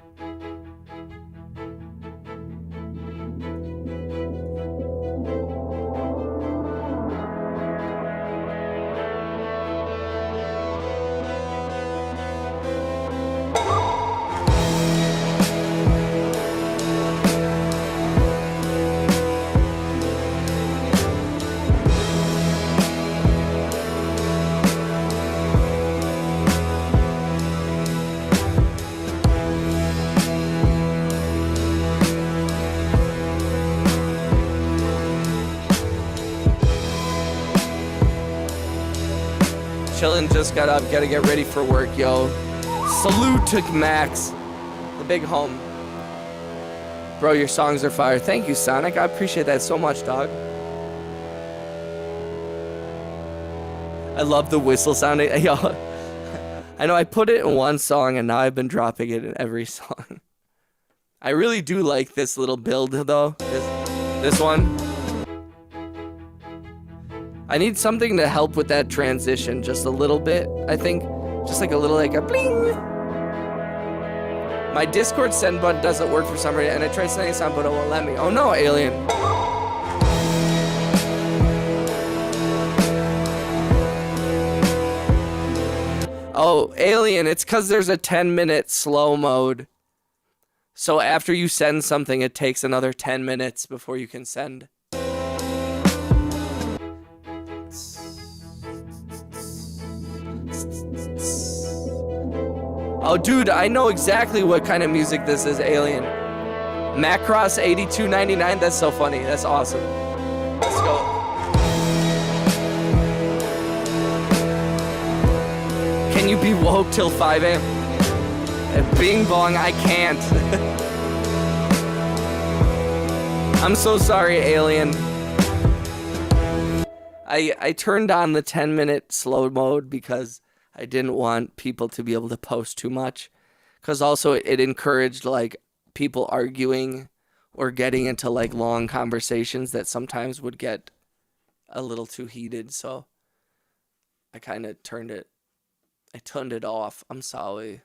Speaker 1: Chillin', just got up, gotta get ready for work, yo. Salute to Max, the big home. Bro, your songs are fire. Thank you, Sonic. I appreciate that so much, dog. I love the whistle sounding. Yo, I know I put it in one song and now I've been dropping it in every song. I really do like this little build though. This one. I need something to help with that transition just a little bit, I think. Just like a little, like a bling. My Discord send button doesn't work for some reason, and I tried sending something, but it won't let me. Oh no, Alien. Oh, Alien, it's because there's a 10-minute slow mode. So after you send something, it takes another 10 minutes before you can send. Oh, dude, I know exactly what kind of music this is, Alien. Macross 8299, that's so funny. That's awesome. Let's go. Can you be woke till 5 a.m.? At Bing Bong, I can't. I'm so sorry, Alien. I turned on the 10-minute slow mode because I didn't want people to be able to post too much. Because also it encouraged like people arguing or getting into like long conversations that sometimes would get a little too heated. So I kind of turned it off. I'm sorry.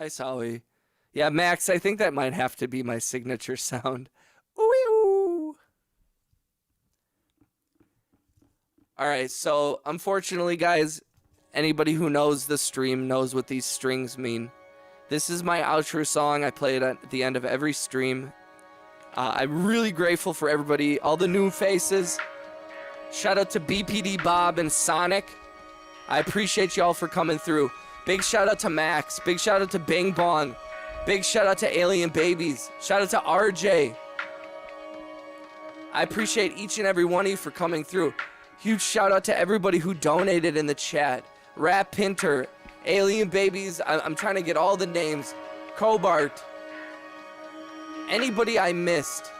Speaker 1: Sorry. Yeah, Max, I think that might have to be my signature sound. Ooh. All right, so unfortunately, guys, anybody who knows the stream knows what these strings mean. This is my outro song. I play it at the end of every stream. I'm really grateful for everybody, all the new faces. Shout out to BPD Bob and Sonic. I appreciate y'all for coming through. Big shout out to Max. Big shout out to Bing Bong. Big shout out to Alien Babies. Shout out to RJ. I appreciate each and every one of you for coming through. Huge shout out to everybody who donated in the chat. Rap Pinter, Alien Babies. I'm trying to get all the names. Cobart. Anybody I missed.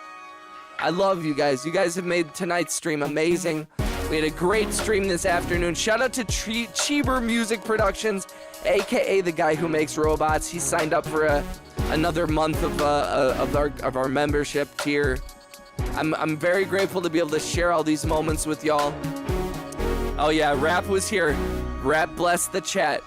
Speaker 1: I love you guys. You guys have made tonight's stream amazing. We had a great stream this afternoon. Shout out to Cheeber Music Productions, aka the guy who makes robots. He signed up for another month of our membership tier. I'm very grateful to be able to share all these moments with y'all. Oh yeah, Rap was here. Rap bless the chat.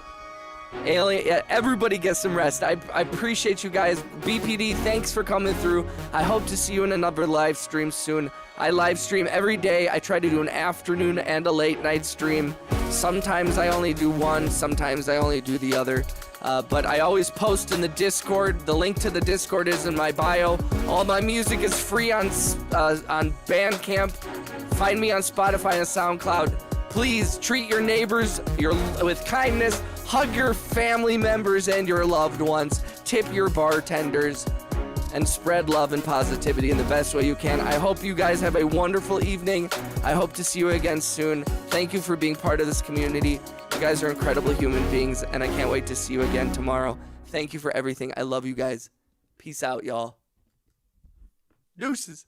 Speaker 1: Alien, yeah, everybody get some rest. I appreciate you guys. BPD, thanks for coming through. I hope to see you in another live stream soon. I live stream every day. I try to do an afternoon and a late night stream. Sometimes I only do one, sometimes I only do the other. But I always post in the Discord. The link to the Discord is in my bio. All my music is free on Bandcamp. Find me on Spotify and SoundCloud. Please treat your neighbors with kindness. Hug your family members and your loved ones. Tip your bartenders. And spread love and positivity in the best way you can. I hope you guys have a wonderful evening. I hope to see you again soon. Thank you for being part of this community. You guys are incredible human beings, and I can't wait to see you again tomorrow. Thank you for everything. I love you guys. Peace out, y'all. Deuces.